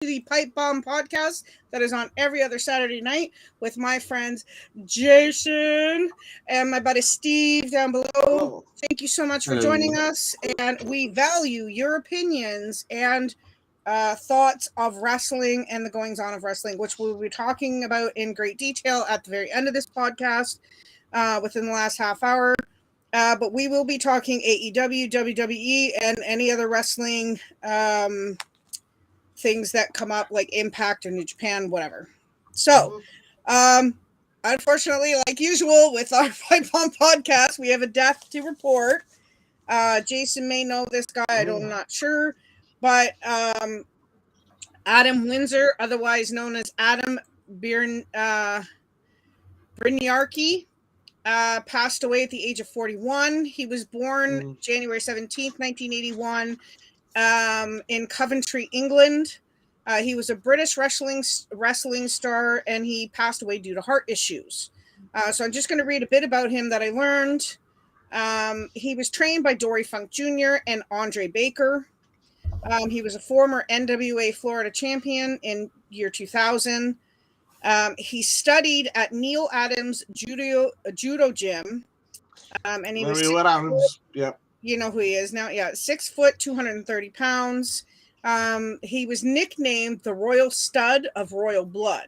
the Pipebomb podcast that is on every other Saturday night with my friends Jason and my buddy Steve down below. Hello. Thank you so much for Hello. joining us, and we value your opinions and thoughts of wrestling and the goings on of wrestling, which we'll be talking about in great detail at the very end of this podcast within the last half hour. But we will be talking AEW, WWE, and any other wrestling things that come up, like Impact or New Japan, whatever. So, unfortunately, like usual with our Pipe Bomb podcast, we have a death to report. Jason may know this guy, I'm not sure. But Adam Windsor, otherwise known as Adam Briniarki, passed away at the age of 41. He was born January 17th, 1981, in Coventry, England. He was a British wrestling star, and he passed away due to heart issues. So I'm just going to read a bit about him that I learned. He was trained by Dory Funk Jr. and Andre Baker. He was a former NWA Florida champion in year 2000. He studied at Neil Adams Judo Gym. And he was Adams. Yep. You know who he is now. Yeah, 6 foot, 230 pounds. He was nicknamed the Royal Stud of Royal Blood.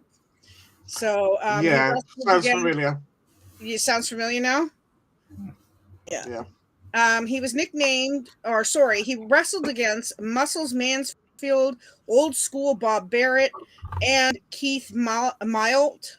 So sounds familiar. Sounds familiar now? Yeah. He was he wrestled against Muscles Mansfield, Old School Bob Barrett, and Keith Milt.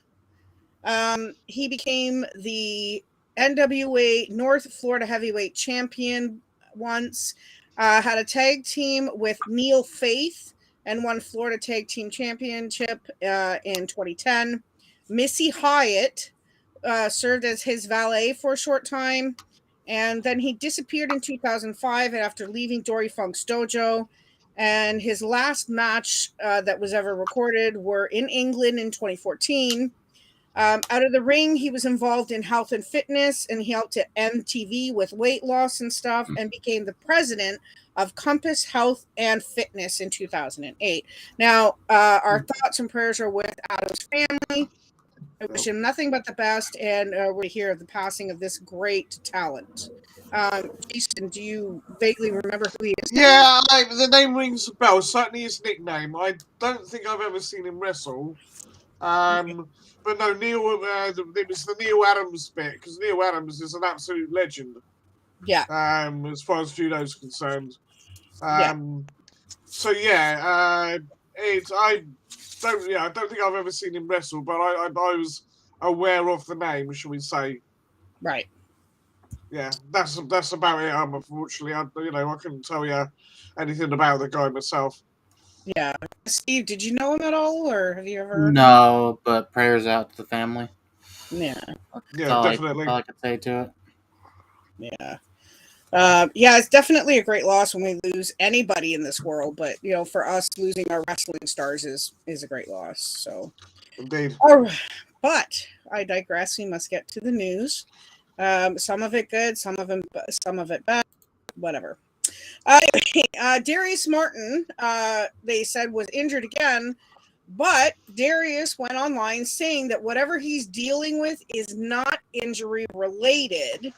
He became the NWA North Florida Heavyweight Champion once. Had a tag team with Neil Faith and won Florida Tag Team Championship in 2010. Missy Hyatt served as his valet for a short time. And then he disappeared in 2005 after leaving Dory Funk's dojo. And his last match that was ever recorded were in England in 2014. Out of the ring, he was involved in health and fitness, and he helped at MTV with weight loss and stuff, and became the president of Compass Health and Fitness in 2008. Now, our thoughts and prayers are with Adam's family. I wish him nothing but the best, and we hear of the passing of this great talent. Jason, do you vaguely remember who he is? Yeah, the name rings a bell. Certainly his nickname. I don't think I've ever seen him wrestle. But no, Neil. It was the Neil Adams bit, because Neil Adams is an absolute legend. Yeah. As far as judo's concerned. Yeah. So yeah, I don't think I've ever seen him wrestle, but I was aware of the name, shall we say? Right. Yeah, that's about it. Unfortunately, I couldn't tell you anything about the guy myself. Yeah, Steve, did you know him at all, or have you ever heard No, but prayers out to the family. Yeah. Yeah, definitely. All I could say to it. Yeah. It's definitely a great loss when we lose anybody in this world, but for us, losing our wrestling stars is a great loss. So, indeed. But I digress. We must get to the news. Some of it good, some of it bad, whatever. Darius Martin, they said, was injured again, but Darius went online saying that whatever he's dealing with is not injury related.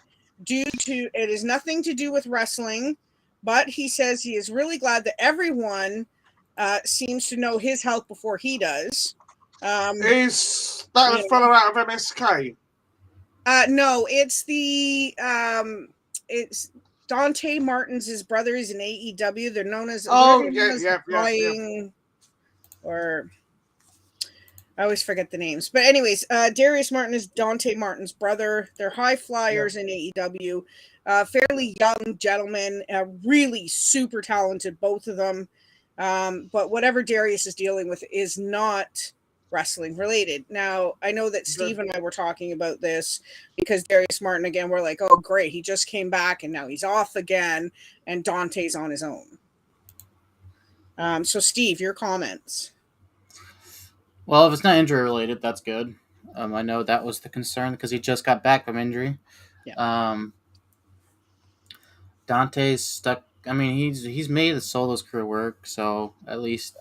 It is nothing to do with wrestling, but he says he is really glad that everyone seems to know his health before he does. Is that a fellow out of MSK? No, it's it's Dante Martin's his brother is in AEW. They're known as or I always forget the names. But anyways, Darius Martin is Dante Martin's brother. They're high flyers in AEW. Fairly young gentlemen, really super talented, both of them. But whatever Darius is dealing with is not wrestling related. Now, I know that Steve and I were talking about this because Darius Martin, again, we're like, oh, great. He just came back and now he's off again. And Dante's on his own. So, Steve, your comments. Well, if it's not injury related, that's good. I know that was the concern because he just got back from injury. Yeah. Dante's stuck. I mean, he's made the Solo's career work, so at least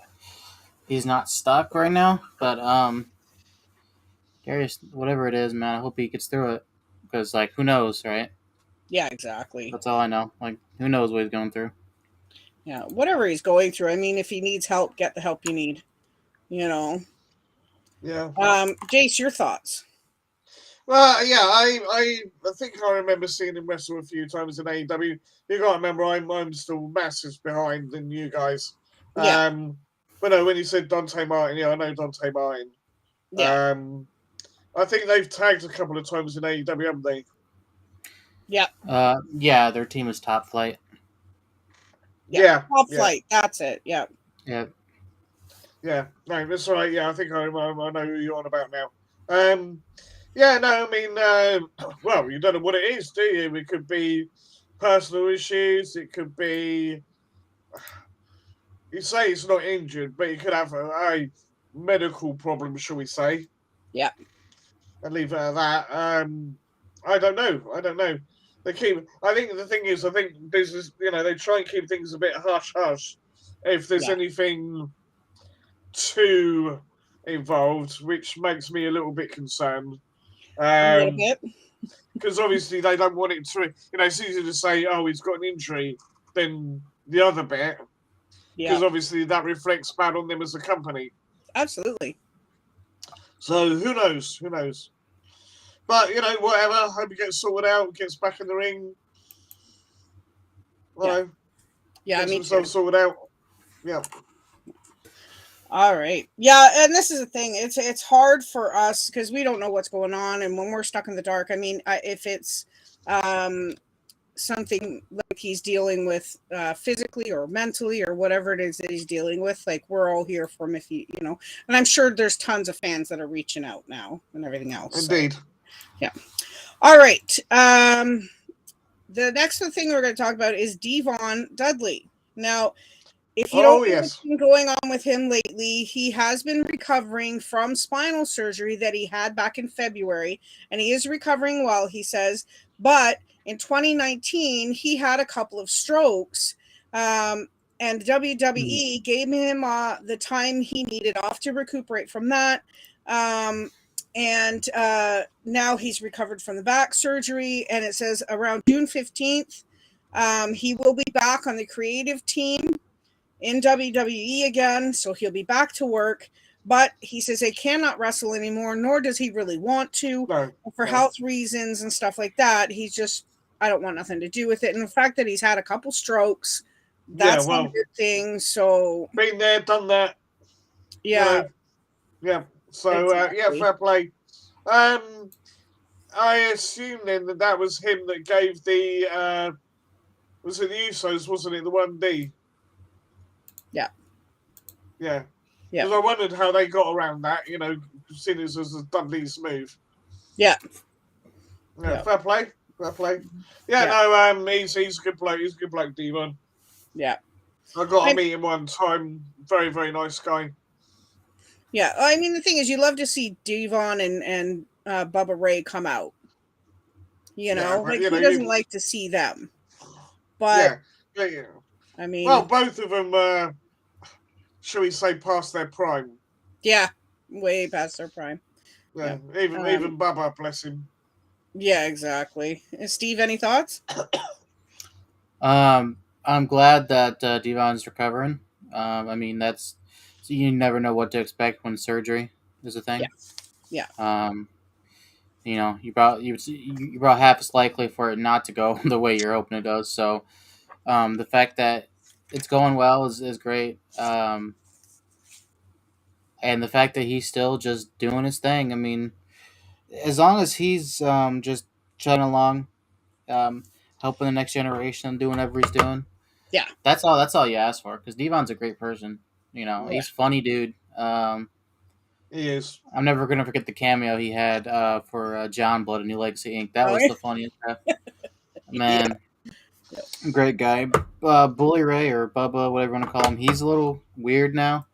he's not stuck right now. But Darius, whatever it is, man, I hope he gets through it. Because like, who knows, right? Yeah, exactly. That's all I know. Like, who knows what he's going through? Yeah, whatever he's going through. I mean, if he needs help, get the help you need. You know. Yeah. Jace, your thoughts? Well, yeah, I think I remember seeing him wrestle a few times in AEW. You got to remember, I'm still massive behind than you guys. Yeah. But no, when you said Dante Martin, yeah, I know Dante Martin. Yeah. I think they've tagged a couple of times in AEW, haven't they? Yeah. Yeah, their team is Top Flight. Yeah. Yeah. Top Yeah. flight. That's it. Yeah. Yeah. Yeah. No, that's right. Yeah, I think I know who you're on about now. Yeah, no, I mean, well, you don't know what it is, do you? It could be personal issues. It could be, you say it's not injured, but you could have a medical problem, shall we say? Yeah. And leave it at that. I don't know. I don't know. They keep. I think the thing is, I think business. They try and keep things a bit hush hush. If there's Yeah. anything too involved, which makes me a little bit concerned. A little bit. Because obviously they don't want it to. It's easy to say, "Oh, he's got an injury," than the other bit. Yeah. Because obviously that reflects bad on them as a company. Absolutely. So who knows? Who knows? But whatever. Hope he gets sorted out, gets back in the ring. Yeah, gets me himself too. sorted out. Yeah. All right. Yeah, and this is the thing. It's hard for us because we don't know what's going on, and when we're stuck in the dark. I mean, if it's something like he's dealing with physically or mentally or whatever it is that he's dealing with, like we're all here for him. If and I'm sure there's tons of fans that are reaching out now and everything else. Indeed. So, yeah. All right. The next thing we're going to talk about is Devon Dudley. Now, if you don't know what's been going on with him lately, he has been recovering from spinal surgery that he had back in February, and he is recovering well, he says. But in 2019, he had a couple of strokes, and WWE gave him the time he needed off to recuperate from that. And now he's recovered from the back surgery, and it says around June 15th, he will be back on the creative team in WWE again, so he'll be back to work. But he says he cannot wrestle anymore, nor does he really want to. For health reasons and stuff like that. He's just, I don't want nothing to do with it. And the fact that he's had a couple strokes, that's not a good thing. So been there, done that. Yeah. Yeah. So exactly. fair play. I assume then that was him that gave the was it the Usos, wasn't it? The 1D. Yeah. Yeah. Yeah. Because I wondered how they got around that, seeing as a Dudley's move. Yeah. Yeah. Fair play. Fair play. Yeah, no, he's a good bloke. He's a good bloke, Devon. Yeah. I got to meet him one time. Very, very nice guy. Yeah. I mean, the thing is, you love to see Devon and Bubba Ray come out. Who doesn't like to see them? But yeah. I mean, well, both of them, shall we say, past their prime. Yeah, way past their prime. Yeah, even Bubba, bless him. Yeah, exactly. Steve, any thoughts? I'm glad that Devon's recovering. I mean, you never know what to expect when surgery is a thing. Yeah. You're about half as likely for it not to go the way you're hoping it does. So, the fact that it's going well is great. And the fact that he's still just doing his thing. I mean, as long as he's just chugging along, helping the next generation, doing whatever he's doing. Yeah, that's all you ask for. Because Devon's a great person. He's a funny dude. He is. I'm never gonna forget the cameo he had for John Blood and New Legacy Inc. That was the funniest stuff. Man, great guy. Bully Ray or Bubba, whatever you want to call him, he's a little weird now.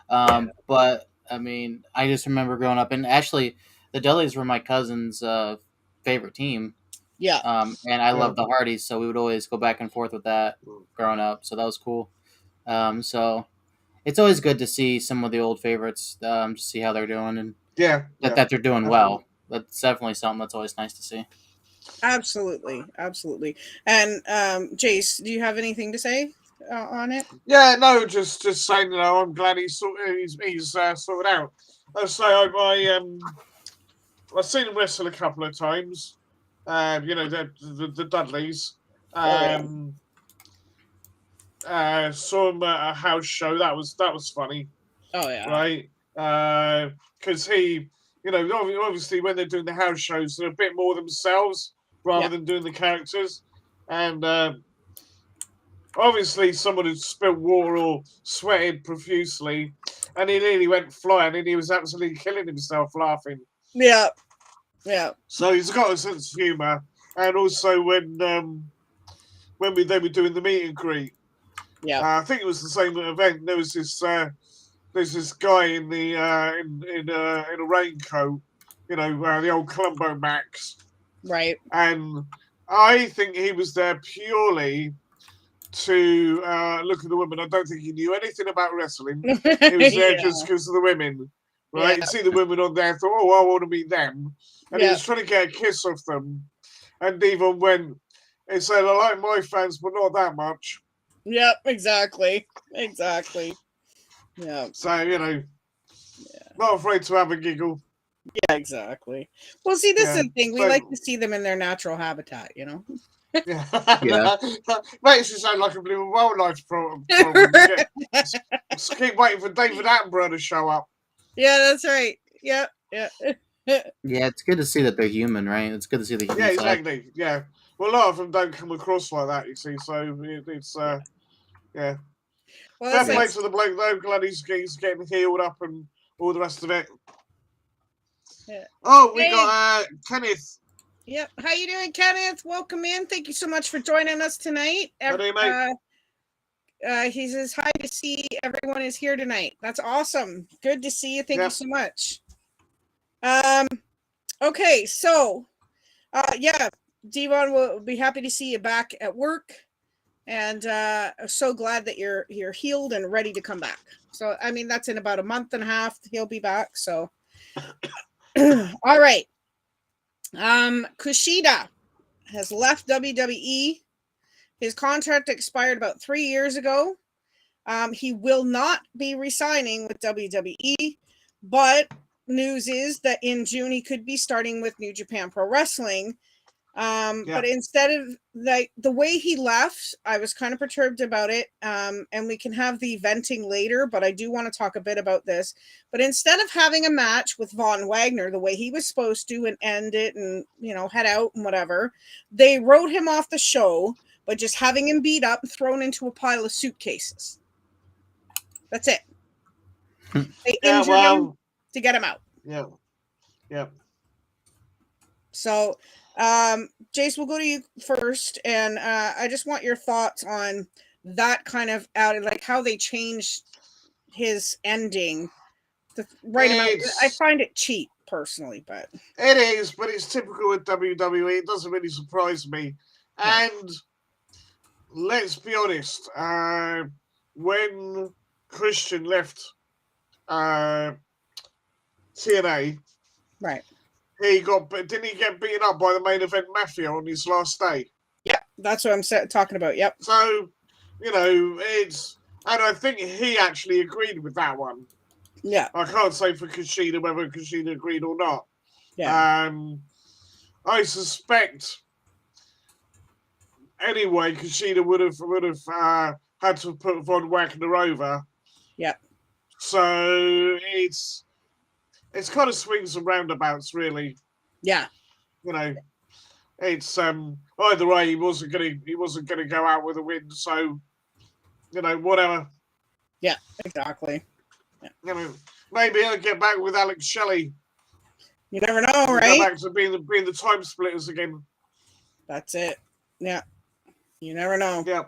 But I mean, I just remember growing up, and actually, the Dudleys were my cousin's favorite team. Yeah. And I love the Hardys, so we would always go back and forth with that growing up. So that was cool. So it's always good to see some of the old favorites, to see how they're doing and Yeah, that they're doing well. That's definitely something that's always nice to see. Absolutely, absolutely. And Jace, do you have anything to say on it? Yeah, no, just saying, I'm glad he's sorted out. I say I've seen him wrestle a couple of times. The Dudleys. Saw him at a house show. That was funny. Oh yeah. Right. Because he, obviously when they're doing the house shows, they're a bit more themselves rather than doing the characters, and obviously someone had spilled water or sweated profusely, and he nearly went flying, and he was absolutely killing himself laughing. Yeah. So he's got a sense of humour, and also when they were doing the meet and greet, I think it was the same event. There was this there's this guy in the in a raincoat, the old Columbo Max, right? And I think he was there purely to look at the women. I don't think he knew anything about wrestling. He was there just because of the women, right? He'd see the women on there, thought, "Oh, I want to meet them," and he was trying to get a kiss off them. And even when he said, "I like my fans, but not that much." Yep, exactly. Yeah. So not afraid to have a giggle. Yeah, exactly. Well, see, this is the thing. We like to see them in their natural habitat, Yeah. Yeah. Makes you sound like a blue wildlife problem. Just keep waiting for David Attenborough to show up. Yeah, that's right. Yeah. Yeah, it's good to see that they're human, right? It's good to see the human Yeah, side. exactly. Yeah. Well, a lot of them don't come across like that, you see. So it's yeah. Well, Fair play to the bloke though. Glad he's getting healed up and all the rest of it. Yeah. Oh, we got Kenneth. Yep. How you doing, Kenneth? Welcome in. Thank you so much for joining us tonight. How do you, mate? He says hi to see everyone is here tonight. That's awesome. Good to see you. Thank you so much. Okay, so Devon will be happy to see you back at work, and I'm so glad that you're healed and ready to come back. So I mean, that's in about a month and a half he'll be back. So all right. Kushida has left WWE. His contract expired about 3 years ago. He will not be re-signing with WWE, but news is that in June he could be starting with New Japan Pro Wrestling. But instead of the way he left, I was kind of perturbed about it. And we can have the venting later, but I do want to talk a bit about this. But instead of having a match with Von Wagner the way he was supposed to and end it and, head out and whatever, they wrote him off the show by just having him beat up and thrown into a pile of suitcases. That's it. They injured him to get him out. Yeah. So, Jace, we'll go to you first, and I just want your thoughts on that kind of like how they changed his ending. I find it cheap personally, but it is. But it's typical with WWE. It doesn't really surprise me. And let's be honest. When Christian left TNA, right? Didn't he get beaten up by the main event Mafia on his last day? Yeah, that's what I'm talking about. Yep. So, and I think he actually agreed with that one. Yeah. I can't say for Kushida whether Kushida agreed or not. Yeah. I suspect anyway Kushida would have had to put Von Wagner over. Yeah. So it's kind of swings and roundabouts, really. Yeah. It's either way he wasn't gonna go out with a win, so whatever. Yeah, exactly. Yeah. Maybe I'll get back with Alex Shelley. You never know, right? Go back to being the time splitters again. That's it. Yeah. You never know. Yeah.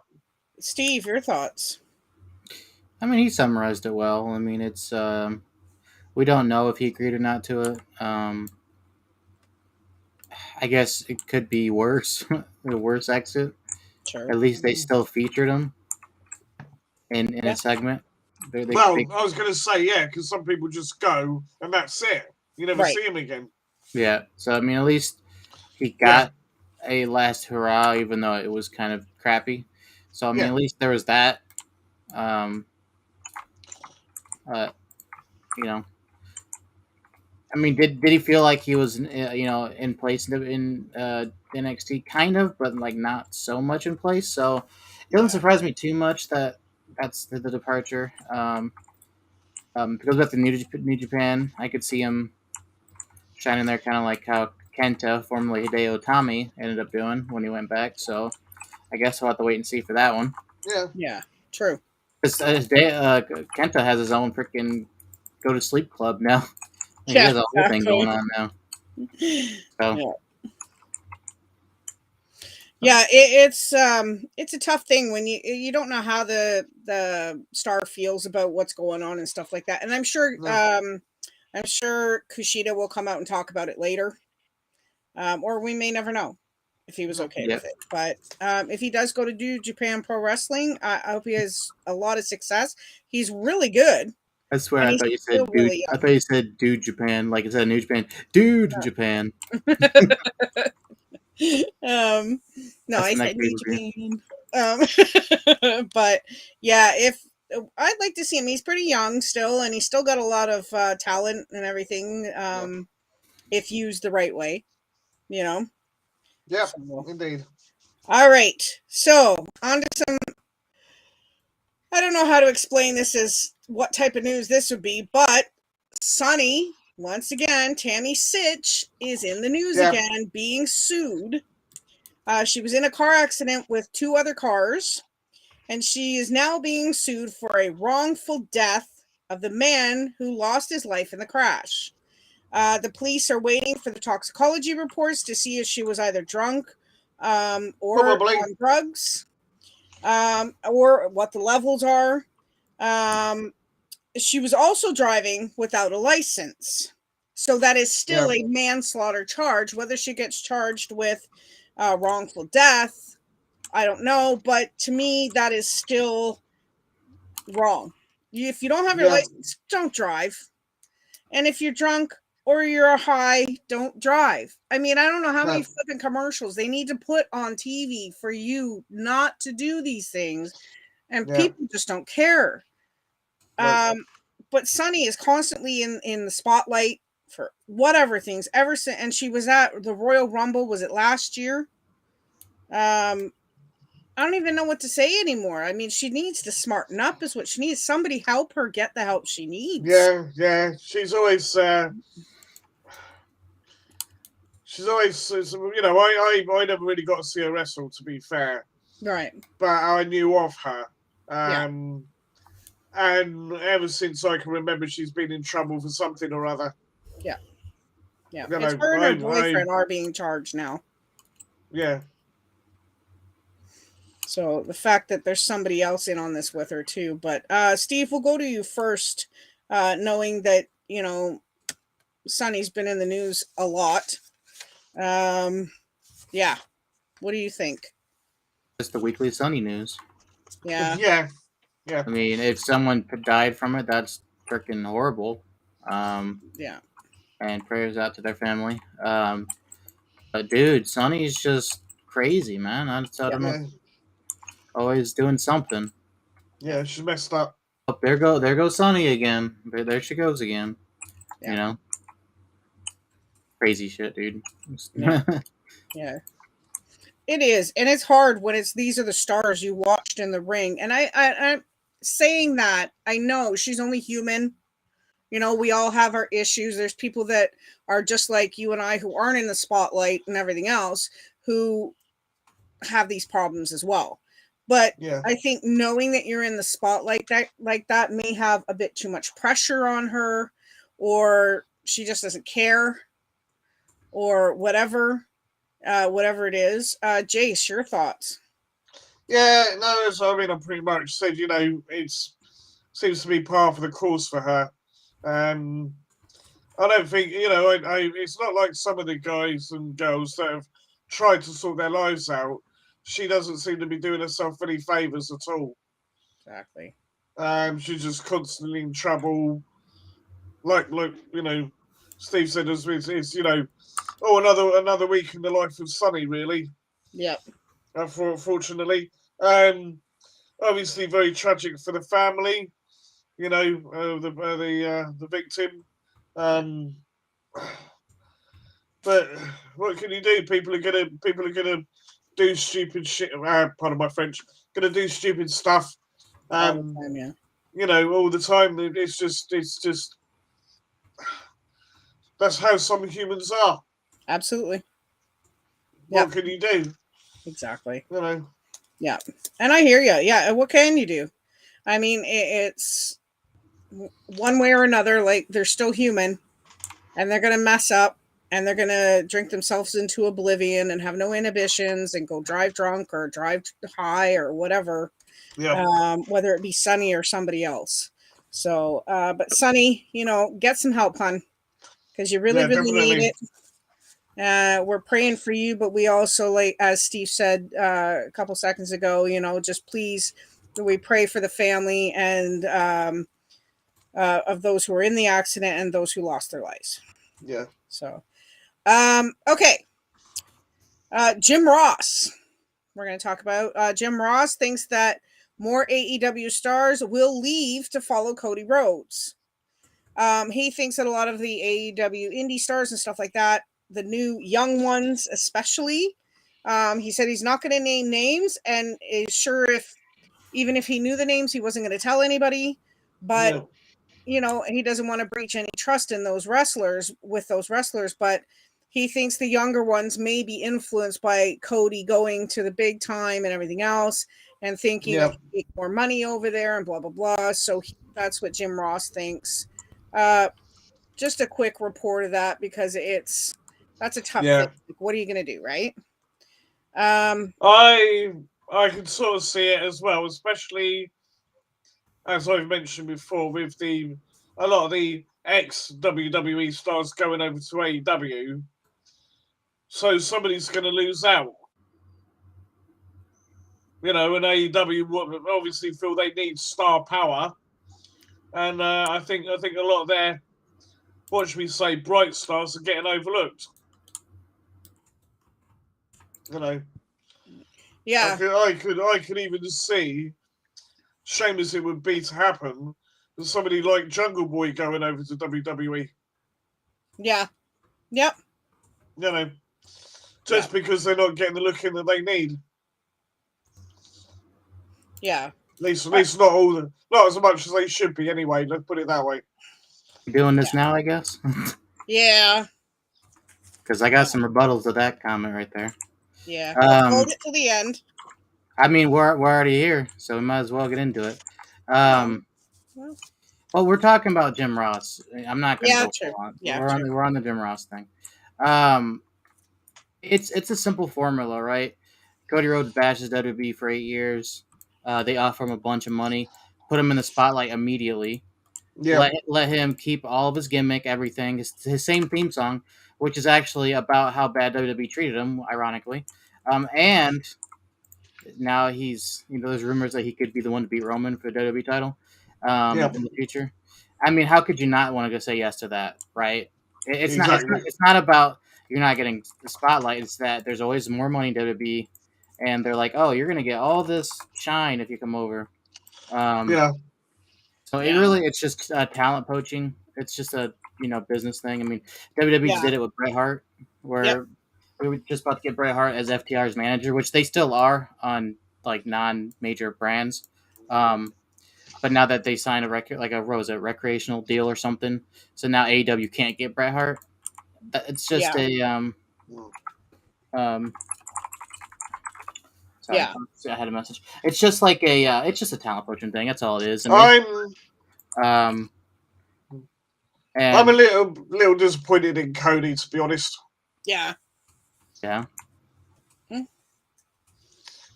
Steve, your thoughts? I mean, he summarized it well. I mean, it's we don't know if he agreed or not to it. I guess it could be worse, a worse exit. Sure. At least they still featured him in a segment. Well, I was going to say, yeah, because some people just go and that's it. You never see him again. Yeah. So, I mean, at least he got a last hurrah, even though it was kind of crappy. So, I mean, at least there was that. You know, I mean, did he feel like he was, in place in NXT? Kind of, but like not so much in place. So it doesn't surprise me too much that that's the departure. Because with the New Japan, I could see him shining there, kind of like how Kenta, formerly Hideo Itami, ended up doing when he went back. So I guess we'll have to wait and see for that one. Yeah, true. Because Kenta has his own freaking go to sleep club now. He has a whole thing going on now. So. Yeah, it's a tough thing when you don't know how the star feels about what's going on and stuff like that. And I'm sure Kushida will come out and talk about it later, or we may never know if he was okay with it. But if he does go to do Japan Pro Wrestling, I hope he has a lot of success. He's really good. I swear, I thought you said dude. I thought you said dude Japan, like instead of New Japan, dude Japan. No, I said New Japan. But yeah, if I'd like to see him, he's pretty young still, and he's still got a lot of talent and everything. If used the right way, Yeah, so, indeed. All right, so on to some. I don't know how to explain this as what type of news this would be, but Sunny, once again, Tammy Sitch is in the news again, being sued. She was in a car accident with 2 other cars, and she is now being sued for a wrongful death of the man who lost his life in the crash. The police are waiting for the toxicology reports to see if she was either drunk or on drugs. Or what the levels are. She was also driving without a license. So that is still a manslaughter charge. Whether she gets charged with wrongful death, I don't know. But to me, that is still wrong. If you don't have your license, don't drive. And if you're drunk or you're high, don't drive. I mean, I don't know how many flipping commercials they need to put on TV for you not to do these things. And people just don't care. But Sunny is constantly in the spotlight for whatever things ever since. And she was at the Royal Rumble. Was it last year? I don't even know what to say anymore. I mean, she needs to smarten up is what she needs. Somebody help her get the help she needs. Yeah. She's always, I never really got to see her wrestle, to be fair. Right. But I knew of her. And ever since I can remember, she's been in trouble for something or other. Yeah. It's her and her boyfriend are being charged now. Yeah. So the fact that there's somebody else in on this with her too. But Steve, we'll go to you first, knowing that, Sunny's been in the news a lot. Yeah. What do you think? Just the weekly Sunny news. Yeah. I mean, if someone died from it, that's freaking horrible. Yeah. And prayers out to their family. But dude, Sunny's just crazy, man. I don't know. Always doing something. Yeah, she's messed up. Oh, there goes Sunny again. There she goes again. Yeah. Crazy shit, dude. Yeah. It is, and it's hard when these are the stars you watched in the ring. And I'm saying that, I know she's only human. We all have our issues. There's people that are just like you and I who aren't in the spotlight and everything else who have these problems as well. But I think knowing that you're in the spotlight that may have a bit too much pressure on her, or she just doesn't care, or whatever it is. Jace, your thoughts? Yeah, no, I pretty much said, it seems to be par for the course for her. I don't think, it's not like some of the guys and girls that have tried to sort their lives out. She doesn't seem to be doing herself any favours at all. Exactly. She's just constantly in trouble. Like Steve said, it's another week in the life of Sonny, really. Yep. Unfortunately, obviously very tragic for the family. The victim. But what can you do? People are gonna do stupid shit. Pardon my French. Gonna do stupid stuff. All the time, yeah. All the time. It's just that's how some humans are. Absolutely. What can you do? Exactly. You Yeah. And I hear you. Yeah. What can you do? I mean, it's one way or another, like they're still human and they're going to mess up and they're going to drink themselves into oblivion and have no inhibitions and go drive drunk or drive high or whatever. Yeah. Whether it be Sonny or somebody else. So, but Sonny, get some help, hon, because you really, really need it. We're praying for you, but we also, like as Steve said a couple seconds ago, just please, we pray for the family and of those who were in the accident and those who lost their lives. Yeah. So, okay. Jim Ross. We're going to talk about Jim Ross thinks that more AEW stars will leave to follow Cody Rhodes. He thinks that a lot of the AEW indie stars and stuff like that, the new young ones especially, he said he's not going to name names and is sure even if he knew the names, he wasn't going to tell anybody. But he doesn't want to breach any trust in those wrestlers, but he thinks the younger ones may be influenced by Cody going to the big time and everything else and thinking they can make more money over there and blah, blah, blah. So that's what Jim Ross thinks. Just a quick report of that because that's a tough thing. What are you going to do, right? I can sort of see it as well, especially as I've mentioned before, with a lot of the ex-WWE stars going over to AEW. So somebody's going to lose out. And AEW obviously feel they need star power. And I think a lot of their, what should we say, bright stars are getting overlooked. Yeah. I could even see, shame as it would be to happen, somebody like Jungle Boy going over to WWE. Yeah. Yep. Just because they're not getting the look in that they need. Yeah. At least not as much as they should be anyway. Let's put it that way. Doing this now, I guess. Yeah. Because I got some rebuttals to that comment right there. Yeah. Hold it to the end. I mean, we're already here, so we might as well get into it. Well, we're talking about Jim Ross. I'm not going to go full on. Yeah, we're on the Jim Ross thing. It's a simple formula, right? Cody Rhodes bashes WWE for 8 years. They offer him a bunch of money, put him in the spotlight immediately. Yeah. Let him keep all of his gimmick, everything. His same theme song, which is actually about how bad WWE treated him, ironically. And now there's rumors that he could be the one to beat Roman for the WWE title in the future. I mean, how could you not want to go say yes to that, right? It's not about you're not getting the spotlight. It's that there's always more money in WWE, and they're like, oh, you're going to get all this shine if you come over. So it's just talent poaching. It's just a business thing. I mean, WWE just did it with Bret Hart, where we were just about to get Bret Hart as FTR's manager, which they still are on like non-major brands. But now that they signed a recreational deal or something, so now AEW can't get Bret Hart. It's just Sorry, I had a message. It's just like it's just a talent poaching thing. That's all it is. I'm a little disappointed in Cody, to be honest. Yeah. Yeah.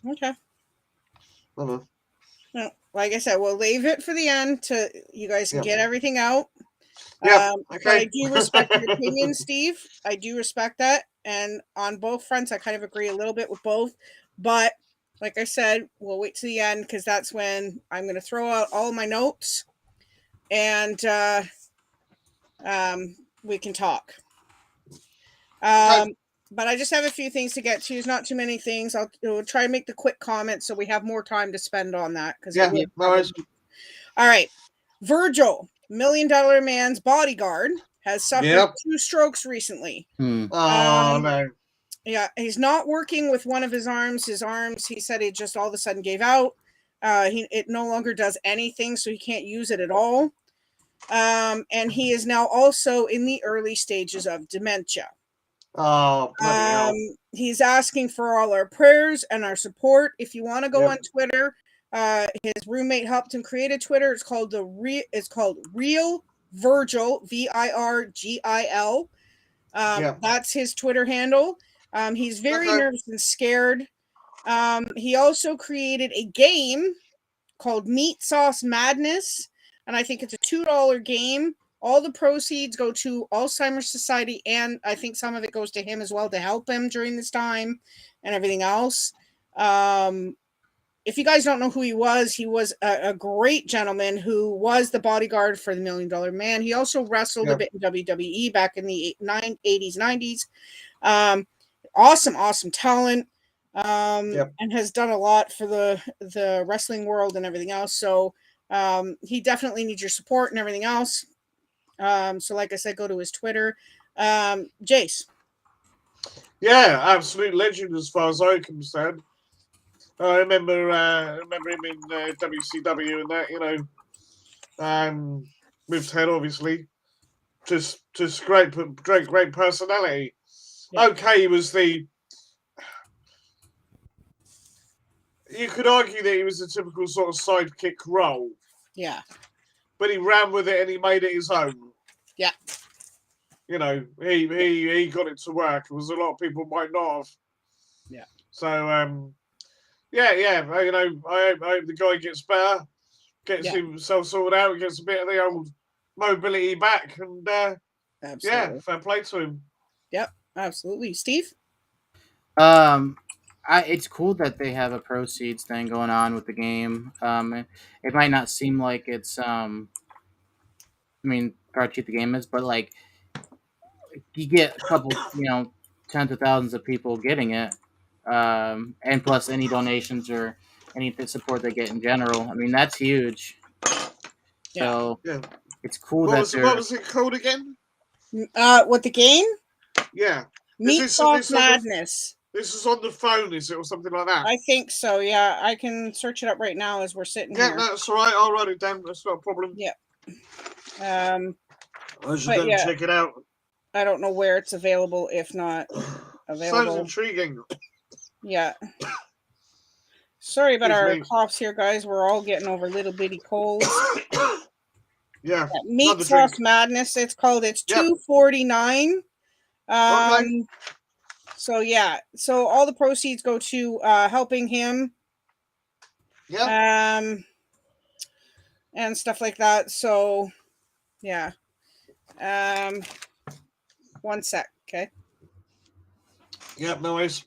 Okay. No, like I said, we'll leave it for the end to you guys can get everything out. Yeah. Okay. But I do respect your opinion, Steve. I do respect that, and on both fronts, I kind of agree a little bit with both. But like I said, we'll wait to the end because that's when I'm going to throw out all my notes and we can talk. But I just have a few things to get to. It's not too many things. I'll try to make the quick comments so we have more time to spend on that. Yeah, no worries. All right. Virgil, $1 Million Man's bodyguard, has suffered 2 strokes recently. Oh, no. Yeah, he's not working with one of his arms. His arms, he said, it just all of a sudden gave out. It no longer does anything, so he can't use it at all. And he is now also in the early stages of dementia. Oh, bloody hell. He's asking for all our prayers and our support. If you want to go on Twitter, his roommate helped him create a Twitter. It's called Real Virgil, VIRGIL. That's his Twitter handle. He's very nervous and scared. He also created a game called Meat Sauce Madness, and I think it's a $2 game. All the proceeds go to Alzheimer's Society, and I think some of it goes to him as well to help him during this time and everything else. If you guys don't know who he was a great gentleman who was the bodyguard for the $1 Million Man. He also wrestled a bit in WWE back in the 80s, 90s. Awesome talent, and has done a lot for the wrestling world and everything else. So he definitely needs your support and everything else. So like I said, go to his Twitter. Jace. Yeah, absolute legend as far as I'm concerned. I remember him in WCW and that, you know, with Ted, obviously. Just great personality. Yeah. Okay, he was you could argue that he was a typical sort of sidekick role. Yeah. But he ran with it and he made it his own. Yeah. You know, he got it to work. It was a lot of people might not have. Yeah. So, yeah. You know, I hope the guy gets better, gets himself sorted out, gets a bit of the old mobility back, and yeah, fair play to him. Yep, absolutely. Steve? It's cool that they have a proceeds thing going on with the game. It might not seem like it's I mean, how cheap the game is, but like you get a couple, you know, tens of thousands of people getting it, and plus any donations or any support they get in general. I mean, that's huge. So it's cool what was it called again? What the game? Yeah, Meat Sauce Madness. This is on the phone, is it, or something like that? I think so. Yeah, I can search it up right now as we're sitting here. Yeah, that's all right. I'll write it down. That's not a problem. Yeah. I should go check it out. I don't know where it's available, if not available. Sounds intriguing. Yeah. Sorry about our coughs here, guys. We're all getting over little bitty colds. Yeah. Meat Sauce Madness, it's called. It's $2.49. Okay. So yeah. So all the proceeds go to helping him. Yeah. And stuff like that. So yeah. 1 sec, okay? Yep, no worries.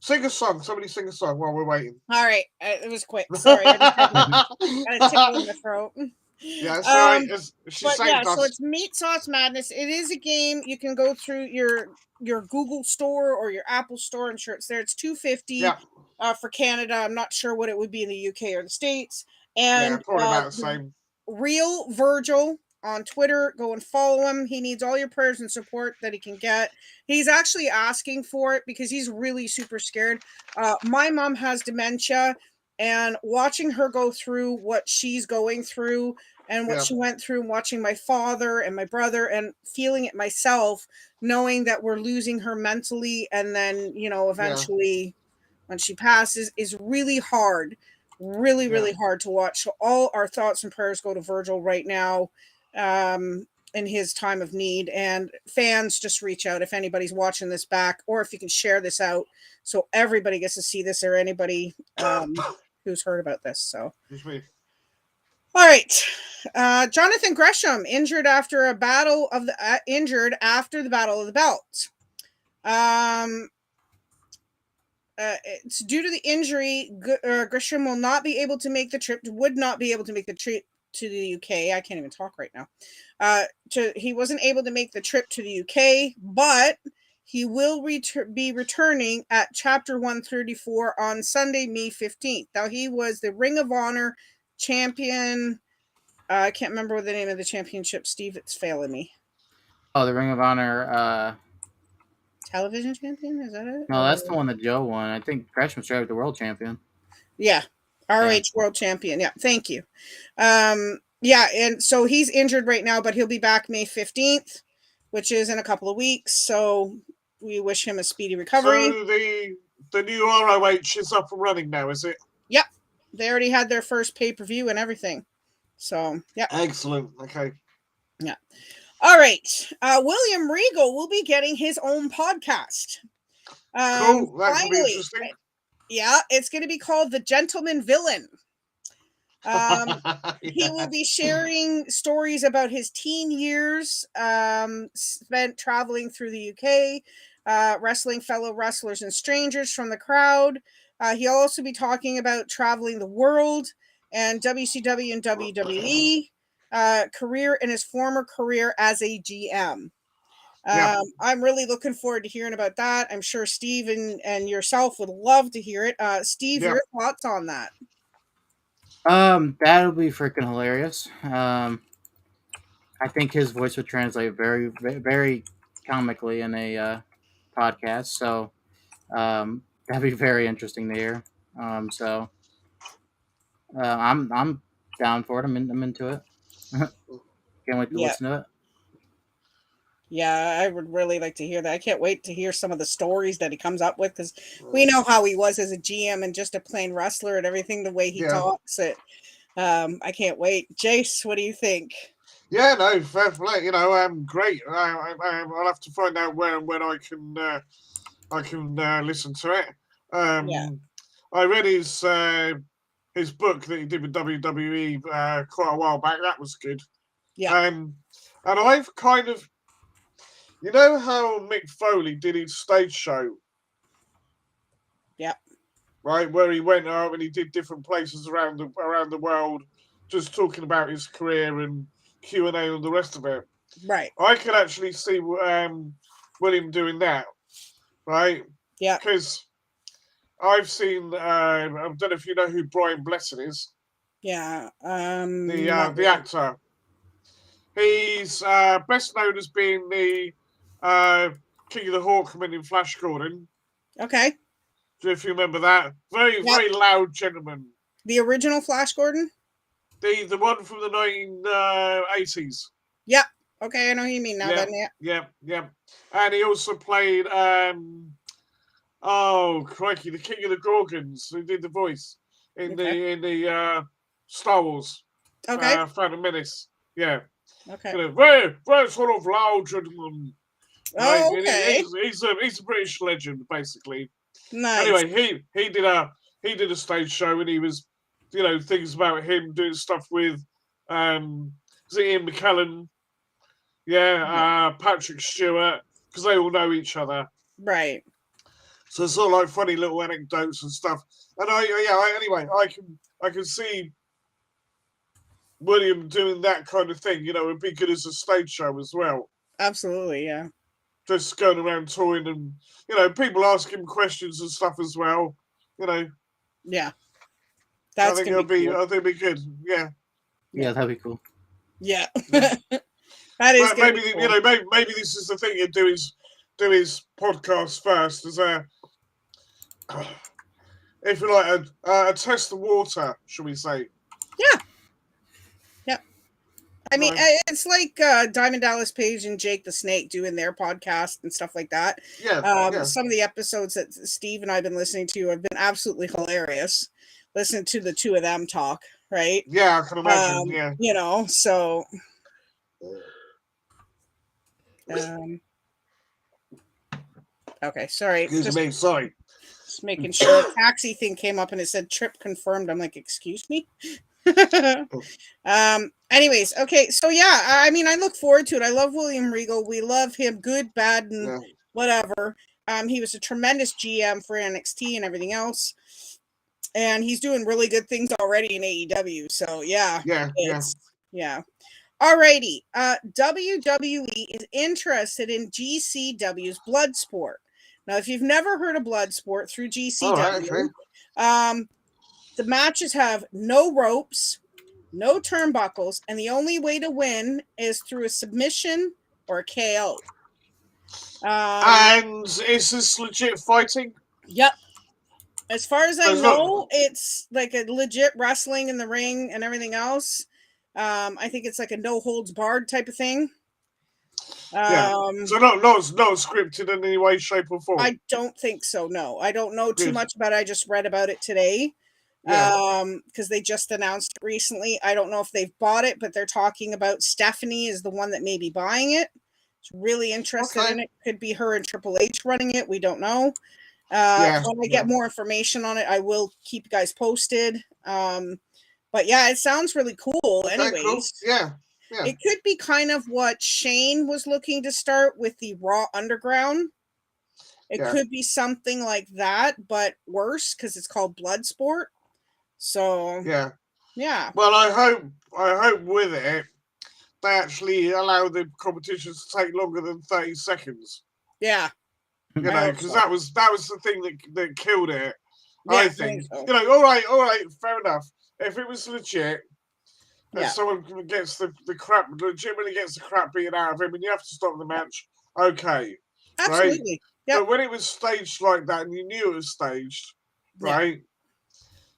Sing a song. Somebody sing a song while we're waiting. All right. It was quick. Sorry. I had a tickle in the throat. Yeah, sorry. So it's Meat Sauce Madness. It is a game. You can go through your Google store or your Apple store. I'm sure it's there. It's $2.50 for Canada. I'm not sure what it would be in the UK or the States. And probably about the same. Real Virgil on Twitter. Go and follow him. He needs all your prayers and support that he can get. He's actually asking for it because he's really super scared. My mom has dementia, and watching her go through what she's going through and what she went through, and watching my father and my brother and feeling it myself, knowing that we're losing her mentally, and then, you know, eventually when she passes, is really hard. Really hard to watch. So all our thoughts and prayers go to Virgil right now in his time of need. And fans, just reach out if anybody's watching this back, or if you can share this out so everybody gets to see this, or anybody who's heard about this. So All right. Jonathan Gresham injured after the Battle of the Belt. It's due to the injury. Gresham will not be able to make the trip. Would not be able to make the trip to the UK. I can't even talk right now. He wasn't able to make the trip to the UK, but he will be returning at Chapter 134 on Sunday, May 15th. Now, he was the Ring of Honor champion. I can't remember the name of the championship. Steve, it's failing me. Oh, the Ring of Honor. Television champion? Is that it? No, that's the one that Joe won. I think Gresham's straight the world champion. Yeah. ROH world champion. Yeah. Thank you. Yeah. And so he's injured right now, but he'll be back May 15th, which is in a couple of weeks. So we wish him a speedy recovery. So the new ROH is up and running now, is it? Yep. They already had their first pay-per-view and everything. So, yeah. Excellent. Okay. Yeah. All right. William Regal will be getting his own podcast. Cool. That could be interesting. Yeah, it's going to be called The Gentleman Villain. He will be sharing stories about his teen years spent traveling through the UK, wrestling fellow wrestlers and strangers from the crowd. He'll also be talking about traveling the world and WCW and WWE career and his former career as a GM. I'm really looking forward to hearing about that. I'm sure Steve and yourself would love to hear it. Steve, your thoughts on that? That'll be freaking hilarious. I think his voice would translate very, very comically in a podcast. So that'd be very interesting to hear. So I'm down for it. I'm into it. Can't wait to listen to it. Yeah, I would really like to hear that. I can't wait to hear some of the stories that he comes up with, because we know how he was as a GM and just a plain wrestler and everything, the way he talks. I can't wait. Jace, what do you think? Yeah, no, fair play. You know, great. I'll have to find out when I can listen to it. I read his book that he did with WWE quite a while back. That was good. Yeah. And I've kind of, you know how Mick Foley did his stage show? Yeah. Right, where he went out and he did different places around the world, just talking about his career and Q&A and the rest of it. Right. I could actually see William doing that. Right. Yeah. Because I've seen. I don't know if you know who Brian Blessed is. Yeah. The actor. He's best known as being the King of the Hawkmen in Flash Gordon. Okay. If you remember that, very loud gentleman. The original Flash Gordon. The one from the 1980s. Yep. Okay, I know who you mean now. Yeah. And he also played. Oh crikey, the King of the Gorgons, who did the voice in the Star Wars. Okay. Phantom Menace. Yeah. Okay. You know, very sort of loud gentleman. Oh, right? Okay. He's a British legend, basically. Nice. Anyway, he did a stage show, and he was, you know, things about him doing stuff with Ian McKellen, Patrick Stewart, because they all know each other. Right. So it's sort of like funny little anecdotes and stuff. And I can see William doing that kind of thing. You know, it'd be good as a stage show as well. Absolutely, yeah. Just going around touring and, you know, people ask him questions and stuff as well. You know. Yeah. I think it'll be good. Yeah. Yeah, that'd be cool. Yeah. That is maybe cool. You know, maybe this is the thing you do his podcast first as a, if you like, a test the water, shall we say? Yeah. I mean, it's like Diamond Dallas Page and Jake the Snake doing their podcast and stuff like that. Yeah, Some of the episodes that Steve and I have been listening to have been absolutely hilarious. Listen to the two of them talk, right? Yeah, I can imagine. Yeah. You know, so. Okay, sorry. Excuse me, sorry. Just making sure a taxi thing came up and it said trip confirmed. I'm like, excuse me? Anyways, okay, so yeah, I mean, I look forward to it. I love William Regal. We love him, good, bad, and Yeah. whatever. He was a tremendous GM for NXT and everything else, and he's doing really good things already in AEW. So yeah, Yeah. yeah. Alrighty, WWE is interested in GCW's Bloodsport. Now, if you've never heard of Bloodsport through GCW, All right, okay. the matches have no ropes, no turnbuckles, and the only way to win is through a submission or a KO. And is this legit fighting? Yep. As far as I It's know, not- it's like a legit wrestling in the ring and everything else. I think it's like a no holds barred type of thing. Yeah. So not scripted in any way, shape, or form. I don't think so. No, I don't know too Good. much about it. I just read about it today. Yeah. Because they just announced it recently. I don't know if they've bought it, but they're talking about Stephanie is the one that may be buying it. She's really interested in it. Could be her and Triple H running it. We don't know. When I get more information on it, I will keep you guys posted. But yeah, it sounds really cool. Anyways, cool. Yeah. It could be kind of what Shane was looking to start with the Raw Underground. It could be something like that, but worse because it's called Bloodsport. So yeah. Well, I hope with it they actually allow the competitions to take longer than 30 seconds. Yeah. You know, because that was the thing that killed it. Yeah, I think. so. You know, all right, fair enough. If it was legit, and someone gets legitimately gets the crap beaten out of him, and you have to stop the match, okay. Absolutely. Right? Yep. But when it was staged like that, and you knew it was staged, right?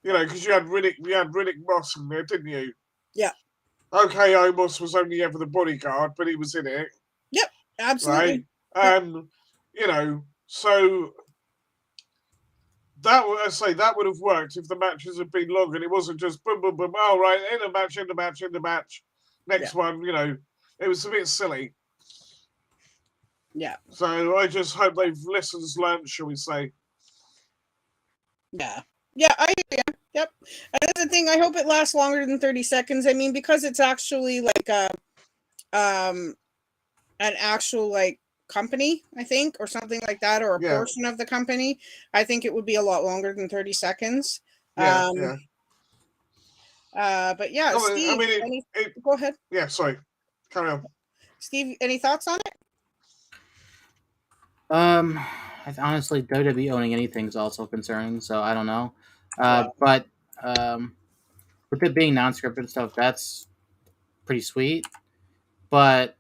You know, because you had Riddick Moss in there, didn't you? Yeah. Okay, Omos was only ever the bodyguard, but he was in it. Yep, absolutely. Right? You know, so that would have worked if the matches had been longer and it wasn't just boom, boom, boom. All right, in the match. Next one, you know, it was a bit silly. Yeah. So I just hope they've lessons learned, shall we say? Yeah. Yeah, I hear you. Yep. Another thing, I hope it lasts longer than 30 seconds. I mean, because it's actually like an actual like company, I think, or something like that, or a portion of the company. I think it would be a lot longer than 30 seconds. Yeah. But yeah, No, Steve, go ahead. Yeah, sorry. Carry on. Steve, any thoughts on it? Honestly, WWE owning anything is also concerning, so I don't know. But with it being non-scripted stuff, that's pretty sweet. But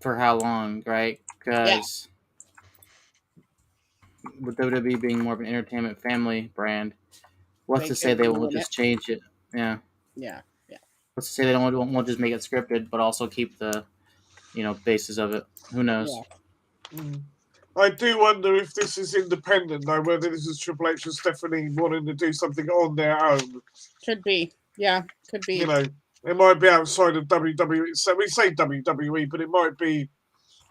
for how long, right? Because with WWE being more of an entertainment family brand, what's to say they won't just change it? Yeah. What's to say they won't just make it scripted, but also keep the, basis of it? Who knows? Yeah. I do wonder if this is independent, though, whether this is Triple H and Stephanie wanting to do something on their own. Could be. Yeah, could be. You know, it might be outside of WWE. So we say WWE, but it might be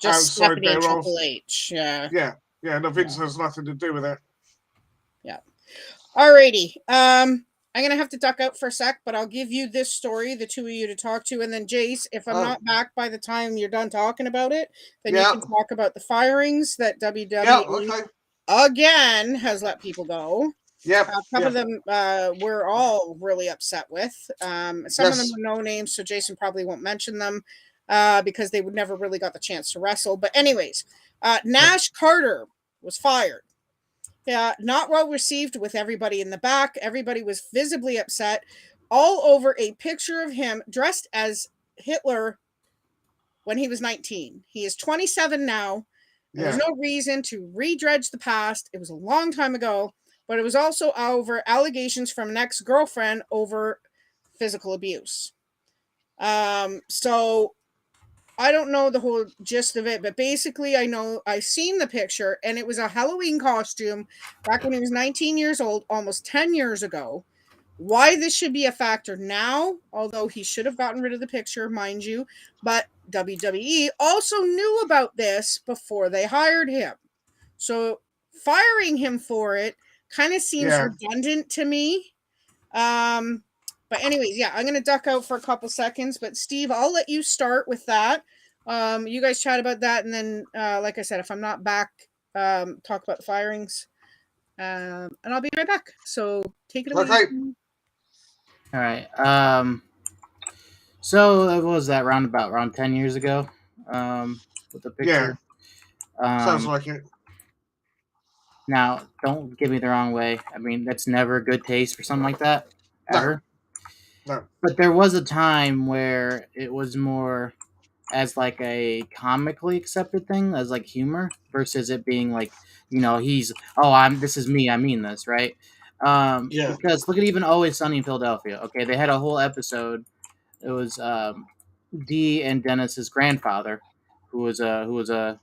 just outside Stephanie and Triple H. Yeah. No, Vince has nothing to do with it. Yeah. Alrighty. I'm going to have to duck out for a sec, but I'll give you this story, the two of you to talk to. And then, Jace, if I'm not back by the time you're done talking about it, then you can talk about the firings that WWE again has let people go. Yeah. A couple of them we're all really upset with. Some of them are no names, so Jason probably won't mention them because they would never really got the chance to wrestle. But anyways, Nash Carter was fired. Not well received with everybody in the back. Everybody was visibly upset all over a picture of him dressed as Hitler when he was 19. He is 27 now. There's no reason to redredge the past. It was a long time ago, but it was also over allegations from an ex-girlfriend over physical abuse. So I don't know the whole gist of it, but basically I know I've seen the picture and it was a Halloween costume back when he was 19 years old, almost 10 years ago. Why this should be a factor now, although he should have gotten rid of the picture, mind you, but WWE also knew about this before they hired him. So firing him for it kind of seems redundant to me. But anyways, yeah, I'm gonna duck out for a couple seconds. But Steve, I'll let you start with that. You guys chat about that, and then, like I said, if I'm not back, talk about the firings, and I'll be right back. So take it away. Okay. All right. So what was that around 10 years ago? With the picture. Sounds like it. Now, don't get me the wrong way. I mean, that's never good taste for something like that, ever. No. But there was a time where it was more as like a comically accepted thing, as like humor, versus it being like, this is me, I mean this, right? Yeah. Because look at even Always Sunny in Philadelphia. Okay, they had a whole episode. It was Dee and Dennis's grandfather, who was a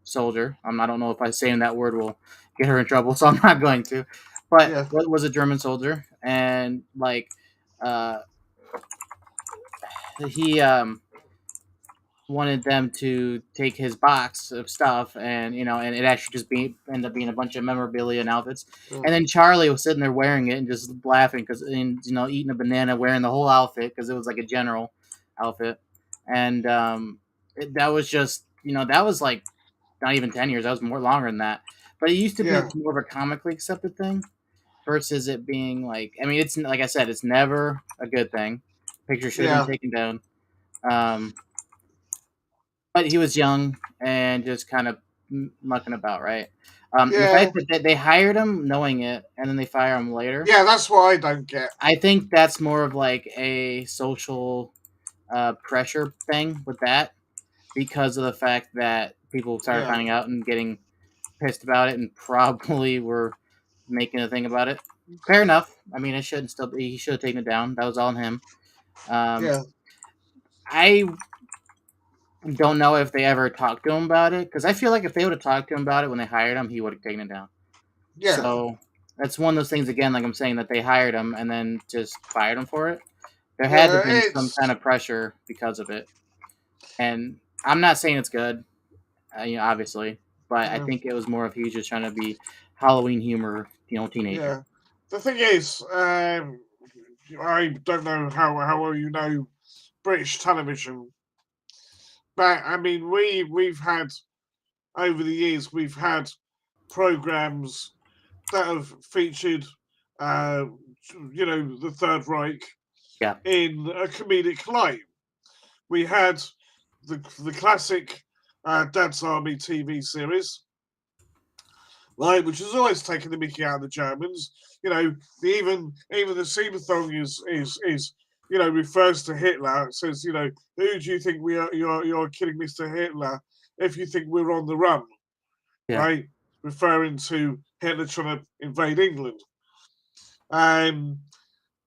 soldier. I don't know if I saying that word will get her in trouble, so I'm not going to. But Yeah. was a German soldier, and like he wanted them to take his box of stuff, and and it actually just ended up being a bunch of memorabilia and outfits. And then Charlie was sitting there wearing it and just laughing eating a banana, wearing the whole outfit because it was like a general outfit. And that was just that was like not even 10 years. That was more longer than that. But it used to be more of a comically accepted thing versus it being like, I mean, it's like I said, it's never a good thing. Picture should have been taken down. But he was young and just kind of mucking about, right? The fact that they hired him knowing it and then they fire him later. Yeah, that's what I don't get. I think that's more of like a social pressure thing with that, because of the fact that people started finding out and getting pissed about it and probably were making a thing about it. Fair enough. I mean, it shouldn't still be. He should have taken it down. That was on him. I don't know if they ever talked to him about it, because I feel like if they would have talked to him about it when they hired him, he would have taken it down. Yeah. So that's one of those things, again, like I'm saying, that they hired him and then just fired him for it. There had to be some kind of pressure because of it. And I'm not saying it's good, obviously, but I think it was more of he was just trying to be Halloween humor, teenager. Yeah. The thing is, I don't know how well you know British television, but I mean, we've had over the years programs that have featured, the Third Reich in a comedic light. We had the classic Dad's Army TV series, right, which has always taken the mickey out of the Germans. Even the Siebenthong is refers to Hitler. It says, who do you think you're kidding, Mr. Hitler, if you think we're on the run, right? Referring to Hitler trying to invade England.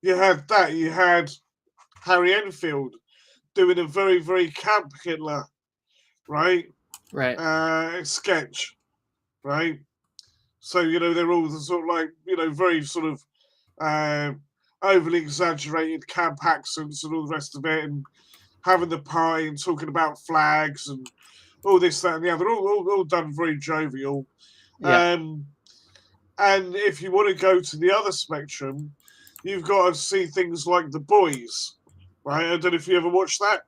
You had that. You had Harry Enfield doing a very, very camp Hitler, right? Right. Sketch, right? So, they're all sort of like, very sort of overly exaggerated camp accents and all the rest of it, and having the party and talking about flags and all this, that, and the other, all done very jovial. Yeah. And if you want to go to the other spectrum, you've got to see things like The Boys, right? I don't know if you ever watched that.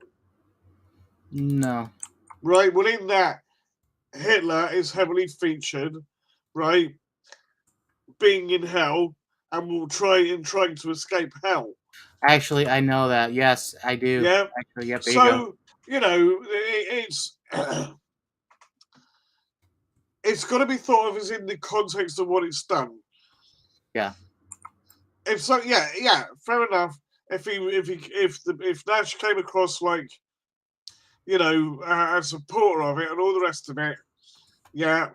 No. Right, well, in that, Hitler is heavily featured, right, being in hell and trying to escape hell. Actually, I know that. Yes, I do. Yeah. Actually, yep, there you go. It's it's got to be thought of as in the context of what it's done. Yeah. If so, yeah, fair enough. If Nash came across like, a supporter of it and all the rest of it, then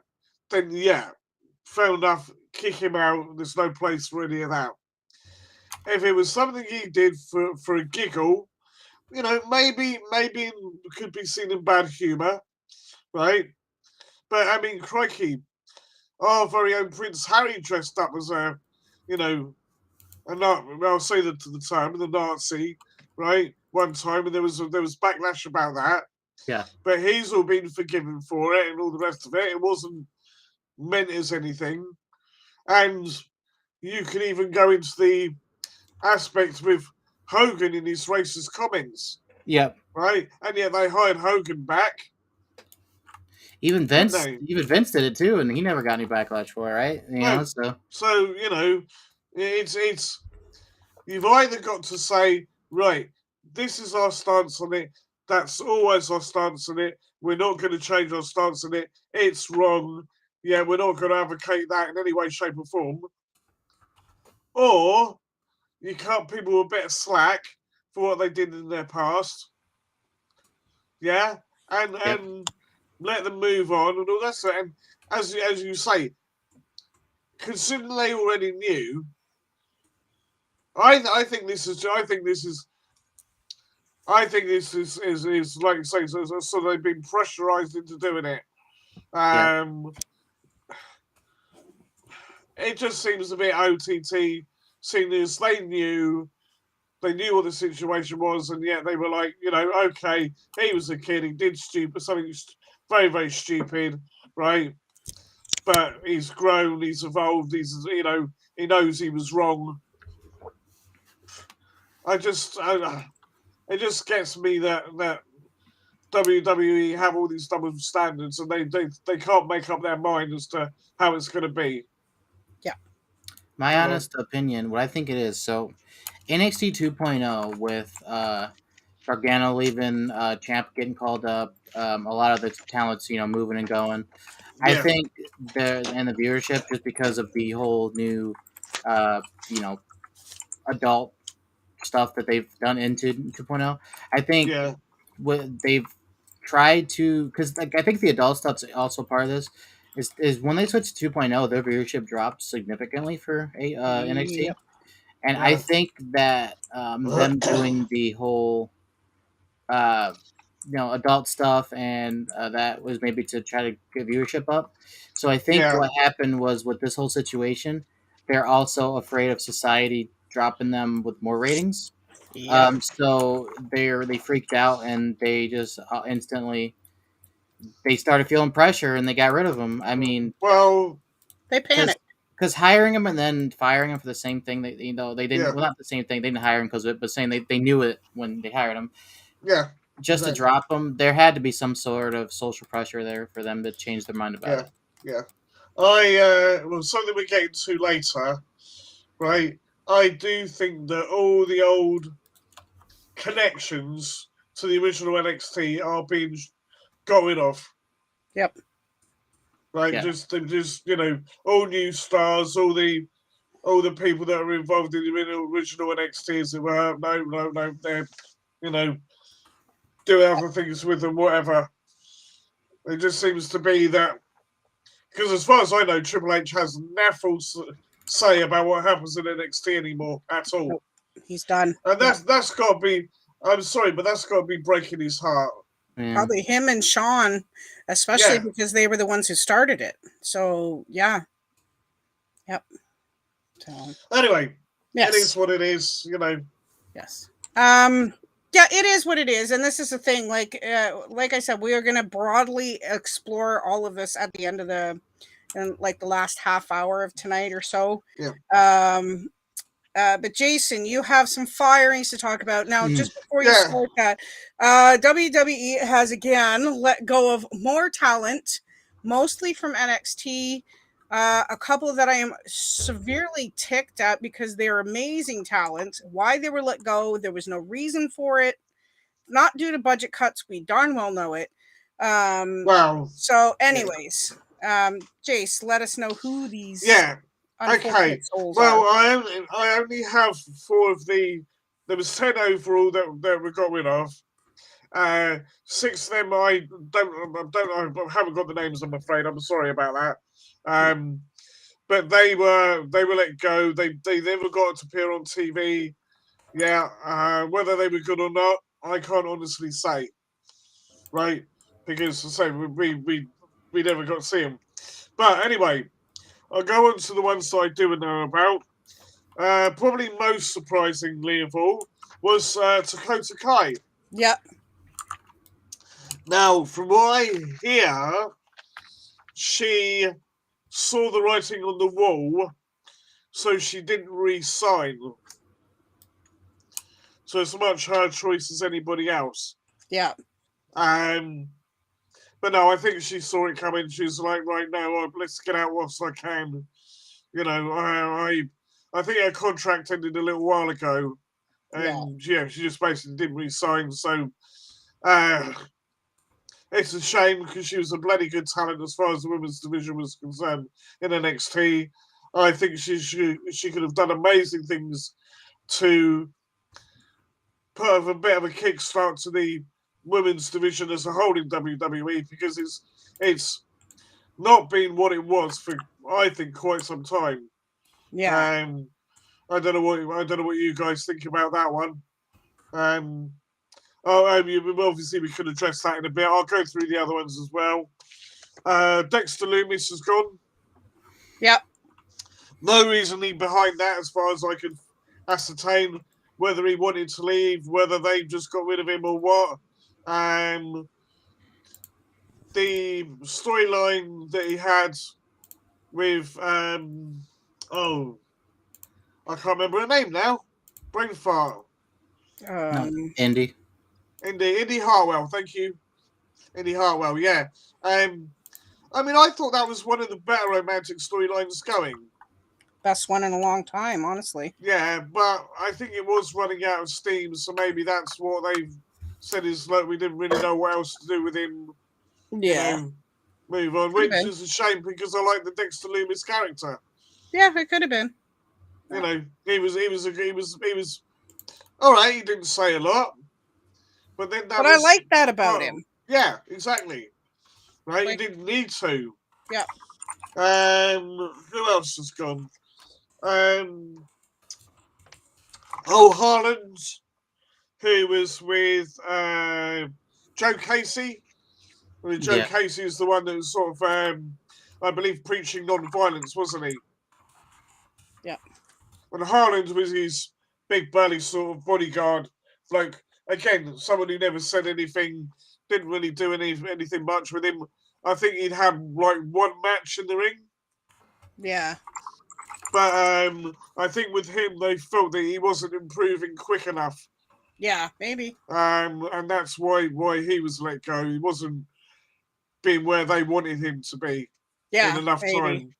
fair enough. Kick him out. There's no place for any of that. If it was something he did for a giggle, maybe could be seen in bad humour, right? But I mean, crikey, our very own Prince Harry dressed up as I'll say the term, the Nazi, right? One time, and there was backlash about that. Yeah. But he's all been forgiven for it and all the rest of it. It wasn't meant as anything. And you can even go into the aspect with Hogan in his racist comments. Yep. Right? And yet they hired Hogan back. Even Vince, they? Did it too, and he never got any backlash for it, right? No. So it's you've either got to say, right, this is our stance on it. That's always our stance on it. We're not going to change our stance on it. It's wrong. Yeah, we're not going to advocate that in any way, shape, or form. Or you cut people a bit of slack for what they did in their past. Yeah, and let them move on and all that stuff. And as you say, considering they already knew, I think this is like you say, so they've been pressurized into doing it. It just seems a bit OTT, seeing as they knew what the situation was, and yet they were like, okay, he was a kid, he did something very, very stupid, right? But he's grown, he's evolved, he knows he was wrong. It just gets me that WWE have all these double standards, and they can't make up their mind as to how it's going to be. Yeah. My honest opinion, what I think it is, so NXT 2.0 with Gargano leaving, Champ getting called up, a lot of the talents, moving and going. Yeah. I think the viewership, just because of the whole new, adult stuff that they've done into 2.0, I think what they've tried to, because I think the adult stuff's also part of this, is when they switched to 2.0, their viewership dropped significantly for NXT. Yep. And I think that them doing the whole, adult stuff, and that was maybe to try to get viewership up. So I think what happened was, with this whole situation, they're also afraid of society dropping them with more ratings. Yeah. So they freaked out, and they just instantly they started feeling pressure, and they got rid of him. I mean, they panicked. Because hiring him and then firing him for the same thing, they didn't. Yeah. Well, not the same thing. They didn't hire him because of it, but saying they knew it when they hired him. Yeah. Just to drop him, there had to be some sort of social pressure there for them to change their mind about it. Yeah. Something we're getting to later, right? I do think that all the old connections to the original NXT are being going off. Yep. Right, yeah. just all new stars, all the people that are involved in the original NXT, no, they're doing other things with them, whatever. It just seems to be that, because as far as I know, Triple H has nothing say about what happens in NXT anymore at all. Nope. He's done, and that's got to be. I'm sorry, but that's got to be breaking his heart. Probably him and Sean, especially because they were the ones who started it. So, yeah. Yep. So, anyway, it is what it is, Yes. Yeah, it is what it is. And this is the thing. Like I said, we are going to broadly explore all of this at the end of the last half hour of tonight or so. Yeah. But Jason, you have some firings to talk about. Now, just before you start that, WWE has again let go of more talent, mostly from NXT. A couple that I am severely ticked at because they're amazing talent. Why they were let go, there was no reason for it. Not due to budget cuts, we darn well know it. Wow. So anyways, Jace, let us know who these... Okay. Well, I only have 4 of the. There was 10 overall that we got rid of. 6 of them I haven't got the names. I'm afraid. I'm sorry about that. But they were let go. They never got to appear on TV. Yeah. Whether they were good or not, I can't honestly say. Right, because we never got to see them. But anyway. I'll go on to the ones that I do know about. Probably most surprisingly of all was Dakota Kai. Yep. Now, from what I hear, she saw the writing on the wall, so she didn't re-sign. So it's much her choice as anybody else. Yeah. But no, I think she saw it coming. She's like, right now, let's get out whilst I can. You know, I think her contract ended a little while ago, and yeah, she just basically didn't resign. So it's a shame because she was a bloody good talent as far as the women's division was concerned in NXT. I think she could have done amazing things to put a bit of a kickstart to the women's division as a whole in WWE, because it's not been what it was for, I think, quite some time. Yeah. I don't know what you guys think about that one. Obviously we could address that in a bit. I'll go through the other ones as well. Dexter Loomis has gone. Yep. No reasoning behind that, as far as I can ascertain, whether he wanted to leave, whether they just got rid of him or what. The storyline that he had with I can't remember her name now. Brain fart. Indy. Indy Hartwell. Thank you, Indy Hartwell. Yeah. I mean, I thought that was one of the better romantic storylines going. Best one in a long time, honestly. Yeah, but I think it was running out of steam, so maybe that's what they've said is, like, we didn't really know what else to do with him. Yeah. You know, move on, which is a shame because I like the Dexter Loomis character. Yeah, it could have been. You know, he was all right. He didn't say a lot, but then that. But I like that about him. Yeah, exactly. Right, Like, you didn't need to. Yeah. Who else has gone? Harland, who was with Joe Casey. I mean, Joe Casey is the one that was sort of, I believe, preaching non-violence, wasn't he? Yeah. And Harland was his big burly sort of bodyguard. Like, again, someone who never said anything, didn't really do anything much with him. I think he'd had like one match in the ring. Yeah. But I think with him, they felt that he wasn't improving quick enough. Yeah, maybe. And that's why he was let go. He wasn't being where they wanted him to be in enough time.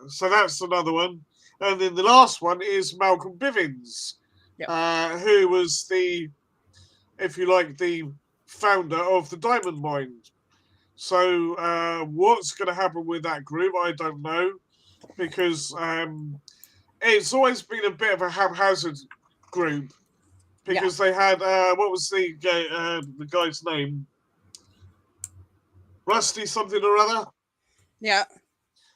So that's another one. And then the last one is Malcolm Bivens, who was the, if you like, the founder of the Diamond Mine. So what's going to happen with that group, I don't know, because it's always been a bit of a haphazard group, because they had, what was the guy's name? Rusty something or other? Yeah.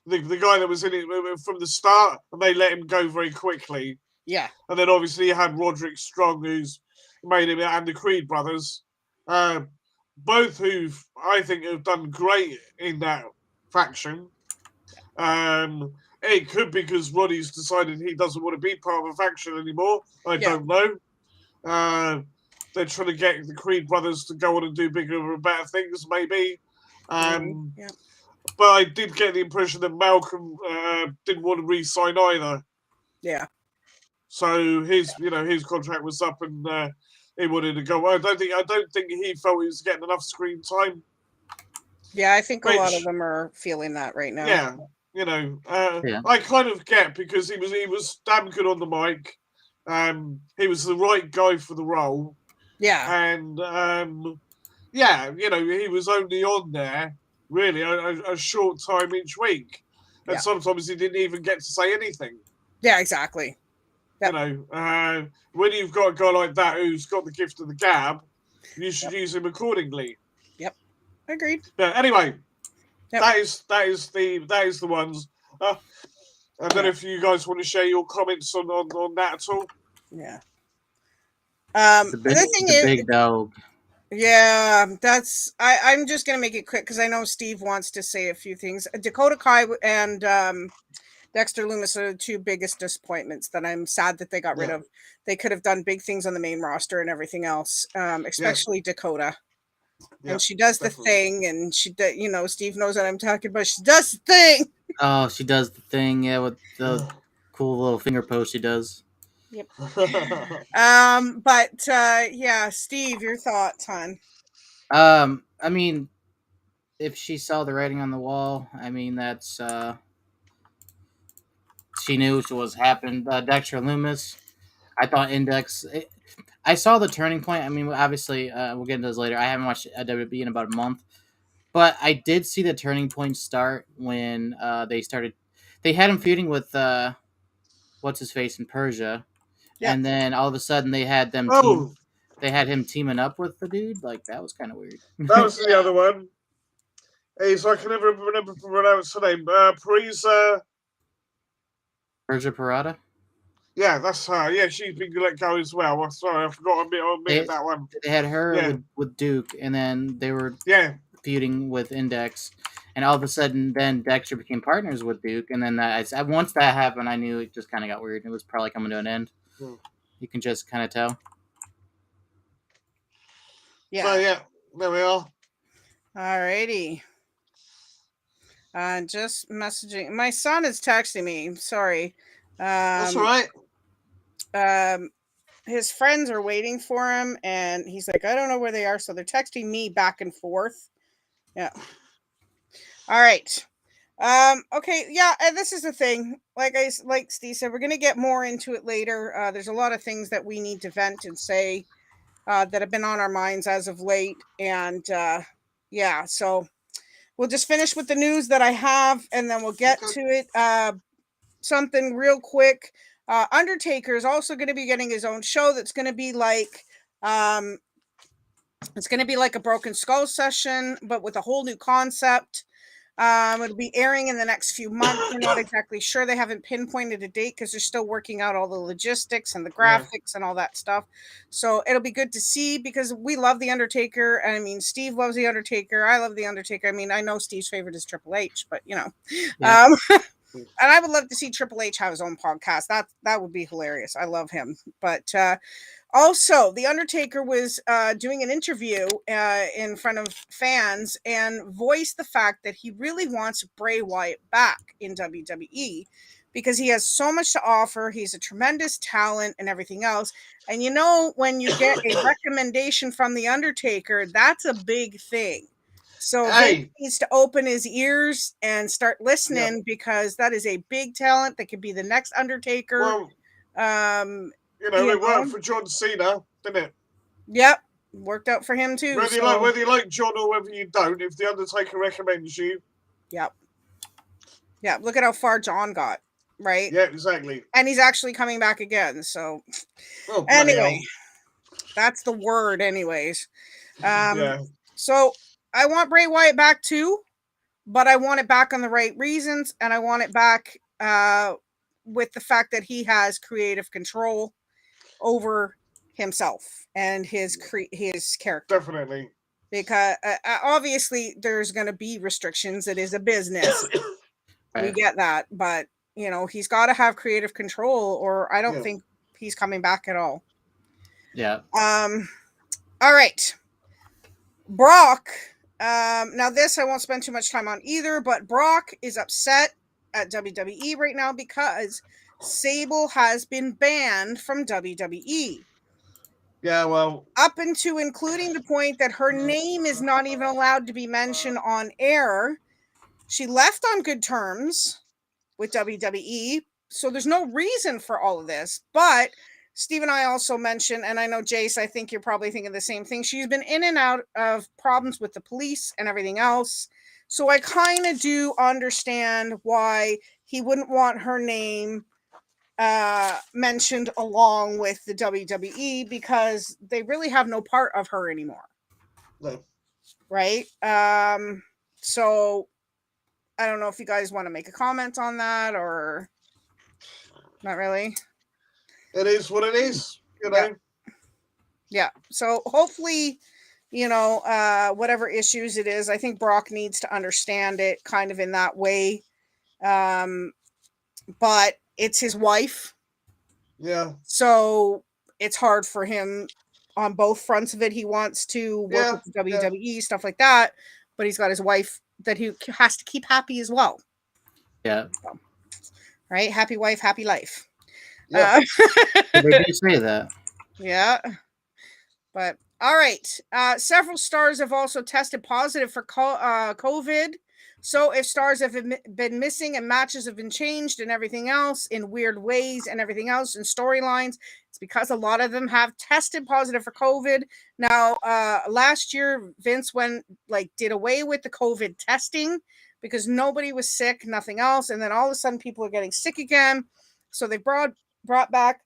The guy that was in it from the start, and they let him go very quickly. Yeah. And then obviously you had Roderick Strong, who's made him, and the Creed brothers, both who I think have done great in that faction. It could be because Roddy's decided he doesn't want to be part of a faction anymore. I don't know. They're trying to get the Creed brothers to go on and do bigger and better things, maybe. But I did get the impression that Malcolm didn't want to re-sign either. Yeah. So his contract was up, and he wanted to go. I don't think he felt he was getting enough screen time. Yeah, I think a lot of them are feeling that right now. Yeah, I kind of get, because he was damn good on the mic. He was the right guy for the role. Yeah. And he was only on there really a short time each week, and sometimes he didn't even get to say anything. Yeah, exactly. Yep. When you've got a guy like that who's got the gift of the gab, you should use him accordingly. Yep, agreed. Yeah. Anyway, that is the ones. I don't know if you guys want to share your comments on that at all. Yeah. The big dog. Yeah, I'm just gonna make it quick because I know Steve wants to say a few things. Dakota Kai and Dexter Loomis are the two biggest disappointments that I'm sad that they got rid of. They could have done big things on the main roster and everything else, especially Dakota. Yeah, and she does the thing, and she does, Steve knows what I'm talking about. She does the thing. Oh, she does the thing, with the cool little finger pose she does. Yep. Yeah, Steve, your thoughts, hon? I mean, if she saw the writing on the wall, I mean, that's she knew what was happened. Dexter Loomis. I thought Index. I saw the turning point. I mean, obviously, we'll get into this later. I haven't watched WWE in about a month, but I did see the turning point start when they started. They had him feuding with what's his face in Persia, Yeah. and then all of a sudden they had them team. Oh, They had him teaming up with the dude. Like that was kind of weird. that was the other one. Hey, so I can never pronounce her name. Parisa. Persia Parada. Yeah, that's her. Yeah, she's been let go as well. I'm sorry, I forgot a bit of that one. They had her Yeah. with Duke, and then they were Yeah. feuding with Index, and all of a sudden, then Dexter became partners with Duke, and then once that happened, I knew it just kind of got weird. It was probably coming to an end. You can just kind of tell. Yeah. So yeah, there we are. Alrighty. Just messaging. My son is texting me. Sorry. That's all right. His friends are waiting for him, and he's like, I don't know where they are, so they're texting me back and forth. Yeah. All right. Okay. Yeah. And this is the thing. Like Steve said, we're gonna get more into it later. There's a lot of things that we need to vent and say that have been on our minds as of late, and yeah. So we'll just finish with the news that I have, and then we'll get to it. Something real quick. Undertaker is also going to be getting his own show that's going to be like it's going to be like a Broken Skull session, but with a whole new concept. It'll be airing in the next few months. We're not exactly sure. They haven't pinpointed a date because they're still working out all the logistics and the graphics and all that stuff. So it'll be good to see because we love The Undertaker. And I mean, Steve loves The Undertaker. I love The Undertaker. I mean, I know Steve's favorite is Triple H, but you know, Yeah. and I would love to see Triple H have his own podcast. That would be hilarious. I love him. But also, The Undertaker was doing an interview in front of fans and voiced the fact that he really wants Bray Wyatt back in WWE because he has so much to offer. He's a tremendous talent and everything else. And you know, when you get a recommendation from The Undertaker, that's a big thing. So Vince needs to open his ears and start listening because that is a big talent that could be the next Undertaker. Well, it worked for John Cena, didn't it? Yep, worked out for him too. Whether you like John or whether you don't, if the Undertaker recommends you. Yep. Yeah, look at how far John got, right? Yeah, exactly. And he's actually coming back again. So that's the word, anyways. So I want Bray Wyatt back too, but I want it back on the right reasons, and I want it back with the fact that he has creative control over himself and his character. Definitely. Because obviously there's going to be restrictions. It is a business. Right. We get that, but you know, he's got to have creative control or I don't think he's coming back at all. Yeah. All right. Brock. Now this I won't spend too much time on either, but Brock is upset at WWE right now because Sable has been banned from WWE. Yeah, well, up into including the point that her name is not even allowed to be mentioned on air. She left on good terms with WWE, so there's no reason for all of this. But Steve and I also mentioned, and I know Jace, I think you're probably thinking the same thing. She's been in and out of problems with the police and everything else. So I kind of do understand why he wouldn't want her name mentioned along with the WWE because they really have no part of her anymore. No. Right? So I don't know if you guys want to make a comment on that or not really. It is what it is, you know. Yeah. So hopefully, you know, whatever issues it is, I think Brock needs to understand it kind of in that way. But it's his wife. Yeah. So it's hard for him on both fronts of it. He wants to work with the WWE, stuff like that, but he's got his wife that he has to keep happy as well. Yeah. So, right? Happy wife, happy life. Yeah. They do say that. Yeah. But all right. Several stars have also tested positive for COVID. So if stars have been missing and matches have been changed and everything else in weird ways and everything else in storylines, it's because a lot of them have tested positive for COVID. Now, last year, Vince did away with the COVID testing because nobody was sick, nothing else. And then all of a sudden people are getting sick again. So they brought back,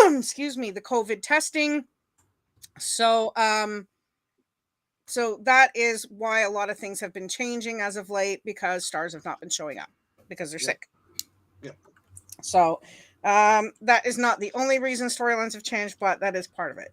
excuse me, the COVID testing. So, so that is why a lot of things have been changing as of late because stars have not been showing up because they're sick. Yeah. So, that is not the only reason storylines have changed, but that is part of it.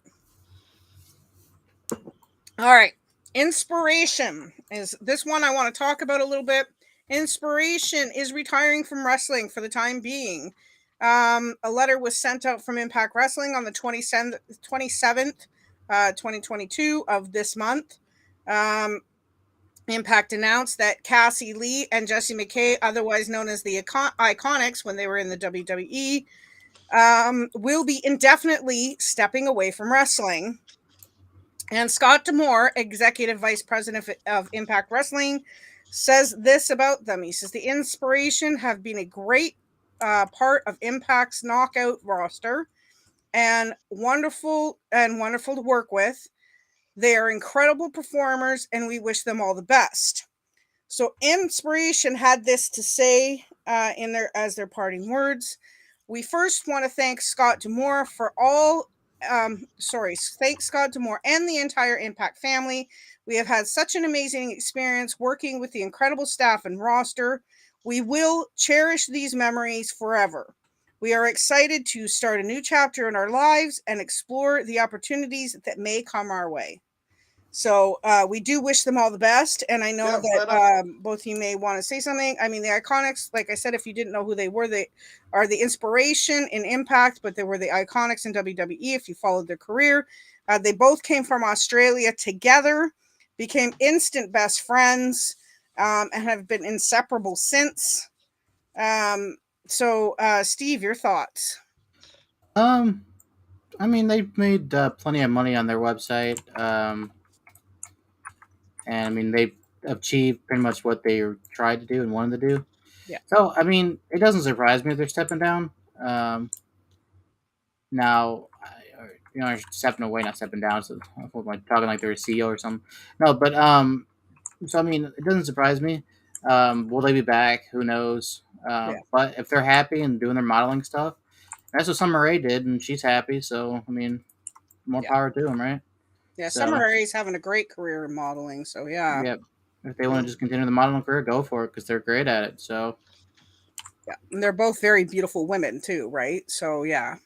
All right. Inspiration is this one I want to talk about a little bit. Inspiration is retiring from wrestling for the time being. A letter was sent out from Impact Wrestling on the 27th, 2022 of this month. Impact announced that Cassie Lee and Jessie McKay, otherwise known as the Iconics when they were in the WWE, will be indefinitely stepping away from wrestling. And Scott D'Amore, Executive Vice President of Impact Wrestling, says this about them. He says, the Inspiration have been a great part of Impact's knockout roster and wonderful to work with. They are incredible performers and we wish them all the best. So Inspiration had this to say as their parting words. We first want to thank Scott D'Amore for thank Scott D'Amore and the entire Impact family. We have had such an amazing experience working with the incredible staff and roster. We will cherish these memories forever. We are excited to start a new chapter in our lives and explore the opportunities that may come our way. So we do wish them all the best. And I know that both of you may want to say something. I mean, the Iconics, like I said, if you didn't know who they were, they are the Inspiration in Impact, but they were the Iconics in WWE if you followed their career. They both came from Australia together, became instant best friends, and have been inseparable since. So, Steve, your thoughts? I mean, they've made plenty of money on their website. And I mean, they've achieved pretty much what they tried to do and wanted to do. Yeah. So, I mean, it doesn't surprise me if they're stepping down. Now, stepping away, not stepping down. So, what am I talking like they're a CEO or something? No, but so I mean, it doesn't surprise me. Will they be back? Who knows? But if they're happy and doing their modeling stuff, that's what Summer Rae did, and she's happy. So, I mean, more power to them, right? Yeah, Summer Rae's having a great career in modeling, so yeah. Yeah, if they want to just continue the modeling career, go for it because they're great at it. So, yeah, and they're both very beautiful women too, right? So yeah.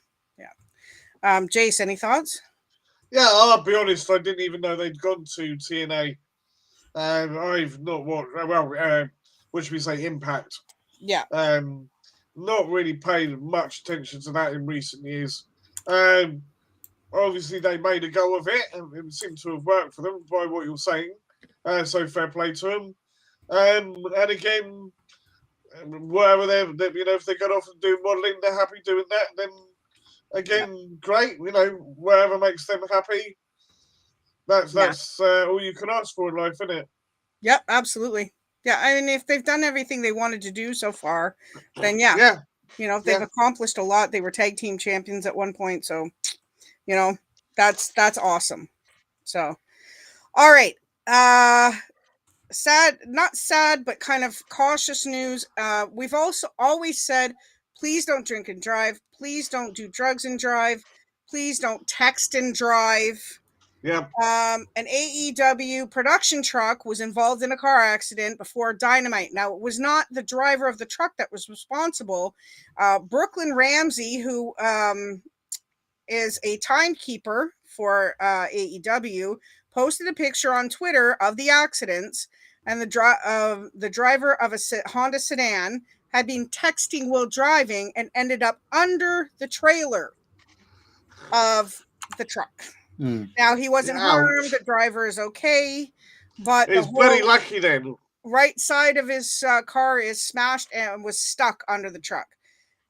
Jace, any thoughts? Yeah, I'll be honest. I didn't even know they'd gone to TNA. I've not watched. What should we say? Impact. Yeah. Not really paid much attention to that in recent years. Obviously, they made a go of it, and it seemed to have worked for them by what you're saying. So fair play to them. And again, whatever if they got off and do modelling, they're happy doing that. Then again, great. Wherever makes them happy. That's all you can ask for in life, isn't it? Yep, absolutely. Yeah, I mean, if they've done everything they wanted to do so far, then yeah. They've accomplished a lot. They were tag team champions at one point, so that's awesome. So, all right. Not sad, but kind of cautious news. We've also always said, please don't drink and drive. Please don't do drugs and drive. Please don't text and drive. Yeah. An AEW production truck was involved in a car accident before Dynamite. Now, it was not the driver of the truck that was responsible. Brooklyn Ramsey, who is a timekeeper for AEW, posted a picture on Twitter of the accidents, and the driver of a Honda sedan had been texting while driving and ended up under the trailer of the truck. Now, he wasn't harmed. The driver is okay, but he's very lucky then. Right side of his car is smashed and was stuck under the truck.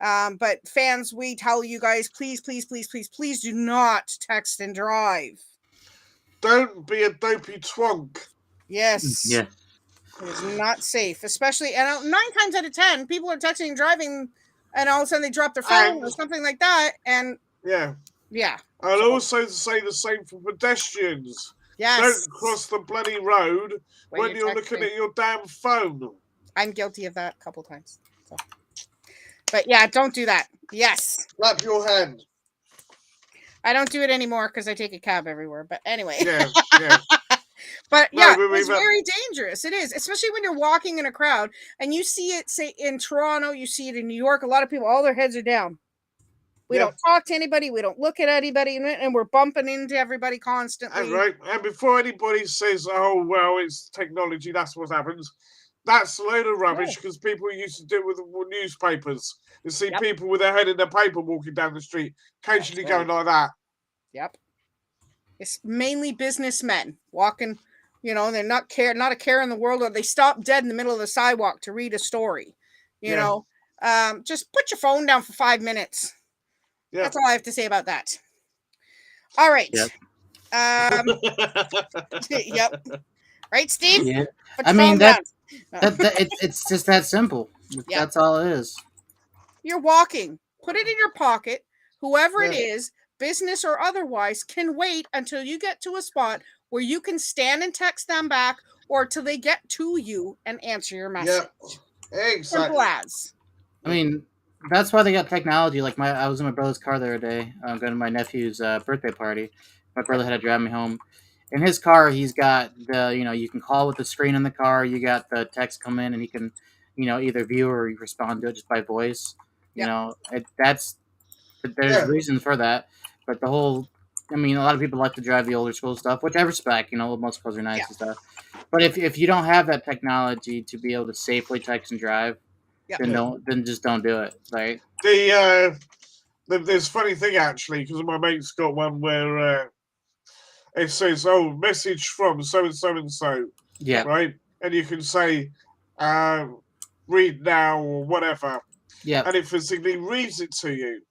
But fans, we tell you guys, please, please, please, please, please do not text and drive. Don't be a dopey twonk. Yes. Yeah. It is not safe, especially, and 9 times out of 10, people are texting and driving, and all of a sudden they drop their phone or something like that, and yeah. Yeah. I'll also say the same for pedestrians. Yes. Don't cross the bloody road when you're texting. looking at your damn phone. I'm guilty of that a couple times. So. But yeah, don't do that. Yes. Clap your hand. I don't do it anymore because I take a cab everywhere. But anyway. Yeah, yeah. But yeah, it's very dangerous. It is, especially when you're walking in a crowd and you see it, say in Toronto, you see it in New York. A lot of people, all their heads are down. We don't talk to anybody. We don't look at anybody, and we're bumping into everybody constantly. Right. And before anybody says, "Oh, well, it's technology," that's what happens. That's a load of rubbish because people used to do it with newspapers. You see people with their head in the paper walking down the street, occasionally going like that. Yep. It's mainly businessmen walking. You know, they're not a care in the world, or they stop dead in the middle of the sidewalk to read a story. You know, just put your phone down for 5 minutes. Yeah. That's all I have to say about that. All right. Yep. Yep. Right, Steve? Yeah. I mean, it's just that simple. Yep. That's all it is. You're walking. Put it in your pocket. Whoever it is, business or otherwise, can wait until you get to a spot where you can stand and text them back, or till they get to you and answer your message. Yep. Exactly. Simple as. I mean, that's why they got technology. Like I was in my brother's car the other day, going to my nephew's birthday party. My brother had to drive me home. In his car, he's got you can call with the screen in the car. You got the text come in, and he can, either view or respond to it just by voice. There's reasons for that, but the whole, a lot of people like to drive the older school stuff, which I respect. Most cars are nice and stuff. But if you don't have that technology to be able to safely text and drive, then just don't do it. Right? There's a funny thing actually, because my mate's got one where it says, "Oh, message from so and so and so." Yeah. Right, and you can say, "Read now" or whatever. Yeah. And it physically reads it to you.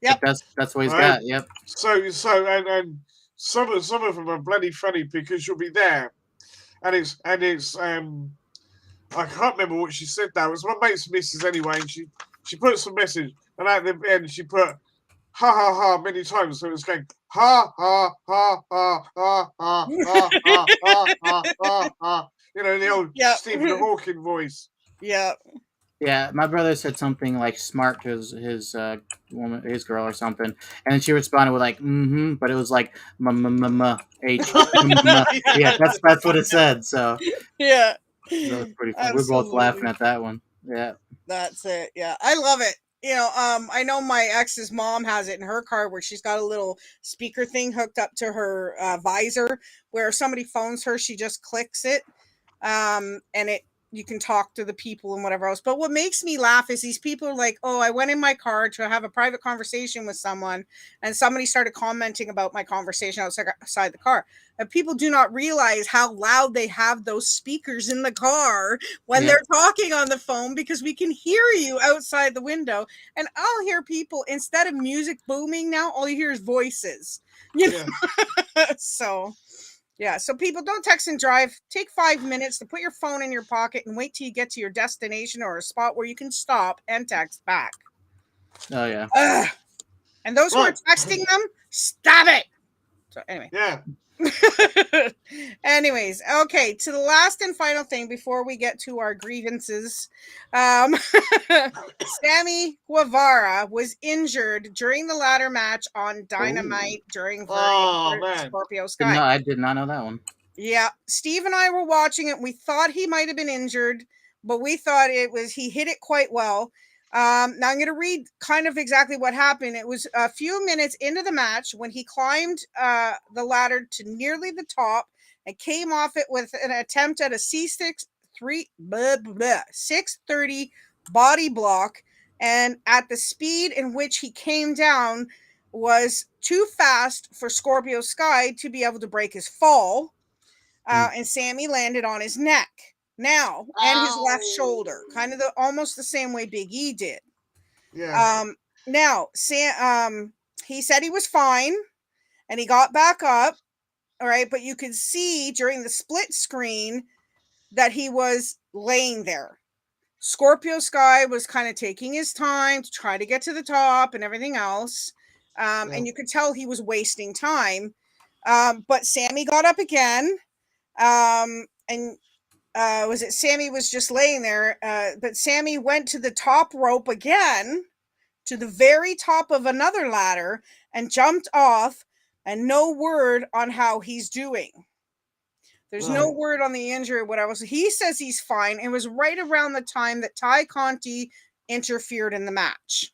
Yep. That's what he's got. Yep. So and some of them are bloody funny because you'll be there, and it's I can't remember what she said now. It was my mate's missus anyway, and she put some message, and at the end she put ha ha ha many times, so it was going ha ha ha ha ha ha ha ha ha ha ha. The old Stephen Hawking voice. Yeah. Yeah, my brother said something like smart to his woman, his girl, or something, and then she responded with like but it was like h. Yeah, that's what it said. So yeah, that was pretty fun. We're both laughing at that one. Yeah, that's it. Yeah, I love it. I know my ex's mom has it in her car where she's got a little speaker thing hooked up to her visor, where if somebody phones her, she just clicks it, and you can talk to the people and whatever else. But what makes me laugh is these people are like, "Oh, I went in my car to have a private conversation with someone, and somebody started commenting about my conversation outside the car." And people do not realize how loud they have those speakers in the car when they're talking on the phone, because we can hear you outside the window. And I'll hear people, instead of music booming now, all you hear is voices. So people, don't text and drive. Take 5 minutes to put your phone in your pocket and wait till you get to your destination or a spot where you can stop and text back. Oh, yeah. And those who are texting them, stop it. So anyway. Yeah. Anyways, okay, to the last and final thing before we get to our grievances. Sammy Guevara was injured during the ladder match on Dynamite during Scorpio Sky. No, I did not know that one. Yeah, Steve and I were watching it. We thought he might have been injured, but we thought he hit it quite well. Now I'm going to read kind of exactly what happened. It was a few minutes into the match when he climbed the ladder to nearly the top and came off it with an attempt at a C630 body block. And at the speed in which he came down was too fast for Scorpio Sky to be able to break his fall. And Sammy landed on his neck. Now, and his left shoulder, kind of almost the same way Big E did. Yeah. Now, he said he was fine, and he got back up. All right, but you could see during the split screen that he was laying there. Scorpio Sky was kind of taking his time to try to get to the top and everything else. And you could tell he was wasting time. But Sammy got up again. And was it Sammy was just laying there? But Sammy went to the top rope again, to the very top of another ladder, and jumped off, and no word on how he's doing. There's no word on the injury. He says he's fine. It was right around the time that Ty Conti interfered in the match.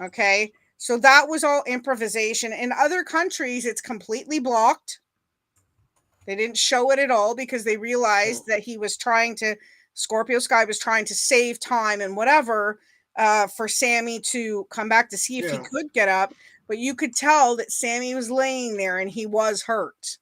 Okay, so that was all improvisation. In other countries, it's completely blocked. They didn't show it at all because they realized that Scorpio Sky was trying to save time and whatever for Sammy to come back to see if he could get up. But you could tell that Sammy was laying there and he was hurt.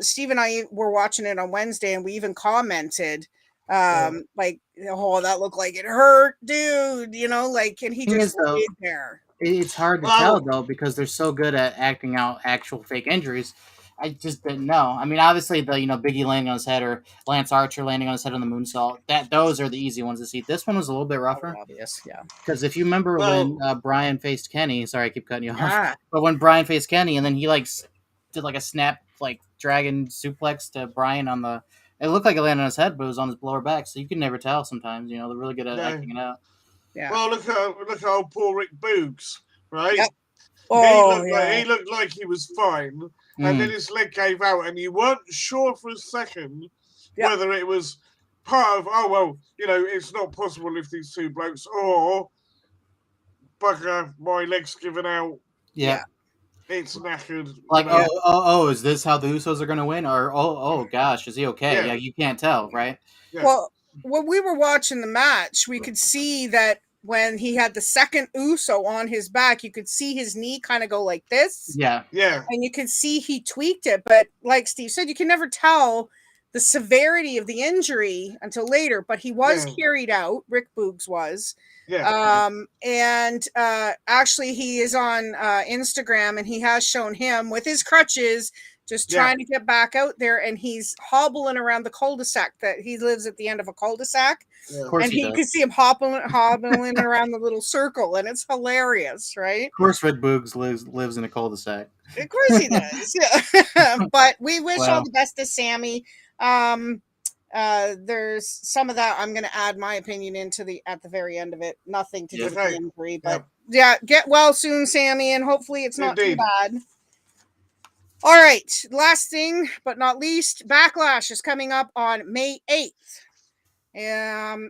Steve and I were watching it on Wednesday, and we even commented, like, oh, that looked like it hurt, dude, and he just laid there. It's hard to tell, though, because they're so good at acting out actual fake injuries. I just didn't know. I mean, obviously, Biggie landing on his head or Lance Archer landing on his head on the moonsault, those are the easy ones to see. This one was a little bit rougher. Obvious, yeah. Because if you remember when Brian faced Kenny, sorry, I keep cutting you off, but when Brian faced Kenny, and then he, did, a snap, dragon suplex to Brian on the... It looked like it landed on his head, but it was on his lower back, so you can never tell sometimes. They're really good at acting it out. Yeah. Well, look at old poor Rick Boogs, right? Yep. He looked like he was fine, and then his leg gave out, and you weren't sure for a second whether it was part of, it's not possible if these two blokes, or bugger, my leg's given out. Yeah. It's knackered. Is this how the Usos are going to win? Or, oh gosh, is he okay? Yeah, you can't tell, right? Yeah. Well, when we were watching the match, we could see that when he had the second Uso on his back, you could see his knee kind of go like this. Yeah. Yeah. And you could see he tweaked it. But like Steve said, you can never tell the severity of the injury until later. But he was carried out. Rick Boogs was. Yeah. And actually, he is on Instagram, and he has shown him with his crutches just trying to get back out there, and he's hobbling around the cul-de-sac. That he lives at the end of a cul-de-sac, and you can see him hobbling around the little circle, and it's hilarious, right? Of course, Red Boogs lives in a cul-de-sac. Of course he does, yeah. But we wish all the best to Sammy. There's some of that I'm going to add my opinion into at the very end of it. Nothing to do with the injury, but get well soon, Sammy, and hopefully it's not too bad. All right, last thing but not least, Backlash is coming up on May 8th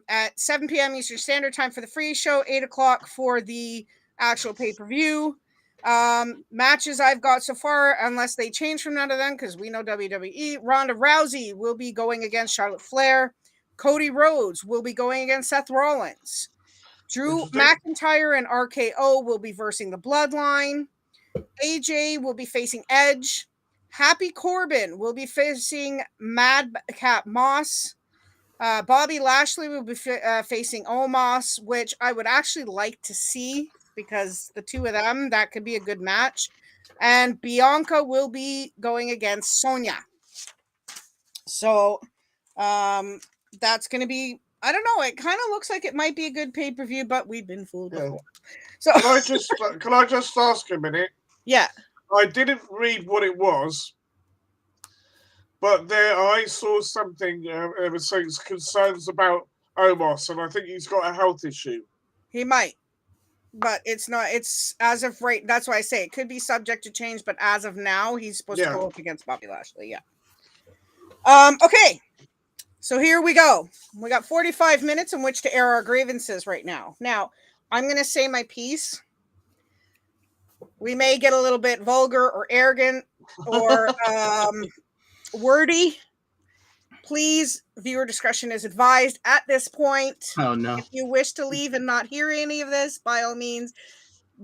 at 7 p.m. Eastern Standard Time for the free show, 8 o'clock for the actual pay-per-view. Matches I've got so far, unless they change from none of them, because we know WWE, Ronda Rousey will be going against Charlotte Flair. Cody Rhodes will be going against Seth Rollins. Drew McIntyre and RKO will be versing the Bloodline. AJ will be facing Edge. Happy Corbin will be facing Madcap Moss. Bobby Lashley will be facing Omos, which I would actually like to see, because the two of them, that could be a good match. And Bianca will be going against Sonya. So that's going to be, I don't know, it kind of looks like it might be a good pay-per-view, but we've been fooled before. So can I just ask a minute? Yeah. I didn't read what it was, but I saw something, there was some concerns about Omos, and I think he's got a health issue. He might. But it's not, it's as of right, that's why I say it could be subject to change, but as of now, he's supposed to go up against Bobby Lashley. Okay. So here we go. We got 45 minutes in which to air our grievances right now. Now, I'm going to say my piece. We may get a little bit vulgar or arrogant or wordy. Please, viewer discretion is advised at this point. Oh, no. If you wish to leave and not hear any of this, by all means,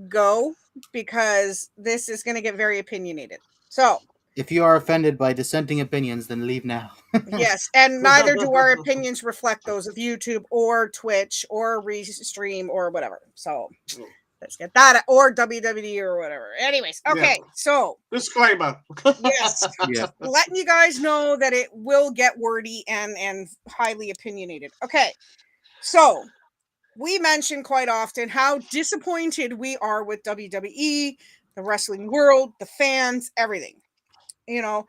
go, because this is going to get very opinionated. So, If you are offended by dissenting opinions, then leave now. Yes, and neither do our opinions reflect those of YouTube or Twitch or Restream or whatever. So let's get that, or WWE or whatever. Anyways, okay, so disclaimer. yes, Yeah. letting you guys know that it will get wordy and highly opinionated. Okay, so we mention quite often how disappointed we are with WWE, the wrestling world, the fans, everything. You know,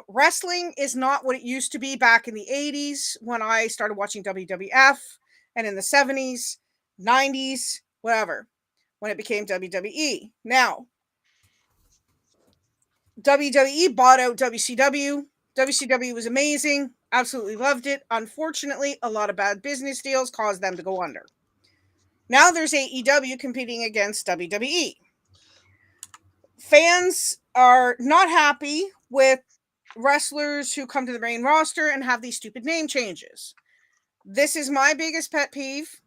wrestling is not what it used to be back in the 80s when I started watching WWF, and in the 70s, 90s, whatever, when it became WWE. Now, WWE bought out WCW. WCW was amazing. Absolutely loved it. Unfortunately, a lot of bad business deals caused them to go under. Now there's AEW competing against WWE. Fans are not happy with wrestlers who come to the main roster and have these stupid name changes. This is my biggest pet peeve.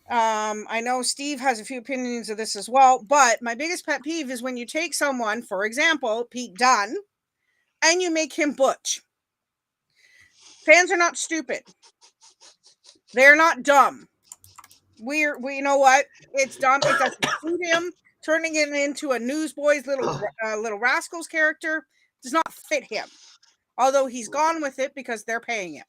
I know Steve has a few opinions of this as well, but my biggest pet peeve is when you take someone, for example, Pete Dunne, and you make him Butch. Fans are not stupid. They're not dumb. We know what? It's dumb. It doesn't suit him. Turning him into a Newsboys little rascals character does not fit him. Although he's gone with it because they're paying him.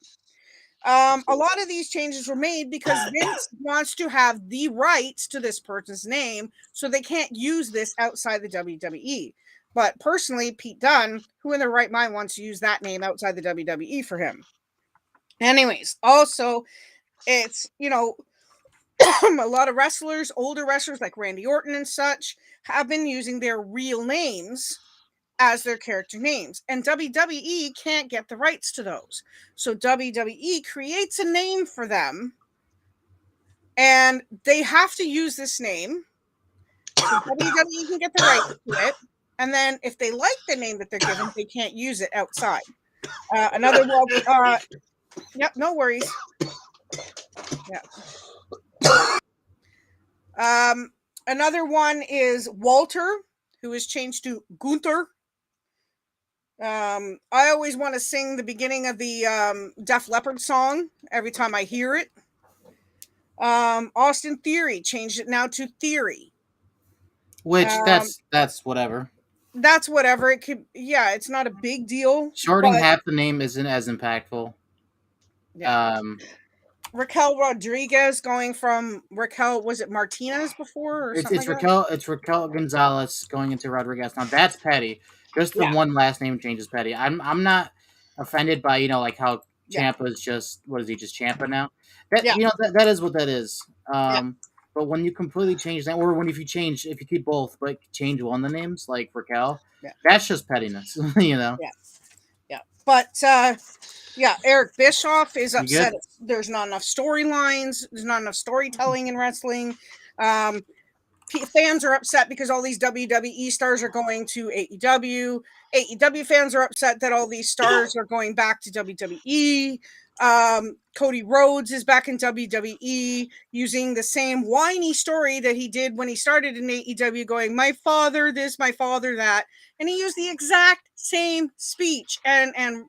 A lot of these changes were made because Vince wants to have the rights to this person's name, so they can't use this outside the WWE. But personally, Pete Dunne, who in their right mind wants to use that name outside the WWE for him? Anyways, also, it's, a lot of wrestlers, older wrestlers like Randy Orton and such, have been using their real names as their character names, and WWE can't get the rights to those. So WWE creates a name for them, and they have to use this name so WWE can get the rights to it. And then if they like the name that they're given, they can't use it outside. Another one, yep, no worries. Yeah. Another one is Walter, who is changed to Gunther. I always want to sing the beginning of the Def Leppard song every time I hear it. Austin Theory changed it now to Theory. Which that's whatever. That's whatever. It could, yeah, it's not a big deal. Shortening half the name isn't as impactful. Yeah. Raquel Rodriguez going from Raquel, was it Martinez before or something? It's Raquel. It's Raquel Gonzalez going into Rodriguez. Now that's petty. Just the one last name change is petty. I'm not offended by like how Ciampa's just, what is he, just Ciampa now? That that is what that is. But when you completely change that, or if you keep both but change one of the names like Raquel, that's just pettiness. Yeah. But Eric Bischoff is upset. There's not enough storylines. There's not enough storytelling in wrestling. Fans are upset because all these WWE stars are going to AEW. AEW fans are upset that all these stars are going back to WWE. Cody Rhodes is back in WWE using the same whiny story that he did when he started in AEW, going, my father this, my father that. And he used the exact same speech and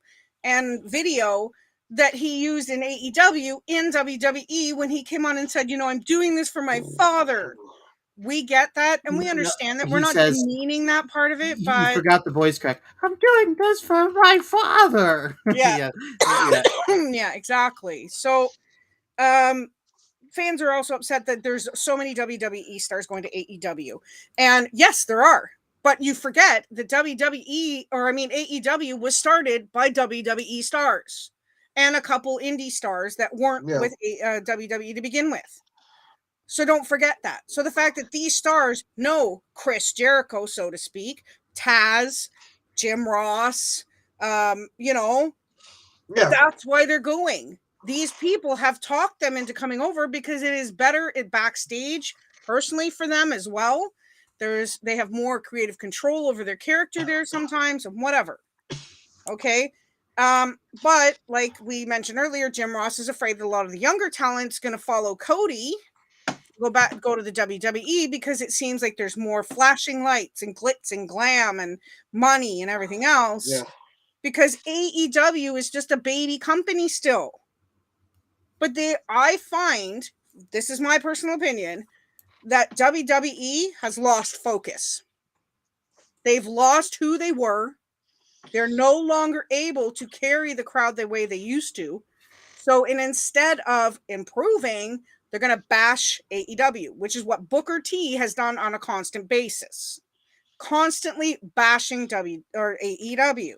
video that he used in AEW in WWE when he came on and said, I'm doing this for my father. We get that, and we understand that. We're not demeaning that part of it, but... You forgot the voice crack. I'm doing this for my father! Yeah. Yeah, exactly. So, fans are also upset that there's so many WWE stars going to AEW. And yes, there are. But you forget that AEW was started by WWE stars. And a couple indie stars that weren't with WWE to begin with. So don't forget that. So the fact that these stars know Chris Jericho, so to speak, Taz, Jim Ross, that's why they're going. These people have talked them into coming over because it is better backstage, personally, for them as well. They have more creative control over their character there sometimes, and whatever. Okay. But like we mentioned earlier, Jim Ross is afraid that a lot of the younger talent's going to follow Cody go to the WWE because it seems like there's more flashing lights and glitz and glam and money and everything else. Yeah. Because AEW is just a baby company still. But I find, this is my personal opinion, that WWE has lost focus. They've lost who they were. They're no longer able to carry the crowd the way they used to. So instead of improving, they're going to bash AEW, which is what Booker T has done on a constant basis. Constantly bashing AEW.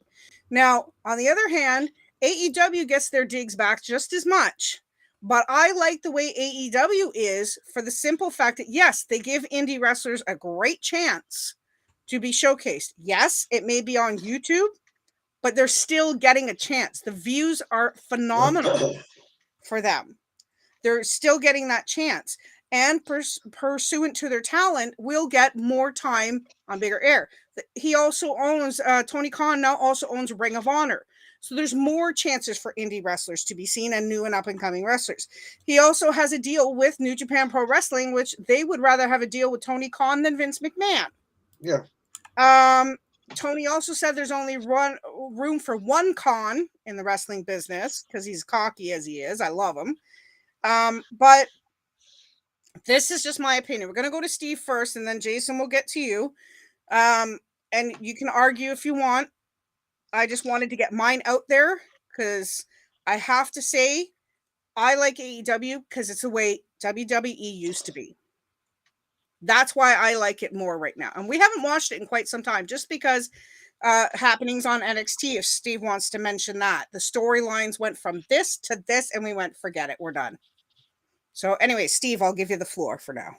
Now, on the other hand, AEW gets their digs back just as much. But I like the way AEW is for the simple fact that, yes, they give indie wrestlers a great chance to be showcased. Yes, it may be on YouTube, but they're still getting a chance. The views are phenomenal for them. They're still getting that chance. And pursuant to their talent, will get more time on bigger air. He also owns, Tony Khan now also owns Ring of Honor. So there's more chances for indie wrestlers to be seen and new and up-and-coming wrestlers. He also has a deal with New Japan Pro Wrestling, which they would rather have a deal with Tony Khan than Vince McMahon. Yeah. Tony also said there's only room for one Khan in the wrestling business because he's cocky as he is. I love him. But this is just my opinion. We're going to go to Steve first, and then Jason will get to you. And you can argue if you want. I just wanted to get mine out there because I have to say I like AEW because it's the way WWE used to be. That's why I like it more right now. And we haven't watched it in quite some time just because happenings on NXT, if Steve wants to mention that. The storylines went from this to this, and we went, forget it, we're done. So anyway, Steve, I'll give you the floor for now.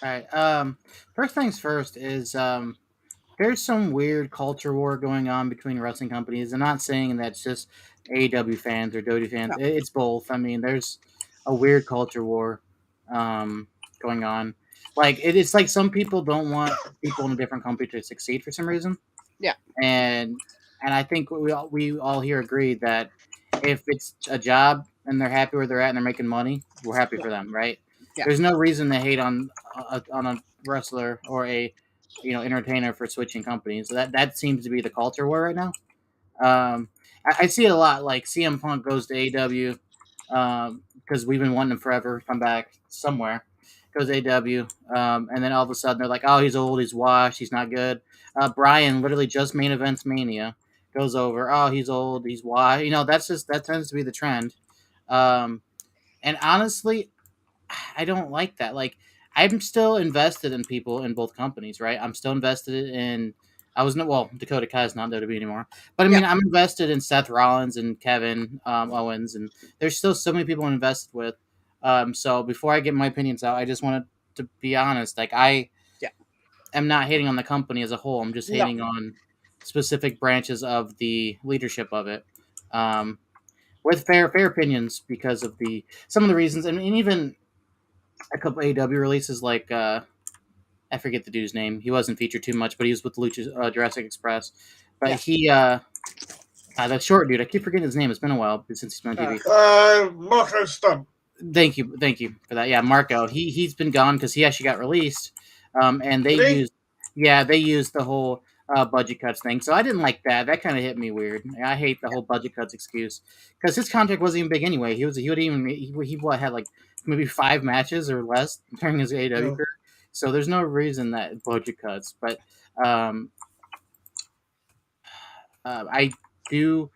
All right. First things first is there's some weird culture war going on between wrestling companies. I'm not saying that's just AEW fans or WWE fans. No. It's both. I mean, there's a weird culture war going on. Like it's like some people don't want people in a different company to succeed for some reason. Yeah. And I think we all here agree that if it's a job and they're happy where they're at and they're making money, we're happy for them, right? Yeah. There's no reason to hate on a wrestler or a entertainer for switching companies. So that seems to be the culture war right now. I see it a lot. Like CM Punk goes to AEW because we've been wanting him forever to come back somewhere. Goes to AEW, and then all of a sudden they're like, "Oh, he's old, he's washed, he's not good." Brian literally just main events Mania, goes over. Oh, he's old, he's washed. That tends to be the trend. And honestly, I don't like that. Like, I'm still invested in people in both companies, right? I'm still invested in. Dakota Kai's not WWE anymore, but I mean, I'm invested in Seth Rollins and Kevin Owens, and there's still so many people I'm invested with. So before I get my opinions out, I just wanted to be honest. Like, I am not hating on the company as a whole. I'm just hating on specific branches of the leadership of it. With fair opinions because of some of the reasons, and even a couple AEW releases, like I forget the dude's name. He wasn't featured too much, but he was with Jurassic Express. But he, that short dude, I keep forgetting his name. It's been a while since he's been on TV. Marco Stunt. Thank you for that. Yeah, Marco. He's been gone because he actually got released, and they used the whole budget cuts thing. So I didn't like that. That kind of hit me weird. I hate the whole budget cuts excuse because his contract wasn't even big anyway. He had like maybe 5 matches or less during his AEW career. So there's no reason that budget cuts. But I do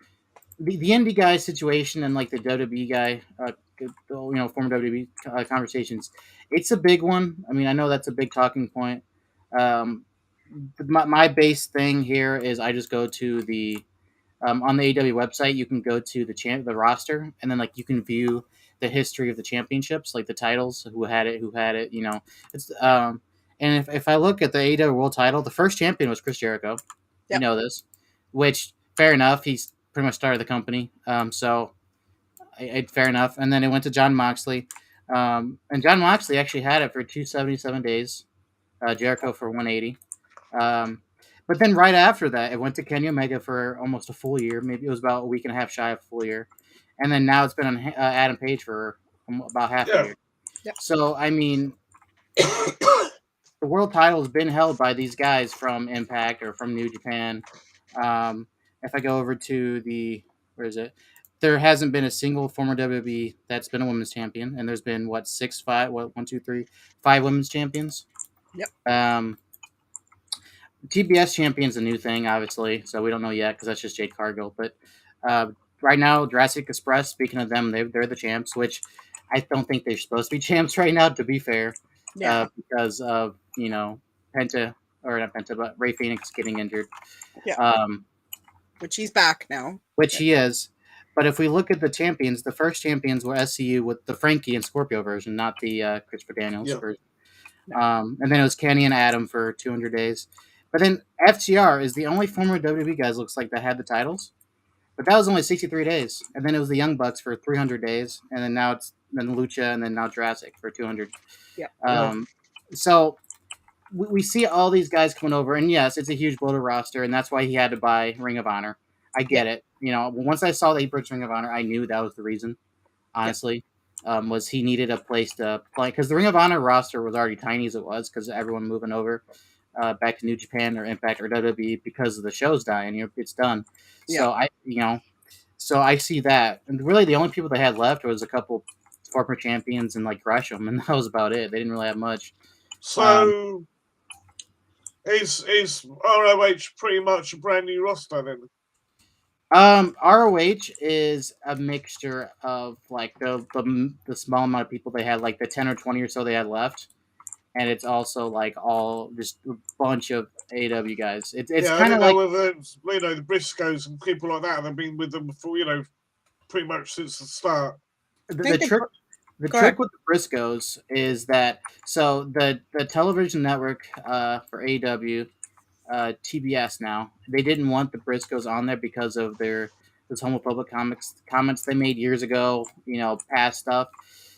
the indie guy situation and like the WWE guy, former WWE conversations. It's a big one. I mean, I know that's a big talking point. My base thing here is I just go to the on the AEW website. You can go to the roster, and then like you can view the history of the championships, like the titles, who had it. It's and if I look at the AEW World Title, the first champion was Chris Jericho. Yep. You know this, which fair enough. He's pretty much started the company, so fair enough. And then it went to Jon Moxley, and Jon Moxley actually had it for 277 days. Jericho for 180. But then right after that, it went to Kenny Omega for almost a full year. Maybe it was about a week and a half shy of a full year. And then now it's been on Adam Page for about half a year. Yep. So, I mean, the world title has been held by these guys from Impact or from New Japan. If I go over to where is it? There hasn't been a single former WWE that's been a women's champion, and there's been one, two, three, five women's champions. Yep. TBS champion's a new thing, obviously, so we don't know yet because that's just Jade Cargill. But right now, Jurassic Express. Speaking of them, they're the champs, which I don't think they're supposed to be champs right now. To be fair, because of Penta or not Penta, but Ray Phoenix getting injured. Yeah. Which he's back now. Which he is. But if we look at the champions, the first champions were SCU with the Frankie and Scorpio version, not the Christopher Daniels version. And then it was Kenny and Adam for 200 days. But then FTR is the only former WWE guys, looks like, that had the titles. But that was only 63 days. And then it was the Young Bucks for 300 days. And then now it's Lucha and then now Jurassic for 200. Yeah. So we see all these guys coming over. And yes, it's a huge bloated roster. And that's why he had to buy Ring of Honor. I get it. Once I saw the Aprons Ring of Honor, I knew that was the reason, honestly. Was he needed a place to play. Because the Ring of Honor roster was already tiny as it was because everyone moving over. Back to New Japan or Impact or WWE because of the shows dying. It's done. Yeah. So I see that. And really the only people they had left was a couple former champions and like Gresham, and that was about it. They didn't really have much. So is ROH pretty much a brand new roster then? ROH is a mixture of like the small amount of people they had, like the 10 or 20 or so they had left. And it's also like all just a bunch of AEW guys. It's kind of like the Briscoes and people like that have been with them for pretty much since the start. The trick with the Briscoes is that the television network for AEW, TBS now, they didn't want the Briscoes on there because of those homophobic comments they made years ago. Past stuff.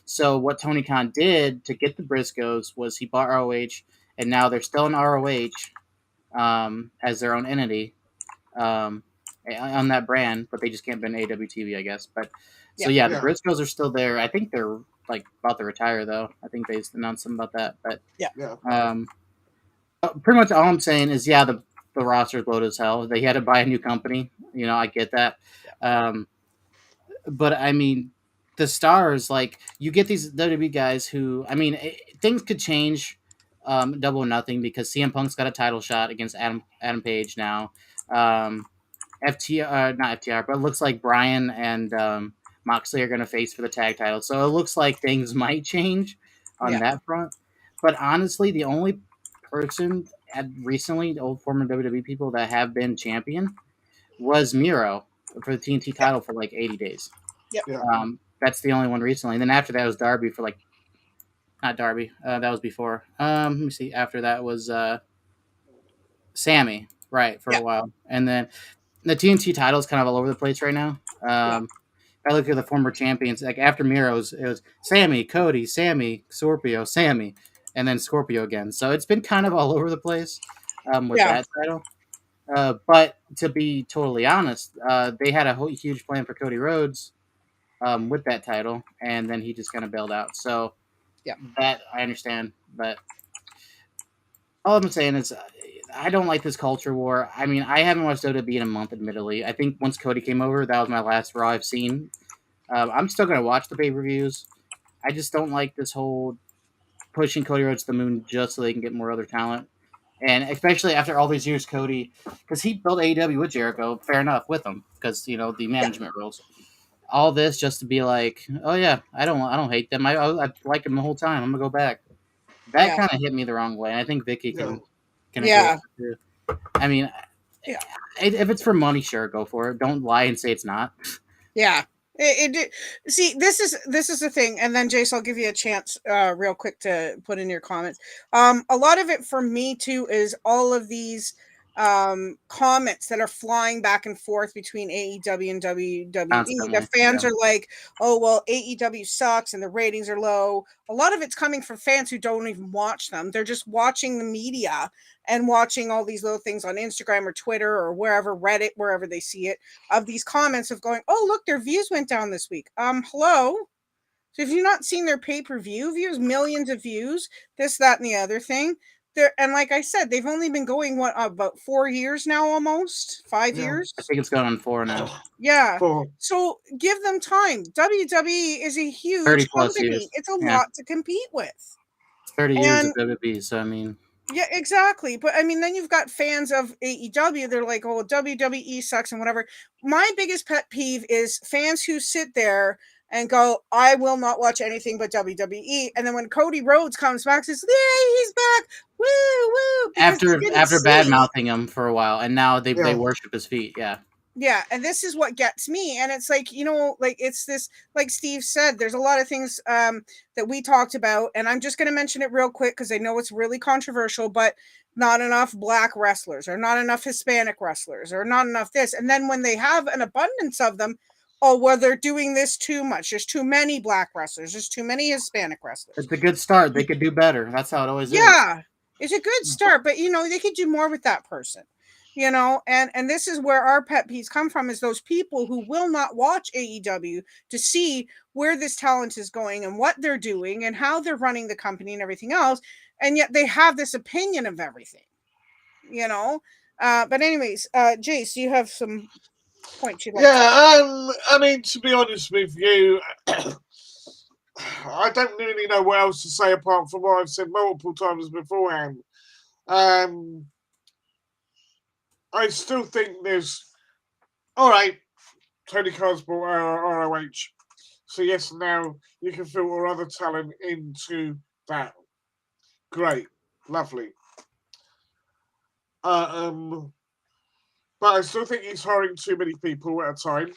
So what Tony Khan did to get the Briscoes was he bought ROH, and now they're still in ROH as their own entity on that brand, but they just can't be in AWTV, I guess. But the Briscoes are still there. I think they're like about to retire, though. I think they announced something about that. But pretty much all I'm saying is, the roster's loaded as hell. They had to buy a new company. I get that. But I mean, the stars, like, you get these WWE guys who, I mean, things could change Double or Nothing because CM Punk's got a title shot against Adam Page now. FTR, not FTR, but it looks like Bryan and Moxley are going to face for the tag title. So it looks like things might change on that front. But honestly, the only person recently, the old former WWE people that have been champion was Miro for the TNT title for like 80 days. That's the only one recently. And then after that was Darby for not Darby. That was before. Let me see. After that was Sammy, right, for a while. And then the TNT title is kind of all over the place right now. I look at the former champions. Like after Miro's, it was Sammy, Cody, Sammy, Scorpio, Sammy, and then Scorpio again. So it's been kind of all over the place with that title. But to be totally honest, they had a huge plan for Cody Rhodes with that title, and then he just kind of bailed out. So that I understand. But all I'm saying is I don't like this culture war. I mean, I haven't watched WWE in a month, admittedly. I think once Cody came over, that was my last Raw I've seen. I'm still going to watch the pay-per-views. I just don't like this whole pushing Cody Rhodes to the moon just so they can get more other talent. And especially after all these years, Cody, because he built AEW with Jericho, fair enough, with him, because, the management rules. All this just to be like, oh yeah, I don't hate them. I like them the whole time. I'm gonna go back. That kind of hit me the wrong way. And I think Vicky can agree with it too. I mean, if it's for money, sure, go for it. Don't lie and say it's not. Yeah. See, this is the thing, and then Jace, I'll give you a chance real quick to put in your comments. A lot of it for me too is all of these comments that are flying back and forth between AEW and WWE. The fans are like, oh, well, AEW sucks and the ratings are low. A lot of it's coming from fans who don't even watch them. They're just watching the media and watching all these little things on Instagram or Twitter or wherever, Reddit, wherever they see it, of these comments of going, oh, look, their views went down this week. Hello. So if you've not seen their pay-per-view views, millions of views, this, that, and the other thing. And like I said, they've only been going about 4 years now, almost 5 years. I think it's going on 4 now. Yeah. 4. So give them time. WWE is a huge 30 plus company. years. It's a lot to compete with. 30 years of WWE, so I mean. Yeah, exactly. But I mean, then you've got fans of AEW. They're like, oh, WWE sucks and whatever. My biggest pet peeve is fans who sit there and go, I will not watch anything but WWE. And then when Cody Rhodes comes back, says, yay, he's back. Woo, woo. After bad mouthing him for a while, and now they worship his feet. Yeah. Yeah, and this is what gets me. And it's like, like it's this, like Steve said, there's a lot of things that we talked about, and I'm just going to mention it real quick because I know it's really controversial, but not enough black wrestlers, or not enough Hispanic wrestlers, or not enough this. And then when they have an abundance of them, oh, well, they're doing this too much. There's too many black wrestlers. There's too many Hispanic wrestlers. It's a good start. They could do better. That's how it always is. Yeah, it's a good start, but they could do more with that person. And this is where our pet peeves come from, is those people who will not watch AEW to see where this talent is going and what they're doing and how they're running the company and everything else. And yet they have this opinion of everything, but anyways, Jace, you have some points you'd like to... I mean, to be honest with you, I don't really know what else to say apart from what I've said multiple times beforehand. I still think there's... All right, Tony Khan's bought ROH. So yes, now you can filter other talent into that. Great. Lovely. But I still think he's hiring too many people at a time.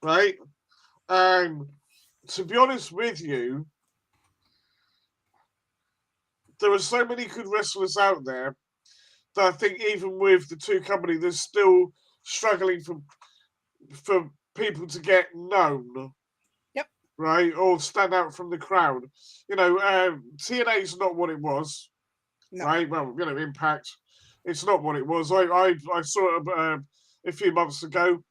Right? And to be honest with you, there are so many good wrestlers out there that I think even with the two companies, they're still struggling for people to get known. Yep. Right? Or stand out from the crowd. TNA's not what it was. No. Right? Well, Impact. It's not what it was. I saw it a few months ago.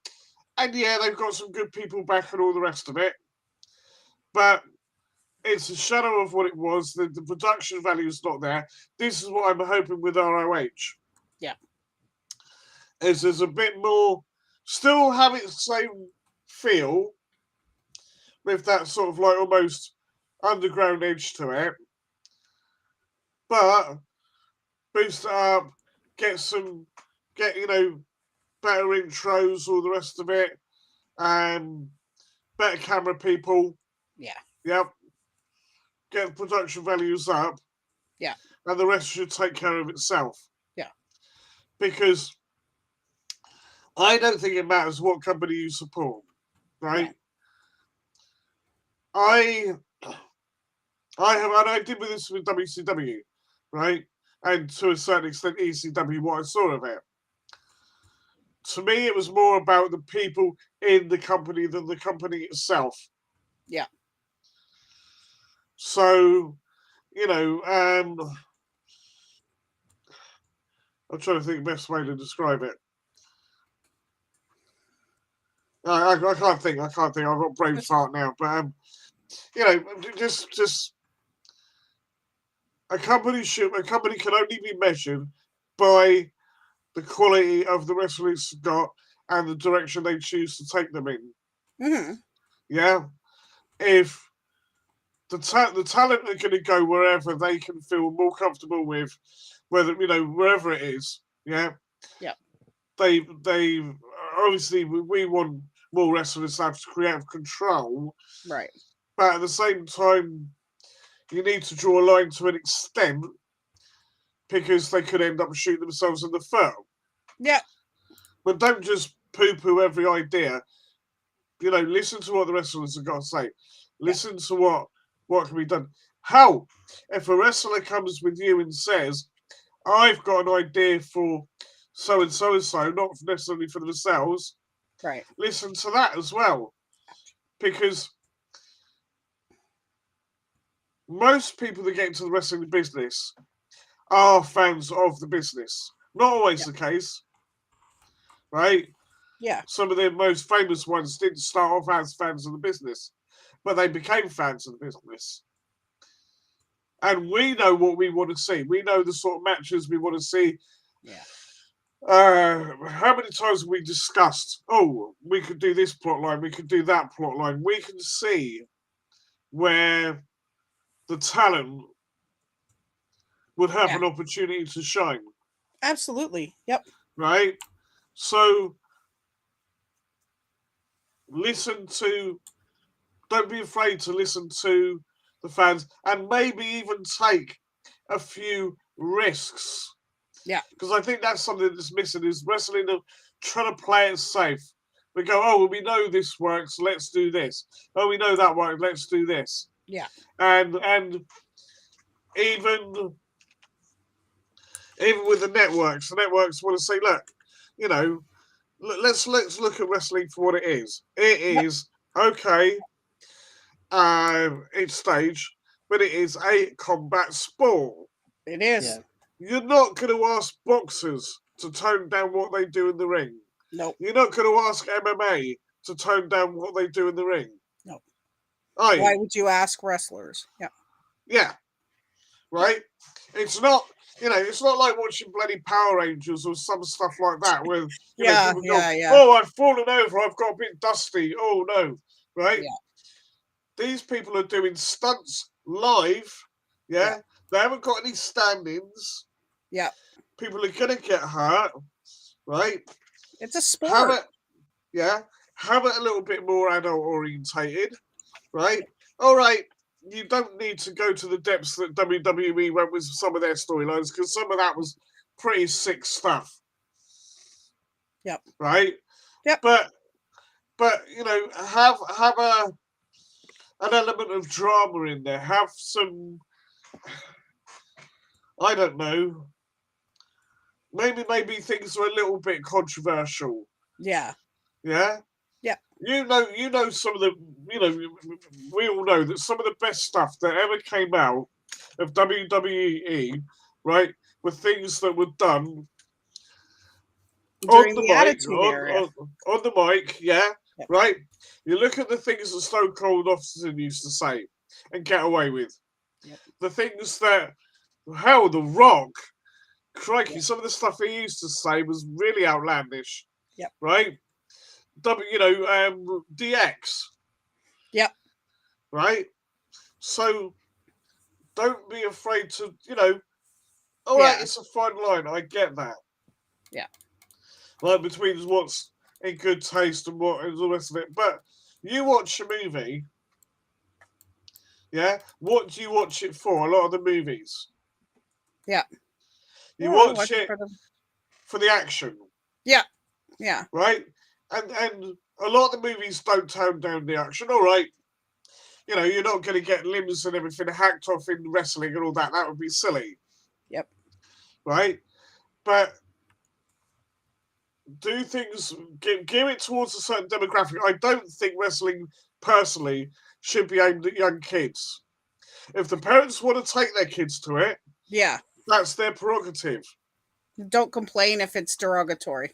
And yeah, they've got some good people back and all the rest of it. But it's a shadow of what it was. The production value is not there. This is what I'm hoping with ROH. Yeah. Is there's a bit more, still have its same feel with that sort of like almost underground edge to it. But boost it up, get better intros, all the rest of it, and better camera people. Yeah. Yep. Get the production values up. Yeah. And the rest should take care of itself. Yeah. Because I don't think it matters what company you support, right? Yeah. I did with this with WCW, right? And to a certain extent, ECW, what I saw of it. To me, it was more about the people in the company than the company itself. Yeah. So, I'm trying to think the best way to describe it. I can't think. I've got brain fart now. But, just a company can only be measured by the quality of the wrestlers it's got and the direction they choose to take them in. Mm-hmm. Yeah? If the talent are going to go wherever they can feel more comfortable with, whether, wherever it is, yeah? Yeah. They obviously, we want more wrestlers to have creative control. Right. But at the same time, you need to draw a line to an extent because they could end up shooting themselves in the foot. Yeah. But don't just poo-poo every idea. Listen to what the wrestlers have got to say. Listen to what can be done. How? If a wrestler comes with you and says, I've got an idea for so-and-so, not necessarily for themselves, right? Listen to that as well. Because most people that get into the wrestling business are fans of the business. Not always the case, right? Yeah. Some of the most famous ones didn't start off as fans of the business. but they became fans of the business. And we know what we want to see. We know the sort of matches we want to see. Yeah. How many times have we discussed, oh, we could do this plot line, we could do that plot line. We can see where the talent would have an opportunity to shine. Absolutely. Yep. Right? So don't be afraid to listen to the fans and maybe even take a few risks. Yeah. Because I think that's something that's missing is wrestling trying to play it safe. We go, oh, well, we know this works, let's do this. Oh, we know that works, let's do this. Yeah. And even with the networks want to say, look, you know, let's look at wrestling for what it is. It is okay. It's stage, but it is a combat sport. It is. Yeah. You're not going to ask boxers to tone down what they do in the ring. Nope. You're not going to ask MMA to tone down what they do in the ring. No. Are you? Why would you ask wrestlers? Yeah. Yeah. Right? It's not, it's not like watching bloody Power Rangers or some stuff like that where people go, oh, I've fallen over, I've got a bit dusty. Oh, no. Right? Yeah. These people are doing stunts live. Yeah. They haven't got any stand-ins. Yeah. People are going to get hurt. Right? It's a sport. Have it a little bit more adult orientated. Right? All right. You don't need to go to the depths that WWE went with some of their storylines because some of that was pretty sick stuff. Yep. Right? Yep. But have an element of drama in there. Have some, I don't know. Maybe things are a little bit controversial. Yeah. Yeah? Yeah. You know some of the, we all know that some of the best stuff that ever came out of WWE, right, were things that were done during on the the mic, Attitude Era. on the mic, right? You look at the things that Stone Cold Austin used to say and get away with. Yep. The things that, hell, The Rock, crikey, some of the stuff he used to say was really outlandish. Yep. Right? DX. Yep. Right? So don't be afraid to, all right, it's a fine line. I get that. Yeah. Like between what's in good taste and what is the rest of it. But you watch a movie, what do you watch it for? A lot of the movies. Yeah. You watch it for the action. Yeah. Yeah. Right? And a lot of the movies don't tone down the action. All right. You're not going to get limbs and everything hacked off in wrestling and all that. That would be silly. Yep. Right? But do things, gear it towards a certain demographic. I don't think wrestling, personally, should be aimed at young kids. If the parents want to take their kids to it, that's their prerogative. Don't complain if it's derogatory.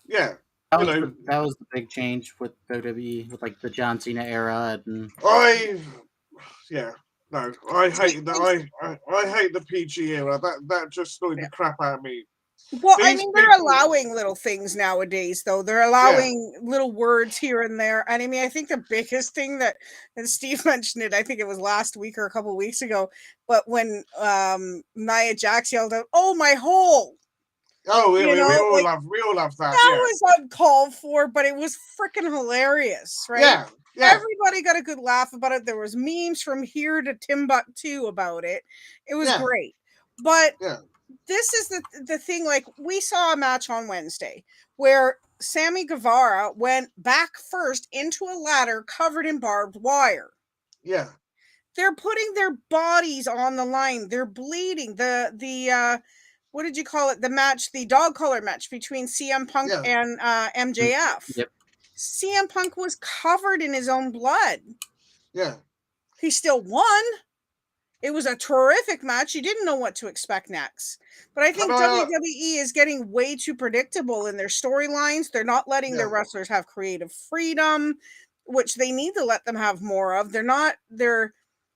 Yeah. That was the big change with WWE, with like the John Cena era. And I hate that. I hate the PG era. That just annoyed the crap out of me. Well, I mean, they're allowing little things nowadays, though. They're allowing little words here and there. And I mean, I think the biggest thing that, and Steve mentioned it, I think it was last week or a couple of weeks ago, but when Nia Jax yelled out, "Oh, my hole!" Oh, we all love that. That was uncalled for, but it was freaking hilarious, right? Yeah. Everybody got a good laugh about it. There was memes from here to Timbuktu about it. It was great. But this is the thing, like, we saw a match on Wednesday where Sammy Guevara went back first into a ladder covered in barbed wire. Yeah. They're putting their bodies on the line. They're bleeding. The what did you call it? The match, the dog collar match between CM Punk and MJF. Yep. CM Punk was covered in his own blood. Yeah. He still won. It was a terrific match. You didn't know what to expect next. But I think WWE is getting way too predictable in their storylines. They're not letting their wrestlers have creative freedom. which they need to let them have more of. They're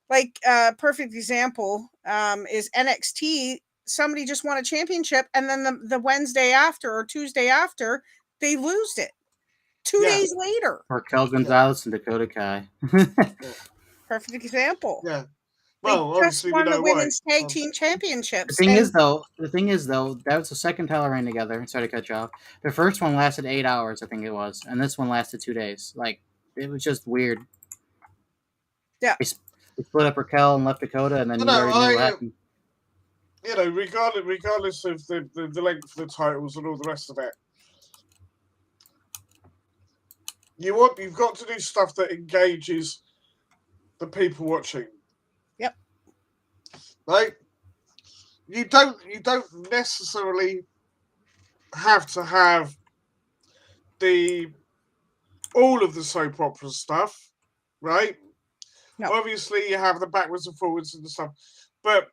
like perfect example is NXT. Somebody just won a championship, and then the Wednesday after or Tuesday after, they lose it. 2 days later. Raquel Gonzalez and Dakota Kai. Perfect example. Yeah. Well, they just won the women's tag team championships. The thing is, though, that was the second title reign together. Sorry to cut you off. The first one lasted 8 hours, I think it was, and this one lasted 2 days. Like, it was just weird. Yeah. They split up Raquel and left Dakota, and then you already knew what happened. You know, regardless of the length of the titles and all the rest of it, you've got to do stuff that engages the people watching. Yep. Right? You don't necessarily have to have all of the soap opera stuff, right? No. Obviously, you have the backwards and forwards and stuff, but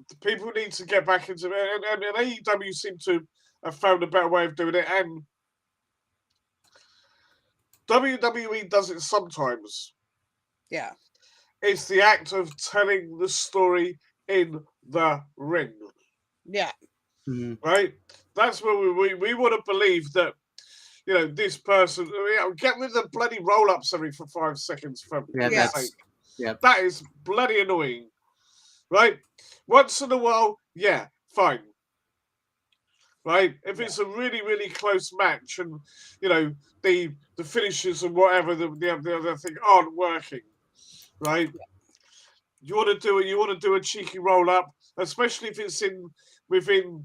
the people need to get back into it. And AEW seem to have found a better way of doing it, and WWE does it sometimes. Yeah. It's the act of telling the story in the ring. Yeah. Mm-hmm. Right? That's where we want to believe that, you know, this person, get rid of the bloody roll-ups every 5 seconds for that's sake. Yeah. That is bloody annoying. Right? Once in a while, yeah, fine. Right? If it's a really, really close match and, you know, the finishes and whatever, the other thing aren't working. Right? You want to do a cheeky roll-up, especially if it's within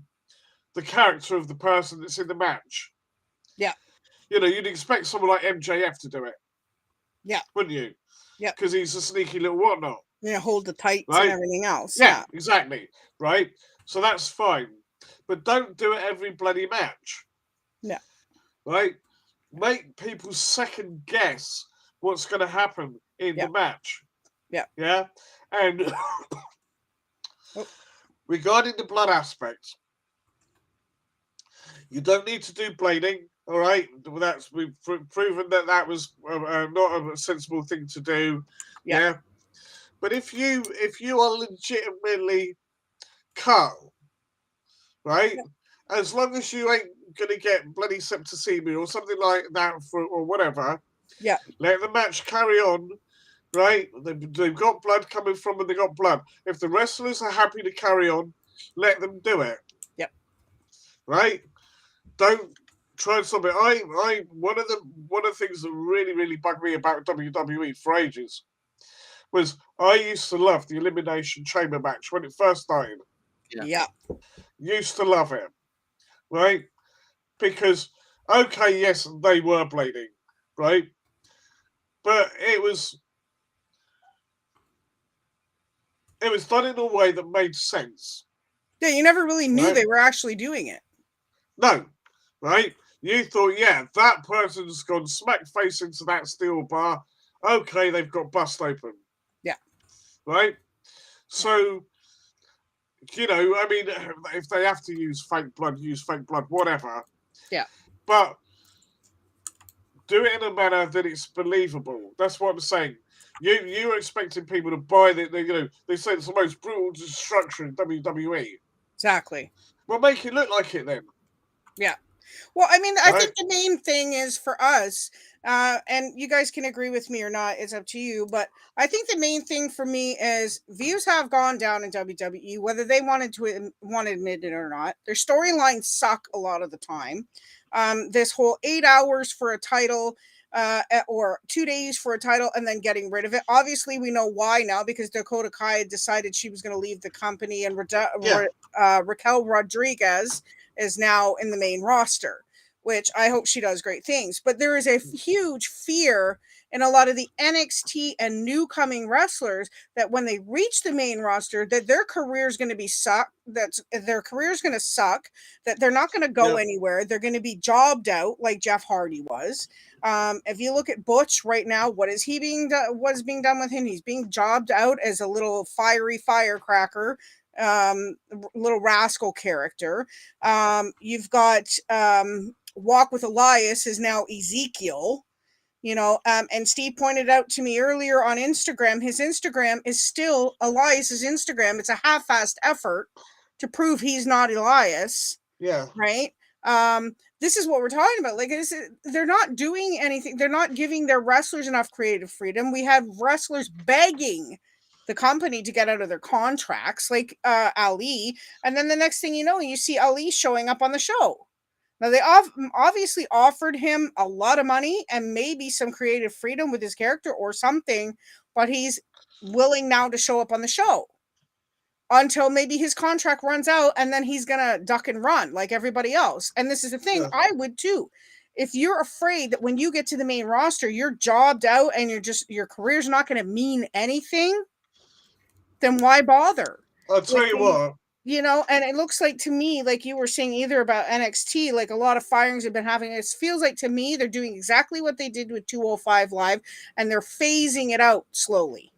the character of the person that's in the match. Yeah. You know, you'd expect someone like MJF to do it. Yeah. Wouldn't you? Yeah. Because he's a sneaky little whatnot. Yeah, hold the tights right? and everything else. Yeah, exactly. Right? So that's fine. But don't do it every bloody match. No. Right? Make people second guess what's going to happen in the match. Yeah. Yeah? And regarding the blood aspect, you don't need to do blading, all right? We've proven that was not a sensible thing to do. Yeah. But if you are legitimately cut, right? As long as you ain't gonna get bloody septicemia or something like that or whatever. Yeah. Let the match carry on. Right? They've got blood coming from them, they got blood. If the wrestlers are happy to carry on, let them do it. Yep. Right? Don't try and stop it. One of the things that really, really bugged me about WWE for ages was I used to love the Elimination Chamber match when it first started. Yeah. Used to love it. Right? Because, okay, yes, they were bleeding. Right? But it was done in a way that made sense. Yeah, you never really knew they were actually doing it. No, right? You thought, yeah, that person's gone smack face into that steel bar. Okay, they've got bust open. Yeah. Right? So, you know, I mean, if they have to use fake blood, whatever. Yeah. But do it in a manner that it's believable. That's what I'm saying. You're expecting people to buy they say it's the most brutal destruction in WWE. Exactly. Well, make it look like it then. Yeah. Well, I mean, I think the main thing is for us, and you guys can agree with me or not, it's up to you, but I think the main thing for me is views have gone down in WWE, whether they want to admit it or not. Their storylines suck a lot of the time. This whole 8 hours for a title, or 2 days for a title and then getting rid of it. Obviously, we know why now, because Dakota Kai decided she was going to leave the company, and Raquel Rodriguez is now in the main roster, which I hope she does great things. But there is a huge fear in a lot of the NXT and new coming wrestlers that when they reach the main roster, that their career is going to be suck. That their career is going to suck. That they're not going to go anywhere. They're going to be jobbed out like Jeff Hardy was. If you look at Butch right now, what is being done with him? He's being jobbed out as a little fiery firecracker, little rascal character. You've got Walk with Elias is now Ezekiel. And Steve pointed out to me earlier on Instagram, his Instagram is still Elias's Instagram. It's a half-assed effort to prove he's not Elias. Yeah. Right. This is what we're talking about. Like, they're not doing anything. They're not giving their wrestlers enough creative freedom. We had wrestlers begging the company to get out of their contracts, like Ali. And then the next thing you know, you see Ali showing up on the show. Now, they obviously offered him a lot of money and maybe some creative freedom with his character or something, but he's willing now to show up on the show until maybe his contract runs out, and then he's going to duck and run like everybody else. And this is the thing, I would too. If you're afraid that when you get to the main roster, you're jobbed out and your career's not going to mean anything, then why bother? I'll tell you what. And it looks like to me, like you were saying either about NXT, like a lot of firings have been happening. It feels like to me they're doing exactly what they did with 205 Live, and they're phasing it out slowly.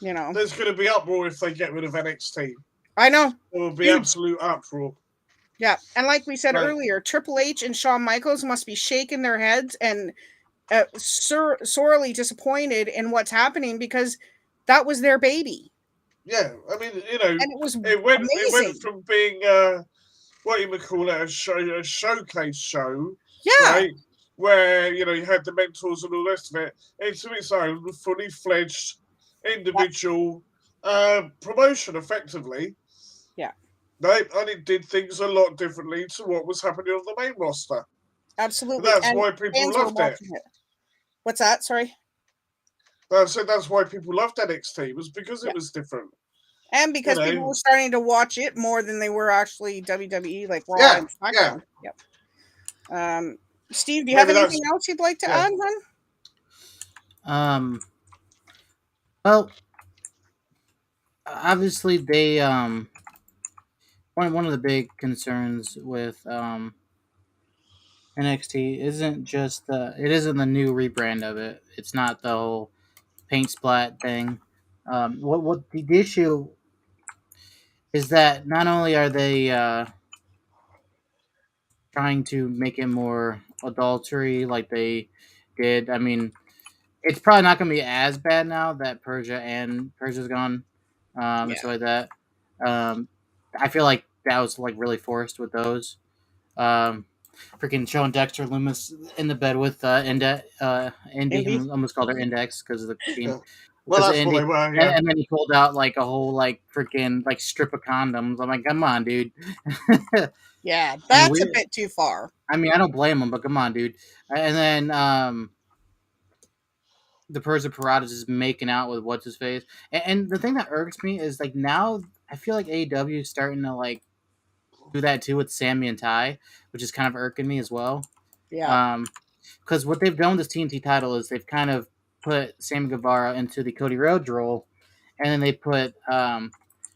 There's going to be uproar if they get rid of NXT. I know. There will be absolute uproar. Yeah, and like we said earlier, Triple H and Shawn Michaels must be shaking their heads and sorely disappointed in what's happening, because that was their baby. Yeah, I mean, and it went from being what you would call it, a showcase show, right? Where you had the mentors and all the rest of it, into its own fully fledged individual promotion, effectively. Yeah. Right, and it did things a lot differently to what was happening on the main roster. Absolutely. And that's why people loved it. What's that? Sorry. That's why people loved NXT, was because it was different. And because people were starting to watch it more than they were actually WWE, like Raw and SmackDown. Yep. Steve, do you have anything else you'd like to add, hon? Well, obviously they one of the big concerns with NXT isn't just it isn't the new rebrand of it. It's not the whole paint splat thing. What the issue is that not only are they trying to make it more adultery like they did. I mean, it's probably not going to be as bad now that Persia's gone, and stuff like that. I feel like that was like really forced with those. Freaking showing Dexter Loomis in the bed with Indy. I almost called her Index because of the team. Well, that's what they were, and then he pulled out like a whole like freaking like strip of condoms. I'm like, come on, dude. Yeah, that's a bit too far. I mean, I don't blame him, but come on, dude. And then the Persia Parada is making out with what's his face. And the thing that irks me is like now I feel like AEW is starting to like do that too with Sammy and Ty, which is kind of irking me as well. Yeah. Because what they've done with this TNT title is they've kind of put Sammy Guevara into the Cody Rhodes role, and then they put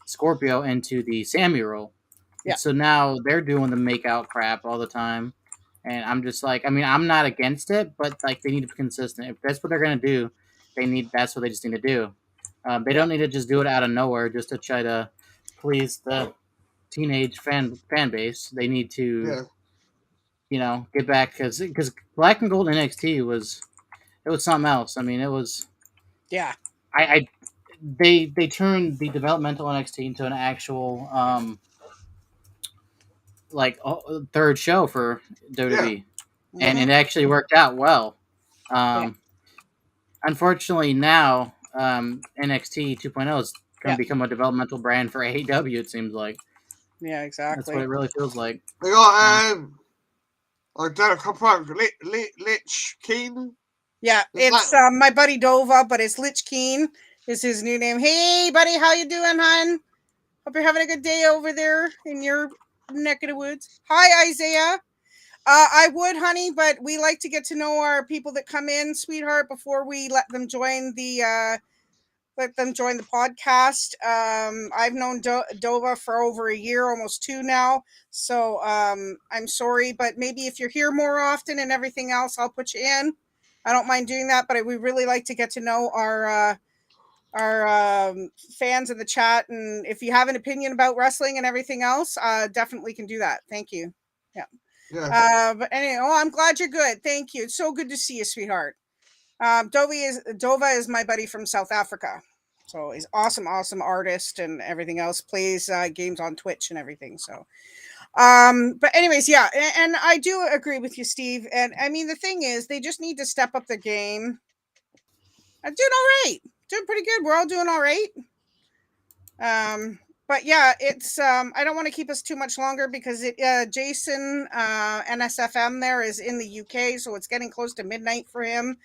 Scorpio into the Sammy role. Yeah. So now they're doing the make out crap all the time. And I'm just like, I mean, I'm not against it, but like they need to be consistent. If that's what they're gonna do, that's what they just need to do. They don't need to just do it out of nowhere just to try to please the teenage fan base. They need to, get back because Black and Gold NXT was something else. I mean, it was. Yeah. They turned the developmental NXT into an actual like third show for WWE, and it actually worked out well. Unfortunately, now NXT 2.0 is going to become a developmental brand for AEW. It seems like. Yeah, exactly. That's what it really feels like. They got I don't know, couple of Lich Keen. Yeah, it's my buddy Dova, but it's Lich Keen is his new name. Hey, buddy, how you doing, hon? Hope you're having a good day over there in your neck of the woods. Hi, Isaiah. I would, honey, but we like to get to know our people that come in, sweetheart, before we let them join the podcast. I've known Dova for over a year, almost 2 now. So I'm sorry, but maybe if you're here more often and everything else, I'll put you in. I don't mind doing that, but we really like to get to know our fans in the chat. And if you have an opinion about wrestling and everything else, definitely can do that. Thank you. Yeah. Yeah. But anyway, I'm glad you're good. Thank you. It's so good to see you, sweetheart. Dova is my buddy from South Africa. So he's awesome artist and everything else. Plays games on Twitch and everything. So, but anyways, yeah, and I do agree with you, Steve. And I mean, the thing is, they just need to step up their game. I'm doing all right. Doing pretty good. We're all doing all right. But yeah, it's I don't want to keep us too much longer because Jason NSFM there is in the UK, so it's getting close to midnight for him.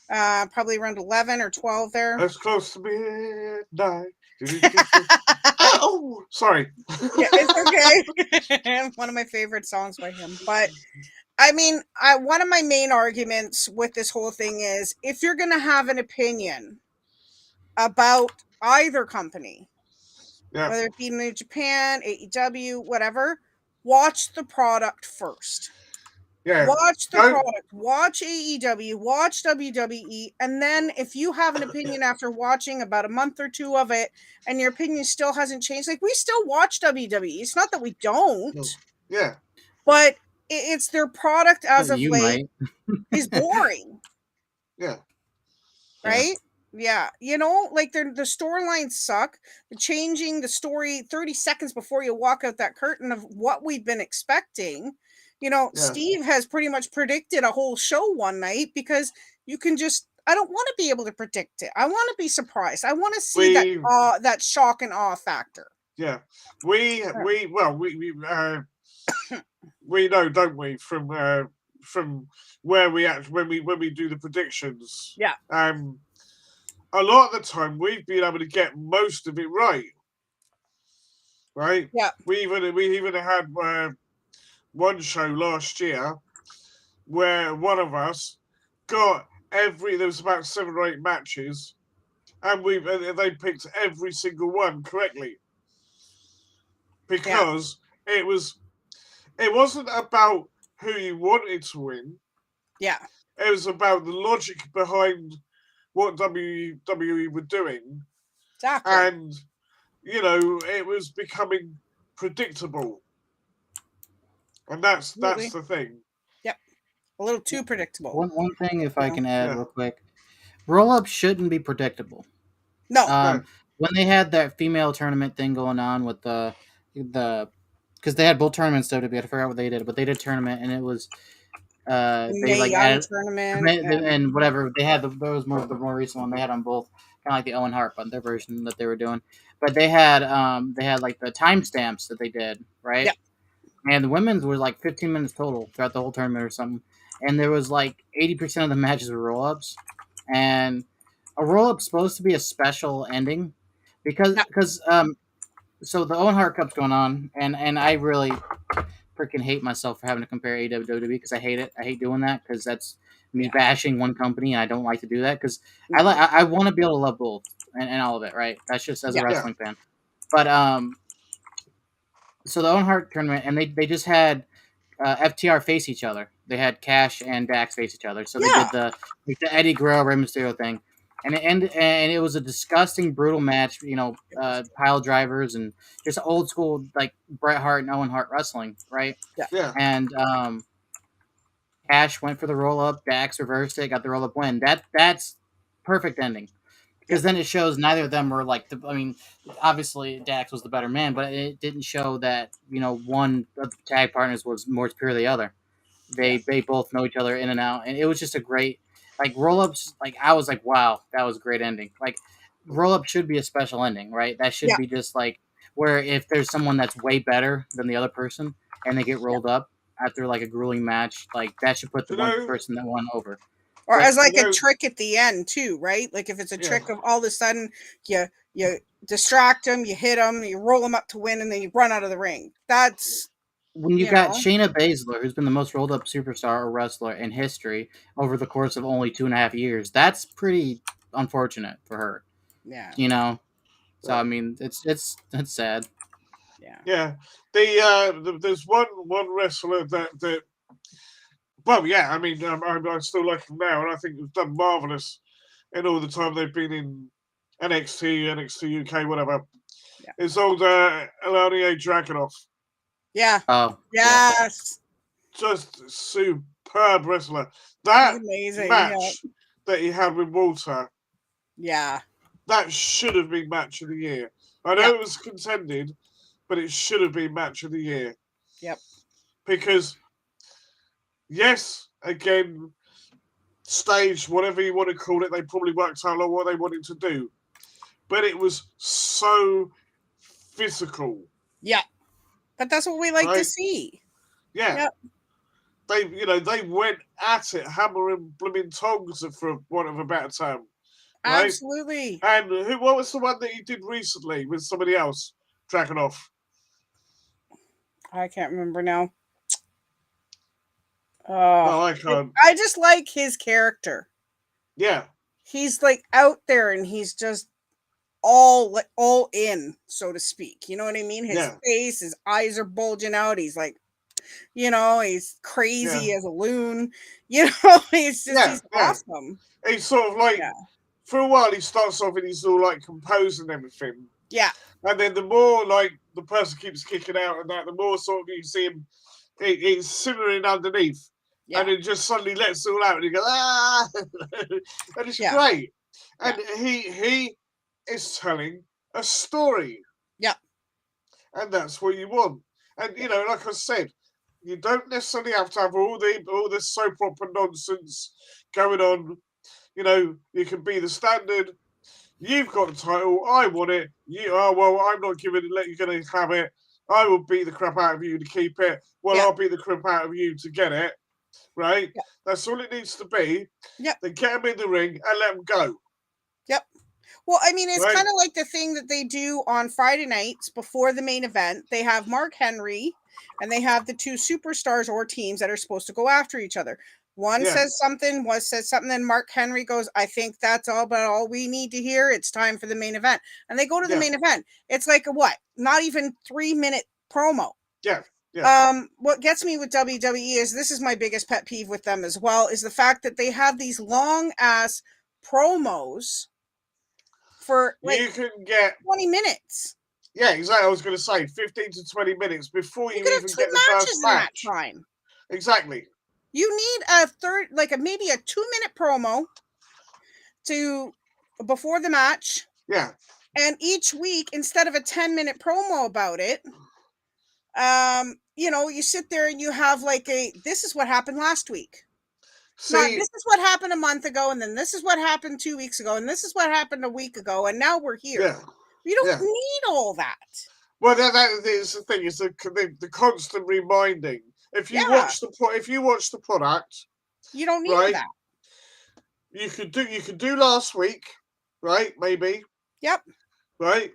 Probably around 11 or 12 there. That's close to midnight. Oh, sorry. Yeah, it's okay. One of my favorite songs by him. But I mean, one of my main arguments with this whole thing is if you're going to have an opinion about either company, whether it be New Japan, AEW, whatever, watch the product first. Yeah. Watch the product. Watch AEW. Watch WWE. And then if you have an opinion after watching about a month or two of it and your opinion still hasn't changed, like we still watch WWE. It's not that we don't. Yeah. But it's their product as of late is boring. Yeah. Right? Yeah. You know, like the storylines suck. Changing the story 30 seconds before you walk out that curtain of what we've been expecting. You know, Steve has pretty much predicted a whole show one night because you can just, I don't want to be able to predict it. I want to be surprised. I want to see that shock and awe factor. Yeah. We know, don't we, from where we act when we do the predictions. Yeah. A lot of the time we've been able to get most of it right. Right? Yeah. We even had one show last year where one of us got there was about 7 or 8 matches, and they picked every single one correctly because it wasn't about who you wanted to win. Yeah, it was about the logic behind what WWE were doing. Exactly. And it was becoming predictable. And that's the thing. Yep. A little too predictable. One thing, if I can add real quick. Roll-ups shouldn't be predictable. No. When they had that female tournament thing going on with the because they had both tournaments, WWE, I forgot what they did, but they did a tournament, and it was they like added tournament and whatever they had. There was the more recent one they had on both, kind of like the Owen Hart, but their version that they were doing. But they had like the timestamps that they did, right? Yeah. And the women's was like 15 minutes total throughout the whole tournament or something. And there was like 80% of the matches were roll-ups. And a roll-up's supposed to be a special ending because so the Owen Hart Cup's going on, and I really freaking hate myself for having to compare AEW to WWE because I hate it. I hate doing that because that's me bashing one company, and I don't like to do that because I want to be able to love both and all of it, right? That's just as a wrestling fan. But so the Owen Hart tournament, and they just had FTR face each other. They had Cash and Dax face each other. So they did the Eddie Guerrero Rey Mysterio thing, and it was a disgusting, brutal match. Pile drivers and just old school like Bret Hart and Owen Hart wrestling, right? Yeah. And Cash went for the roll up. Dax reversed it, got the roll up win. That's perfect ending. Because then it shows neither of them were like obviously Dax was the better man, but it didn't show that one of the tag partners was more superior than the other. They both know each other in and out, and it was just a great roll ups. Like I was like, wow, that was a great ending. Like roll up should be a special ending, right? That should be just like where if there's someone that's way better than the other person and they get rolled up after like a grueling match, like that should put the one person that won over. Or as like a trick at the end too, right? Like if it's a trick of all of a sudden you distract them, you hit them, you roll them up to win, and then you run out of the ring. That's when you got Shayna Baszler, who's been the most rolled up superstar or wrestler in history over the course of only 2.5 years. That's pretty unfortunate for her. Yeah. So I mean, it's sad. Yeah. Yeah. There's one wrestler that. Well, yeah, I mean, I still like him now, and I think they've done marvelous in all the time they've been in NXT UK, whatever. Yeah. It's old Elania Dragunov. Yeah. Oh. Yes. just superb wrestler. He's That amazing. match that he had with Walter, Yeah. that should have been match of the year. I know it was contended, but it should have been match of the year. Yep. Because, yes, again, stage, whatever you want to call it, they probably worked out what they wanted to do. But it was so physical. Yeah. But that's what we like to Right. see. Yeah. Yep. They went at it, hammering blooming tongs, for want of a better term. Right? Absolutely. And what was the one that he did recently with somebody else, Dragunov? I can't remember now. No, I can't. I just like his character. Yeah. He's like out there and he's just all in, so to speak. You know what I mean? His face, his eyes are bulging out. He's like, he's crazy as a loon. He's he's awesome. He's sort of like, for a while, he starts off and he's all like composing everything. Yeah. And then the more like the person keeps kicking out and that, the more sort of you see him, it's simmering underneath. Yeah. And it just suddenly lets it all out and he goes, ah! And it's great. And he is telling a story. Yeah. And that's what you want. And, like I said, you don't necessarily have to have all this soap opera nonsense going on. You can be the standard. You've got the title. I want it. I'm not giving it. You're going to have it. I will beat the crap out of you to keep it. Well, I'll beat the crap out of you to get it. Right? Yep. That's all it needs to be. Yep. Then get them in the ring and let them go. Yep. Well, I mean, it's kind of like the thing that they do on Friday nights before the main event. They have Mark Henry and they have the two superstars or teams that are supposed to go after each other. One says something, one says something, then Mark Henry goes, I think that's all we need to hear. It's time for the main event. And they go to the main event. It's like not even 3-minute promo. Yeah. Yeah. What gets me with WWE is, this is my biggest pet peeve with them as well, is the fact that they have these long ass promos for you can get 20 minutes. Yeah, exactly. I was going to say 15 to 20 minutes before you even get the first match. In that time. Exactly. You need maybe a 2-minute promo before the match. Yeah. And each week, instead of a 10-minute promo about it, you sit there and you have this is what happened last week. This is what happened a month ago, and then this is what happened 2 weeks ago, and this is what happened a week ago, and now we're here. Yeah. You don't need all that. Well, that is the thing, is the constant reminding. If you watch the product, you don't need that. You could do last week, right? Maybe. Yep. Right.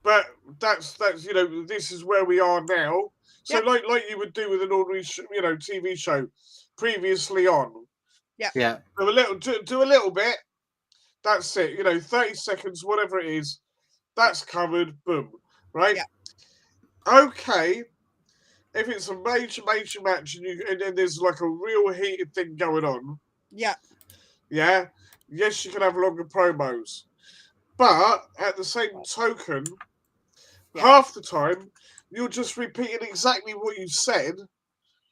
But that's this is where we are now. So like you would do with an ordinary TV show previously on. Yeah. Yeah. Do a little bit. That's it. 30 seconds, whatever it is. That's covered. Boom. Right. Yeah. Okay. If it's a major match and there's like a real heated thing going on. Yeah. Yeah. Yes, you can have longer promos. But at the same token, half the time you're just repeating exactly what you said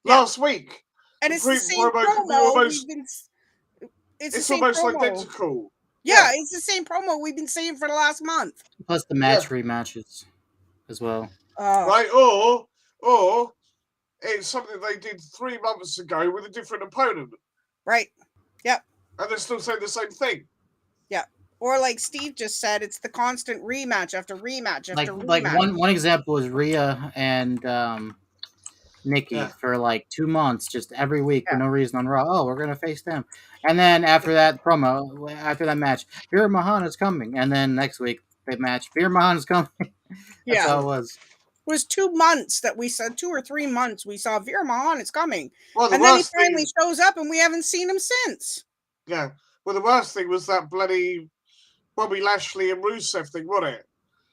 last week. And it's the same promo. It's almost identical. Yeah, it's the same promo we've been saying for the last month. Plus the rematches as well. Right, or it's something they did 3 months ago with a different opponent. Right. Yep. And they're still saying the same thing. Yeah. Or like Steve just said, it's the constant rematch after rematch after rematch. Like one example is Rhea and Nikki for 2 months, just every week for no reason on Raw. Oh, we're gonna face them, and then after that match, Veer Mahan is coming, and then next week they match. Veer Mahan is coming. That's how it was. It was 2 months that we saw, 2 or 3 months we saw Veer Mahan is coming, well, and then he finally shows up, and we haven't seen him since. Yeah. Well, the worst thing was that bloody Bobby Lashley and Rusev thing, wasn't it?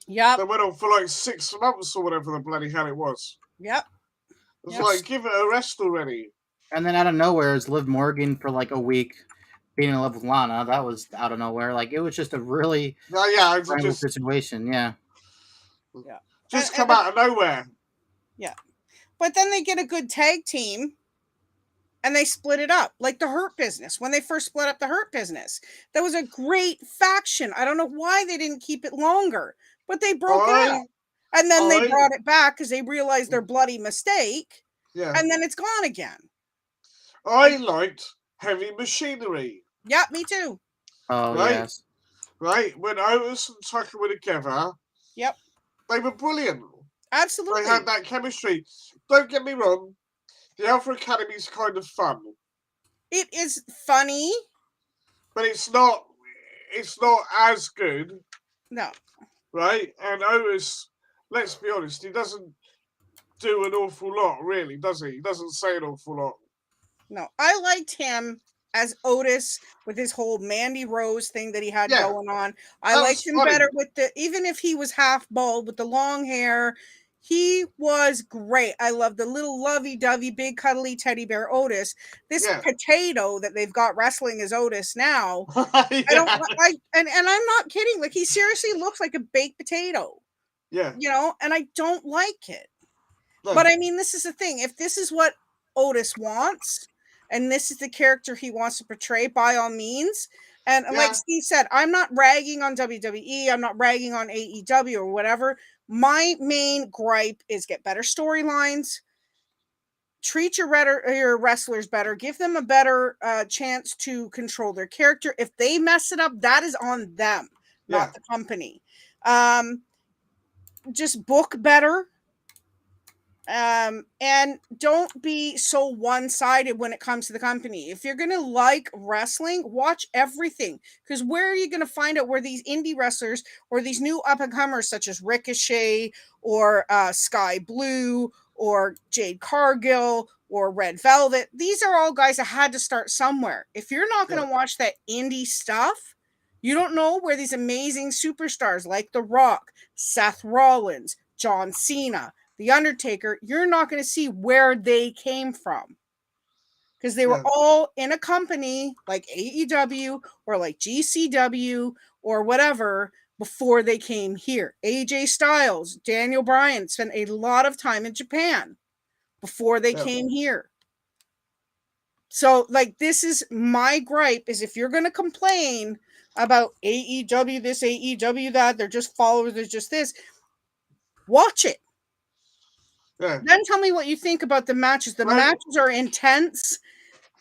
Yeah. They went on for 6 months or whatever the bloody hell it was. Yep. It was give it a rest already. And then out of nowhere is Liv Morgan for a week being in love with Lana. That was out of nowhere. It was just a really random situation. Yeah. Just come out of nowhere. Yeah. But then they get a good tag team and they split it up, like the Hurt Business. When they first split up the Hurt Business, that was a great faction. I don't know why they didn't keep it longer, but they broke it up. And then they brought it back because they realized their bloody mistake. Yeah. And then it's gone again. I liked Heavy Machinery. Yeah, me too. Oh, right? Yes. Right? When Otis and Tucker were together, yep, they were brilliant. Absolutely. They had that chemistry. Don't get me wrong, the Alpha Academy is kind of fun. It is funny. But it's not as good. No. Right? And Otis, let's be honest, he doesn't do an awful lot, really, does he? He doesn't say an awful lot. No. I liked him as Otis with his whole Mandy Rose thing that he had going on. I liked him better with even if he was half bald with the long hair. He was great. I love the little lovey-dovey, big cuddly teddy bear Otis. This potato that they've got wrestling as Otis now. I don't like, and I'm not kidding. Like, he seriously looks like a baked potato. Yeah. You know, and I don't like it. No. But I mean, this is the thing. If this is what Otis wants, and this is the character he wants to portray, by all means. And like Steve said, I'm not ragging on WWE. I'm not ragging on AEW or whatever. My main gripe is get better storylines, treat your wrestlers better, give them a better chance to control their character. If they mess it up, that is on them, not the company. Just book better. And don't be so one-sided when it comes to the company. If you're going to like wrestling, watch everything. Because where are you going to find out where these indie wrestlers or these new up-and-comers such as Ricochet or Sky Blue or Jade Cargill or Red Velvet, these are all guys that had to start somewhere. If you're not going to watch that indie stuff, you don't know where these amazing superstars like The Rock, Seth Rollins, John Cena, The Undertaker, you're not going to see where they came from. Because they were all in a company like AEW or like GCW or whatever before they came here. AJ Styles, Daniel Bryan spent a lot of time in Japan before they came here. So, like, this is my gripe, is if you're going to complain about AEW this, AEW that, they're just followers, they're just this, watch it. Then tell me what you think about the matches. The matches are intense.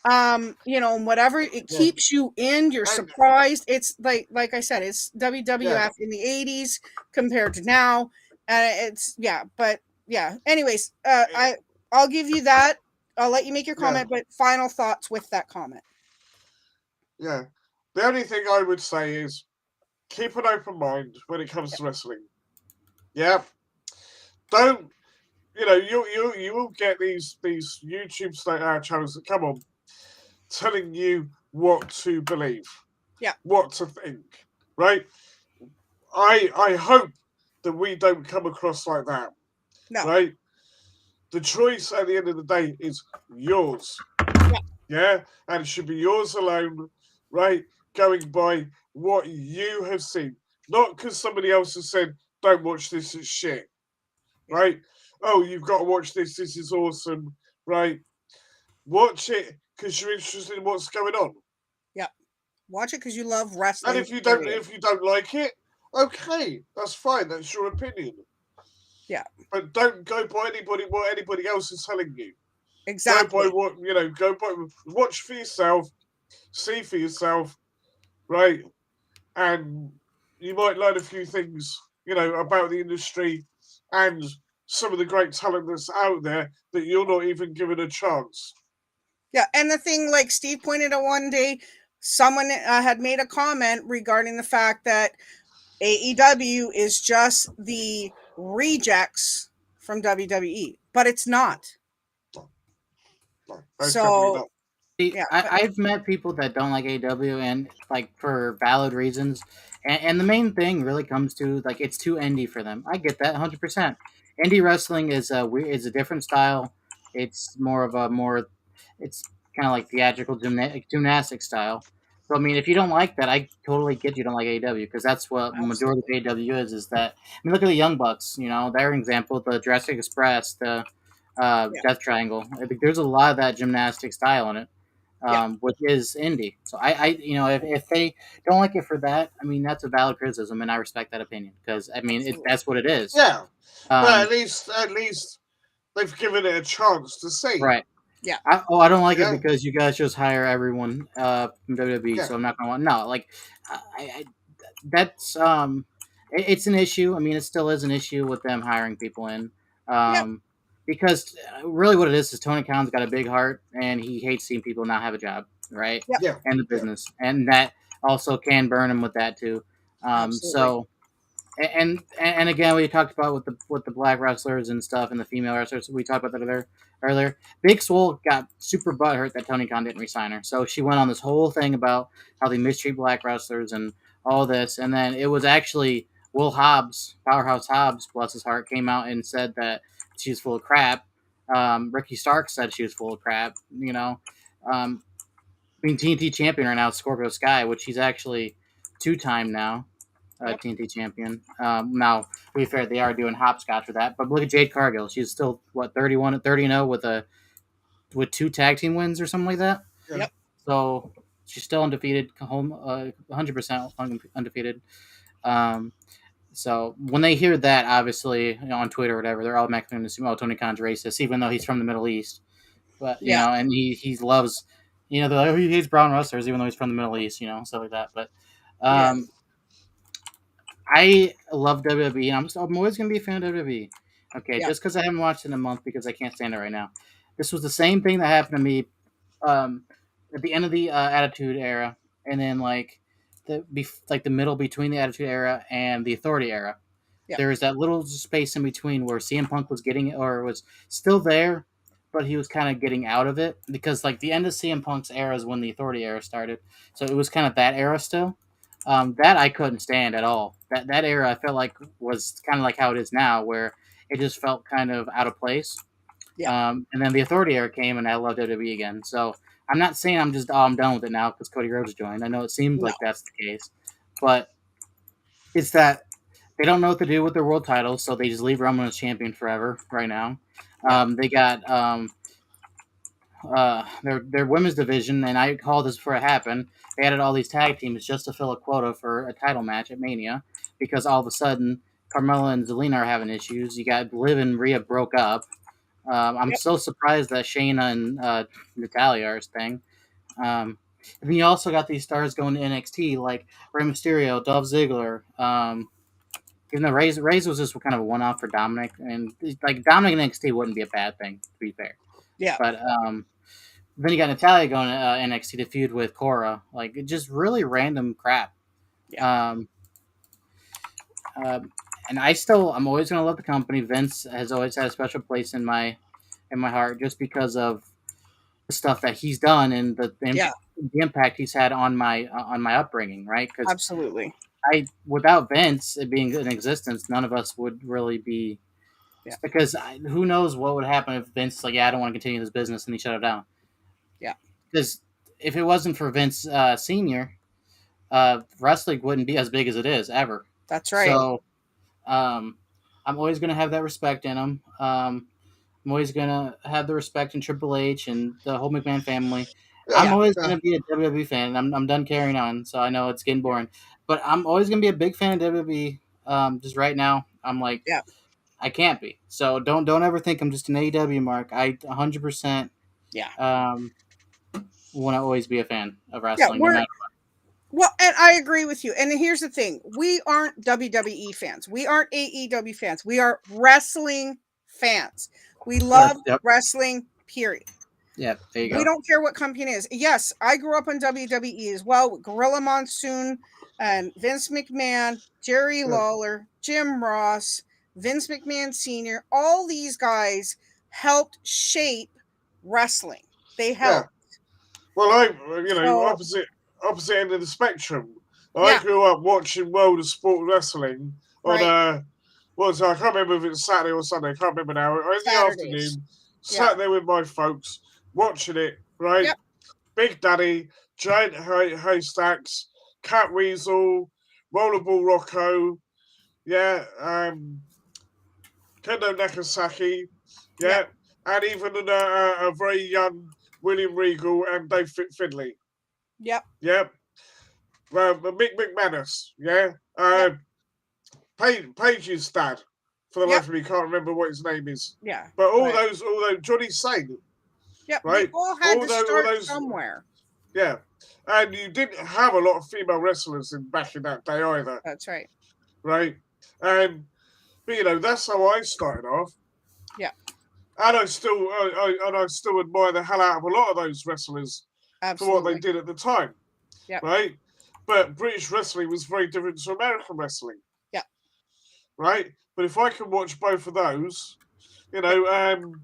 You know, whatever, it keeps you in. You're surprised. It's like I said, it's WWF in the 80s compared to now. It's but anyways, I'll give you that. I'll let you make your comment, but final thoughts with that comment. Yeah. The only thing I would say is keep an open mind when it comes to wrestling. Yeah. Don't, you know, you will get these YouTube channels that come on telling you what to believe. Yeah. What to think. Right? I hope that we don't come across like that. No. Right? The choice at the end of the day is yours. Yeah? And it should be yours alone, right? Going by what you have seen. Not because somebody else has said, don't watch this, it's shit. Right? Oh, you've got to watch this is awesome. Right? Watch it because you're interested in what's going on. Yeah. Watch it because you love wrestling. And if you don't like it, okay, that's fine. That's your opinion. Yeah. But don't go by what anybody else is telling you. Exactly. Go by what, watch for yourself, see for yourself, right? And you might learn a few things, about the industry and some of the great talent that's out there that you're not even given a chance. Yeah, and the thing, like Steve pointed out one day, someone had made a comment regarding the fact that AEW is just the rejects from WWE, but it's not. No, so, I've met people that don't like AEW and like for valid reasons, and the main thing really comes to like it's too indie for them. I get that 100%. Indie wrestling is a different style. It's it's kind of like theatrical gymnastic style. So I mean, if you don't like that, I totally get you don't like AEW because that's what the majority of AEW is. Is that I mean, look at the Young Bucks. You know, they're an example. The Jurassic Express, the Death Triangle. I think there's a lot of that gymnastic style in it, which is indie. So if they don't like it for that, I mean, that's a valid criticism, and I respect that opinion because I mean, that's what it is. Yeah, but at least they've given it a chance to see. Right. Yeah. I don't like it because you guys just hire everyone from WWE, Yeah. so I'm not gonna want. No, like, that's it's an issue. I mean, it still is an issue with them hiring people in, because really what it is Tony Khan's got a big heart and he hates seeing people not have a job, right? Yeah. And the business, and that also can burn him with that too. So. And again, we talked about with the black wrestlers and stuff, and the female wrestlers. We talked about that earlier. Big Swole got super butthurt that Tony Khan didn't resign her, so she went on this whole thing about how they mistreat black wrestlers and all this. And then it was actually Will Hobbs, Powerhouse Hobbs, bless his heart, came out and said that she was full of crap. Ricky Stark said she was full of crap. Being TNT champion right now, Scorpio Sky, which she's actually 2-time now. TNT champion. Now, to be fair, they are doing hopscotch with that. But look at Jade Cargill; she's still 30-0 with 2 tag team wins or something like that. Yep. So she's still undefeated, 100% undefeated. So when they hear that, obviously on Twitter or whatever, they're automatically going to assume, Tony Khan's racist, even though he's from the Middle East. But and he loves, they're like, he hates brown wrestlers, even though he's from the Middle East, stuff like that. But I love WWE, and I'm always going to be a fan of WWE. Okay, just because I haven't watched it in a month because I can't stand it right now. This was the same thing that happened to me at the end of the Attitude Era, and then the middle between the Attitude Era and the Authority Era. Yeah. There was that little space in between where CM Punk was was still there, but he was kind of getting out of it because the end of CM Punk's era is when the Authority Era started. So it was kind of that era still. That I couldn't stand at all. That era I felt like was kind of like how it is now, where it just felt kind of out of place. Yeah. And then the Authority era came, and I loved WWE again. So I'm not saying I'm done with it now because Cody Rhodes joined. I know it seems like that's the case, but it's that they don't know what to do with their world titles, so they just leave Roman as champion forever right now. They got their women's division, and I called this before it happened. They added all these tag teams just to fill a quota for a title match at Mania because all of a sudden Carmella and Zelina are having issues. You got Liv and Rhea broke up. I'm so surprised that Shayna and Natalya are a thing. And then you also got these stars going to NXT like Rey Mysterio, Dolph Ziggler. Even though Reyes was just kind of a one-off for Dominic, and Dominic in NXT wouldn't be a bad thing, to be fair. Yeah. But then you got Natalya going to NXT to feud with Cora, just really random crap. Yeah. And I'm always gonna love the company. Vince has always had a special place in my heart, just because of the stuff that he's done and the impact he's had on my upbringing. Right? Cause absolutely. Without Vince being in existence, none of us would really be. Yeah. Because who knows what would happen if Vince is like, I don't want to continue this business, and he shut it down. Yeah. Because if it wasn't for Vince Senior, wrestling wouldn't be as big as it is ever. That's right. So, I'm always going to have that respect in him. I'm always going to have the respect in Triple H and the whole McMahon family. I'm always going to be a WWE fan. I'm done carrying on, so I know it's getting boring. But I'm always going to be a big fan of WWE. Just right now, I'm like, I can't be. So don't ever think I'm just an AEW mark. I 100% want to always be a fan of wrestling. No matter what. Well, and I agree with you. And here's the thing. We aren't WWE fans. We aren't AEW fans. We are wrestling fans. We love wrestling, period. Yeah, there you go. We don't care what company it is. Yes, I grew up on WWE as well with Gorilla Monsoon and Vince McMahon, Jerry Lawler, Jim Ross, Vince McMahon Sr. All these guys helped shape wrestling. They helped. Yeah. Well, opposite end of the spectrum. I grew up watching World of Sport Wrestling on I can't remember if it's Saturday or Sunday. I can't remember now. In the afternoon, sat there with my folks watching it. Right, Big Daddy, Giant Haystacks, Cat Weasel, Rollerball Rocco, Kendo Nakasaki, and even a very young William Regal and Dave Finlay. Yep. Yep. Mick McManus. Yeah. Yep. Paige's dad. For the Yep. life of me, can't remember what his name is. Yeah. But all those, Johnny Sane. Yep. Right. They all had to start somewhere. Yeah. And you didn't have a lot of female wrestlers back in that day either. That's right. Right. But that's how I started off. Yeah. And I still admire the hell out of a lot of those wrestlers. Absolutely. For what they did at the time. Yeah. Right? But British wrestling was very different to American wrestling. Yeah. Right? But if I can watch both of those, Nigel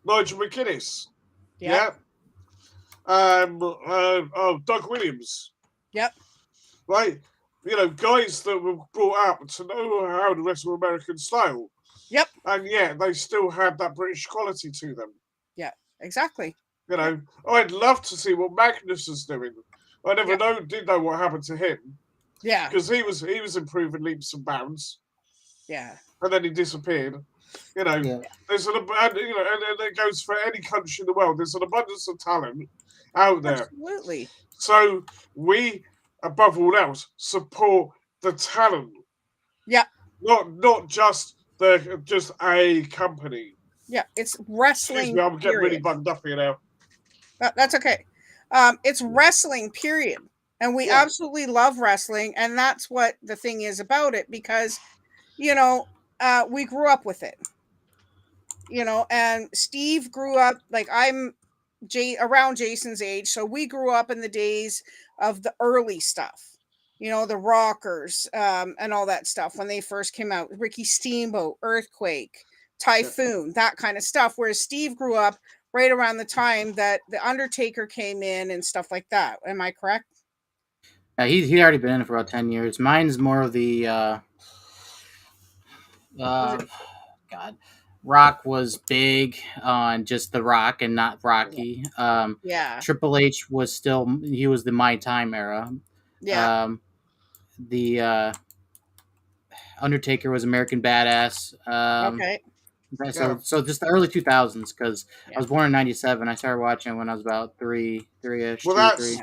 McGuinness. Yep. Yeah. Doug Williams. Yep. Right? Guys that were brought up to know how to wrestle American style. Yep. And yeah, they still had that British quality to them. Yeah, exactly. I'd love to see what Magnus is doing. I never did know what happened to him. Yeah. Because he was improving leaps and bounds. Yeah. And then he disappeared. There's and it goes for any country in the world. There's an abundance of talent out there. Absolutely. So we, above all else, support the talent. Yeah. Not just a company. Yeah, it's wrestling. Excuse me, I'm getting really buttoned up here now. That's okay. It's wrestling, period. And we absolutely love wrestling. And that's what the thing is about it, because, we grew up with it. And Steve grew up, like I'm around Jason's age. So we grew up in the days of the early stuff. The Rockers and all that stuff when they first came out. Ricky Steamboat, Earthquake, Typhoon, that kind of stuff. Whereas Steve grew up right around the time that The Undertaker came in and stuff like that. Am I correct? He'd already been in it for about 10 years. Mine's more of the God. Rock was big on just The Rock and not Rocky. Triple H was he was the My Time era. Yeah. The Undertaker was American Badass. Okay. So just the early 2000s, because I was born in 97. I started watching when I was about three-ish. Well, that's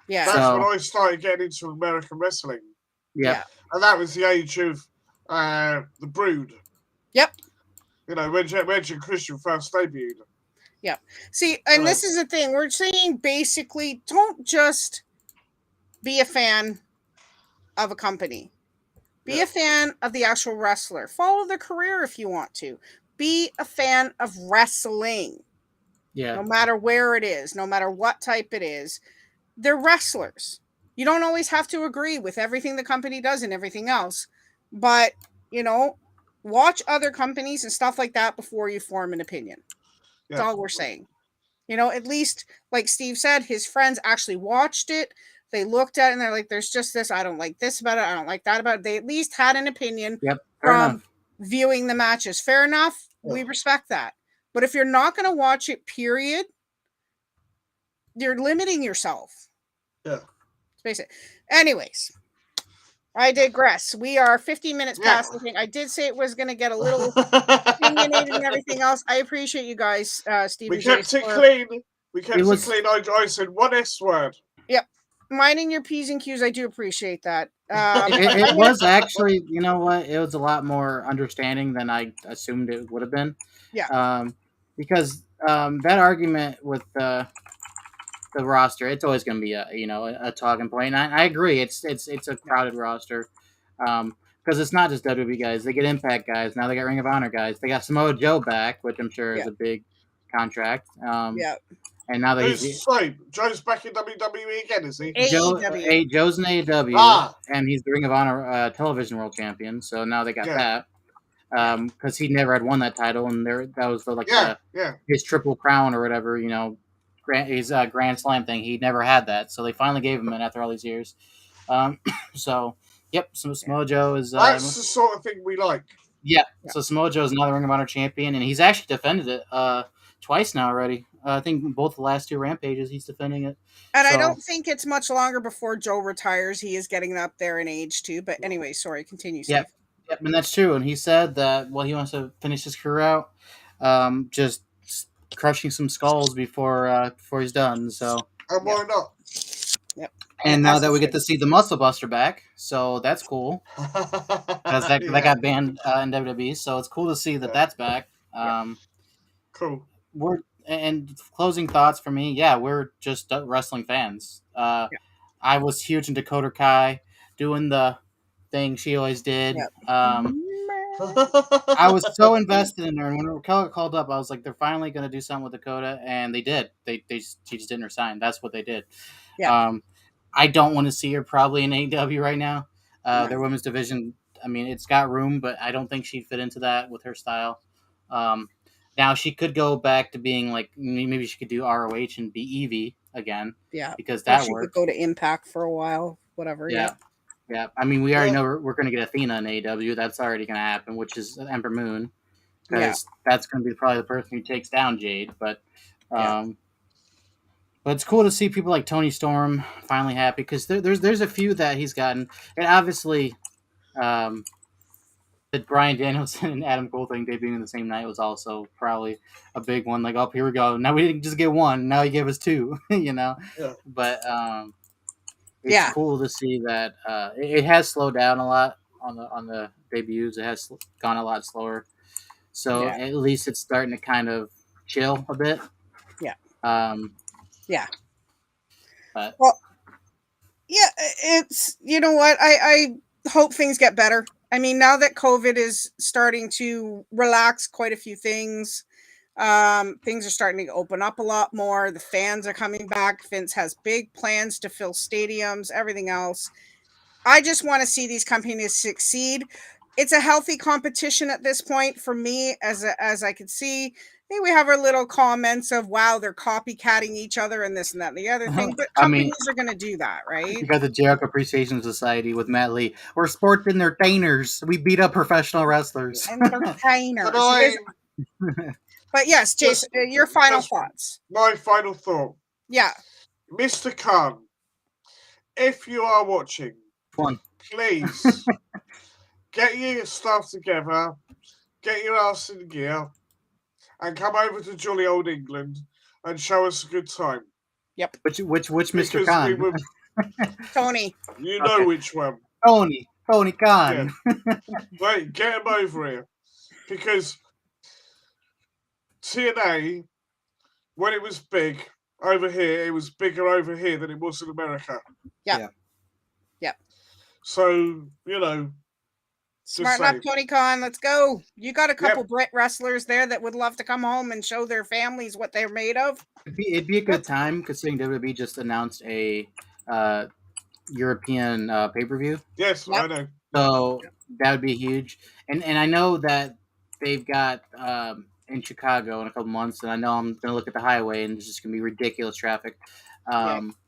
when I started getting into American wrestling. Yeah. And that was the age of the Brood. Yep. When Christian first debuted. Yeah. See, and this is the thing. We're saying basically, don't just be a fan of a company. Be a fan of the actual wrestler. Follow their career if you want to. Be a fan of wrestling. Yeah. No matter where it is, no matter what type it is, they're wrestlers. You don't always have to agree with everything the company does and everything else, but watch other companies and stuff like that before you form an opinion. Yeah. That's all we're saying. At least, like Steve said, his friends actually watched it. They looked at it and they're like, there's just this. I don't like this about it. I don't like that about it. They at least had an opinion from viewing the matches. Fair enough. Yeah. We respect that. But if you're not going to watch it, period, you're limiting yourself. Yeah. Let's face it. Anyways, I digress. We are 15 minutes past the thing. I did say it was going to get a little opinionated and everything else. I appreciate you guys, Steve. We kept it clean. I said one S word. Yep. Minding your P's and Q's, I do appreciate that. It was actually, you know what? It was a lot more understanding than I assumed it would have been. Yeah. Because that argument with the roster, it's always going to be a talking point. And I agree. It's a crowded roster. Because it's not just WWE guys. They get Impact guys. Now they got Ring of Honor guys. They got Samoa Joe back, which I'm sure is a big contract. And now Joe's back in WWE again, is he? Joe's in AEW, and he's the Ring of Honor television world champion. So now they got that. Because he never had won that title, and that was his triple crown or whatever, his Grand Slam thing. He never had that, so they finally gave him it after all these years. So Samoa Joe is. That's the sort of thing we like. Yeah. So Samoa Joe is another Ring of Honor champion, and he's actually defended it twice now already. I think both the last two Rampages he's defending it. And I don't think it's much longer before Joe retires. He is getting up there in age too. But anyway, sorry, continue, Steve. Yep, and that's true. And he said that he wants to finish his career out just crushing some skulls before he's done. So, And why not? Yep. and now As that it we get should. to see the Muscle Buster back, so that's cool because that Yeah, got banned in WWE. So it's cool to see that Yeah. that's back. cool. We're and closing thoughts for me. Yeah, we're just wrestling fans. Yeah. I was huge into Dakota Kai doing the thing she always did. Yep. I was so invested in her, and when Raquel got called up, I was like, "They're finally going to do something with Dakota," and they did. She just didn't resign. That's what they did. Yeah. I don't want to see her probably in AEW right now. No. Their women's division, I mean, it's got room, but I don't think she'd fit into that with her style. Now she could go back to being like maybe she could do ROH and be Evie again. Yeah. Because Or that she works. could go to Impact for a while. Whatever. Yeah. Yeah, I mean, we already know we're going to get Athena in AEW. That's already going to happen, which is Ember Moon, because that's going to be probably the person who takes down Jade. But it's cool to see people like Tony Storm finally happy, because there's a few that he's gotten, and obviously, that Bryan Danielson and Adam Cole thing debuting the same night was also probably a big one. Like, oh, here we go. Now we didn't just get one. Now he gave us two. Yeah. But it's cool to see that it has slowed down a lot on the debuts. It has gone a lot slower, so at least it's starting to kind of chill a bit. But it's, you know what, I hope things get better. I mean, now that COVID is starting to relax quite a few things, things are starting to open up a lot more. The fans are coming back. Vince has big plans to fill stadiums, everything else. I just want to see these companies succeed. It's a healthy competition at this point for me, as I can see. Hey, we have our little comments of, wow, they're copycatting each other and this and that and the other thing. But companies are going to do that, right? You got the Jericho Appreciation Society with Matt Lee. We're sports entertainers. We beat up professional wrestlers. Entertainers. But yes, Jason, your final thoughts. My final thought. Yeah. Mr. Khan, if you are watching, please get your stuff together, get your ass in gear, and come over to jolly old England and show us a good time. Yep. Which Mr. Khan? Tony. You know which one. Tony Khan. Yeah. Wait, get him over here. Because TNA, when it was big over here, it was bigger over here than it was in America. Yeah. So, you know. Smarten up, Tony Khan. Let's go. You got a couple Brit wrestlers there that would love to come home and show their families what they're made of. It'd be a good time, considering WWE just announced a European pay-per-view. Yes, I know. So that would be huge. And I know that they've got in Chicago in a couple months, and I know I'm going to look at the highway, and there's just going to be ridiculous traffic.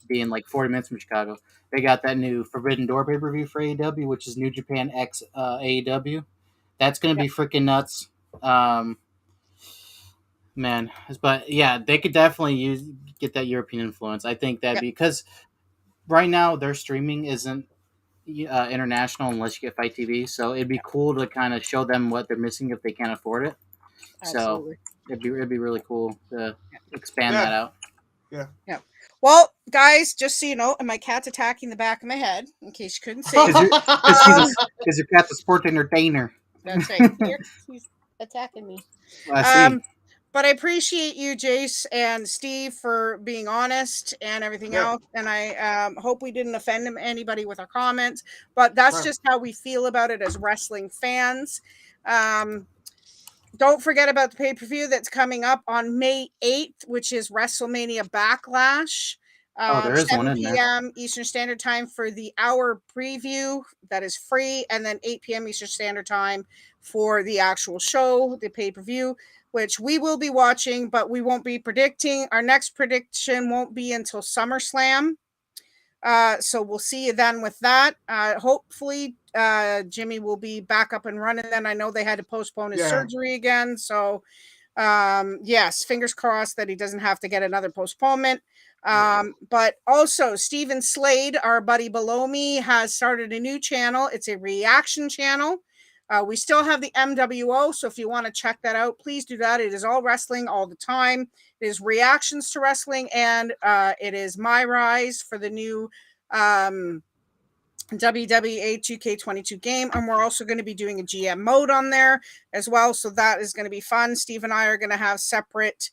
Being like 40 minutes from Chicago. They got that new Forbidden Door pay-per-view for AEW, which is New Japan X AEW. That's going to be freaking nuts. Man, but yeah, they could definitely get that European influence. I think that because right now their streaming isn't international unless you get Fight TV, so it'd be cool to kind of show them what they're missing if they can't afford it. Absolutely. So it'd be really cool to expand that out. Yeah. Well, guys, just so you know, and my cat's attacking the back of my head, in case you couldn't see. Because your cat's a sport entertainer. That's right. He's attacking me. But I appreciate you, Jace and Steve, for being honest and everything else. And I hope we didn't offend anybody with our comments. But that's just how we feel about it as wrestling fans. Don't forget about the pay-per-view that's coming up on May 8th, which is WrestleMania Backlash. There is 7 one in p.m. Eastern Standard Time for the hour preview that is free, and then 8 p.m. Eastern Standard Time for the actual show, the pay-per-view, which we will be watching, but we won't be predicting. Our next prediction won't be until SummerSlam. So we'll see you then with that. Hopefully, Jimmy will be back up and running then. I know they had to postpone his surgery again. So, yes, fingers crossed that he doesn't have to get another postponement. But also, Steven Slade, our buddy below me, has started a new channel. It's a reaction channel. We still have the MWO, so if you want to check that out, please do that. It is all wrestling all the time. It is reactions to wrestling, and it is my rise for the new WWE 2K22 game, and we're also going to be doing a GM mode on there as well, so that is going to be fun. Steve and I are going to have separate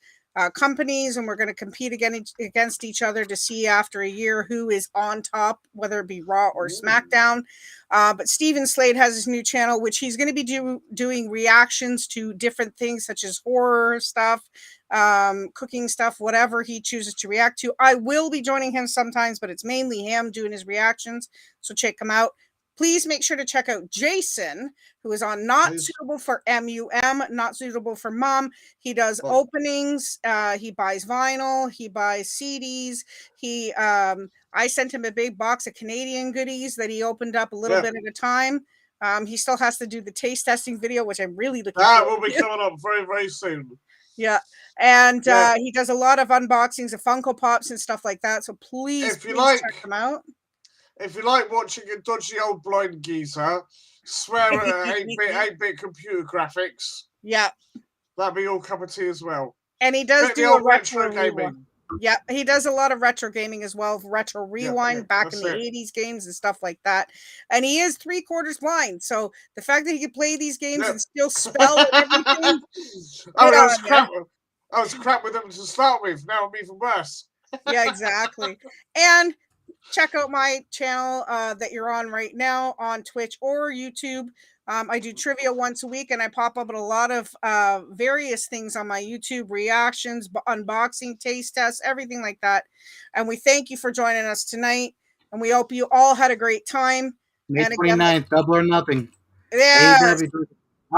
companies, and we're going to compete against each other to see after a year who is on top, whether it be Raw or SmackDown. But Steven Slade has his new channel, which he's going to be doing reactions to different things such as horror stuff, cooking stuff, whatever he chooses to react to. I will be joining him sometimes, but it's mainly him doing his reactions, so check him out. Please make sure to check out Jason, who is on Not Suitable for MUM, Not Suitable for Mom. He does openings. He buys vinyl. He buys CDs. I sent him a big box of Canadian goodies that he opened up a little bit at a time. He still has to do the taste testing video, which I'm really looking forward to. That will be coming up very, very soon. Yeah. And he does a lot of unboxings of Funko Pops and stuff like that. So please check them out. If you like watching a dodgy old blind geezer swear at 8-bit computer graphics, that'd be your cup of tea as well. And he does do a retro gaming. Yeah, he does a lot of retro gaming as well. Retro rewind back in the 80s games and stuff like that. And he is 3/4 blind. So the fact that he can play these games and still spell and everything. I was crap with him to start with. Now I'm even worse. Yeah, exactly. And check out my channel that you're on right now on Twitch or YouTube. I do trivia once a week, and I pop up with a lot of various things on my YouTube, reactions, unboxing, taste tests, everything like that. And we thank you for joining us tonight, and we hope you all had a great time. May 29th, Double or Nothing. Yeah.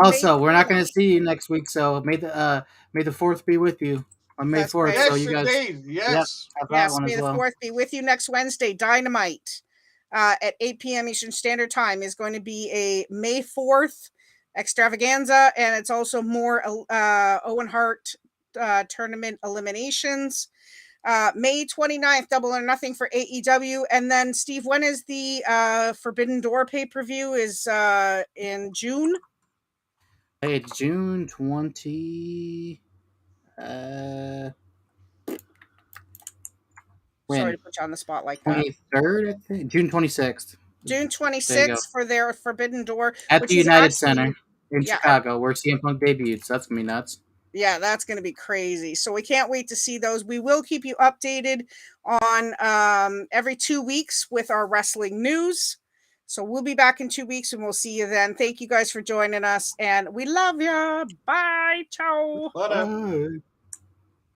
Also, we're not going to see you next week, so may the 4th be with you on May 4th. Right. So you guys, yes, may the 4th be with you next Wednesday. Dynamite at 8 p.m. Eastern Standard Time is going to be a May 4th extravaganza, and it's also more Owen Hart tournament eliminations. May 29th, Double or Nothing for AEW. And then, Steve, when is the Forbidden Door pay-per-view? Is in June? Hey, it's June 20... Sorry to put you on the spot like 23rd, I think. June 26th. June 26th for their Forbidden Door. At the United Center in Chicago, where CM Punk debuted. So that's going to be nuts. Yeah, that's going to be crazy. So we can't wait to see those. We will keep you updated on every 2 weeks with our wrestling news. So we'll be back in 2 weeks, and we'll see you then. Thank you guys for joining us, and we love you. Bye. Ciao. Bye.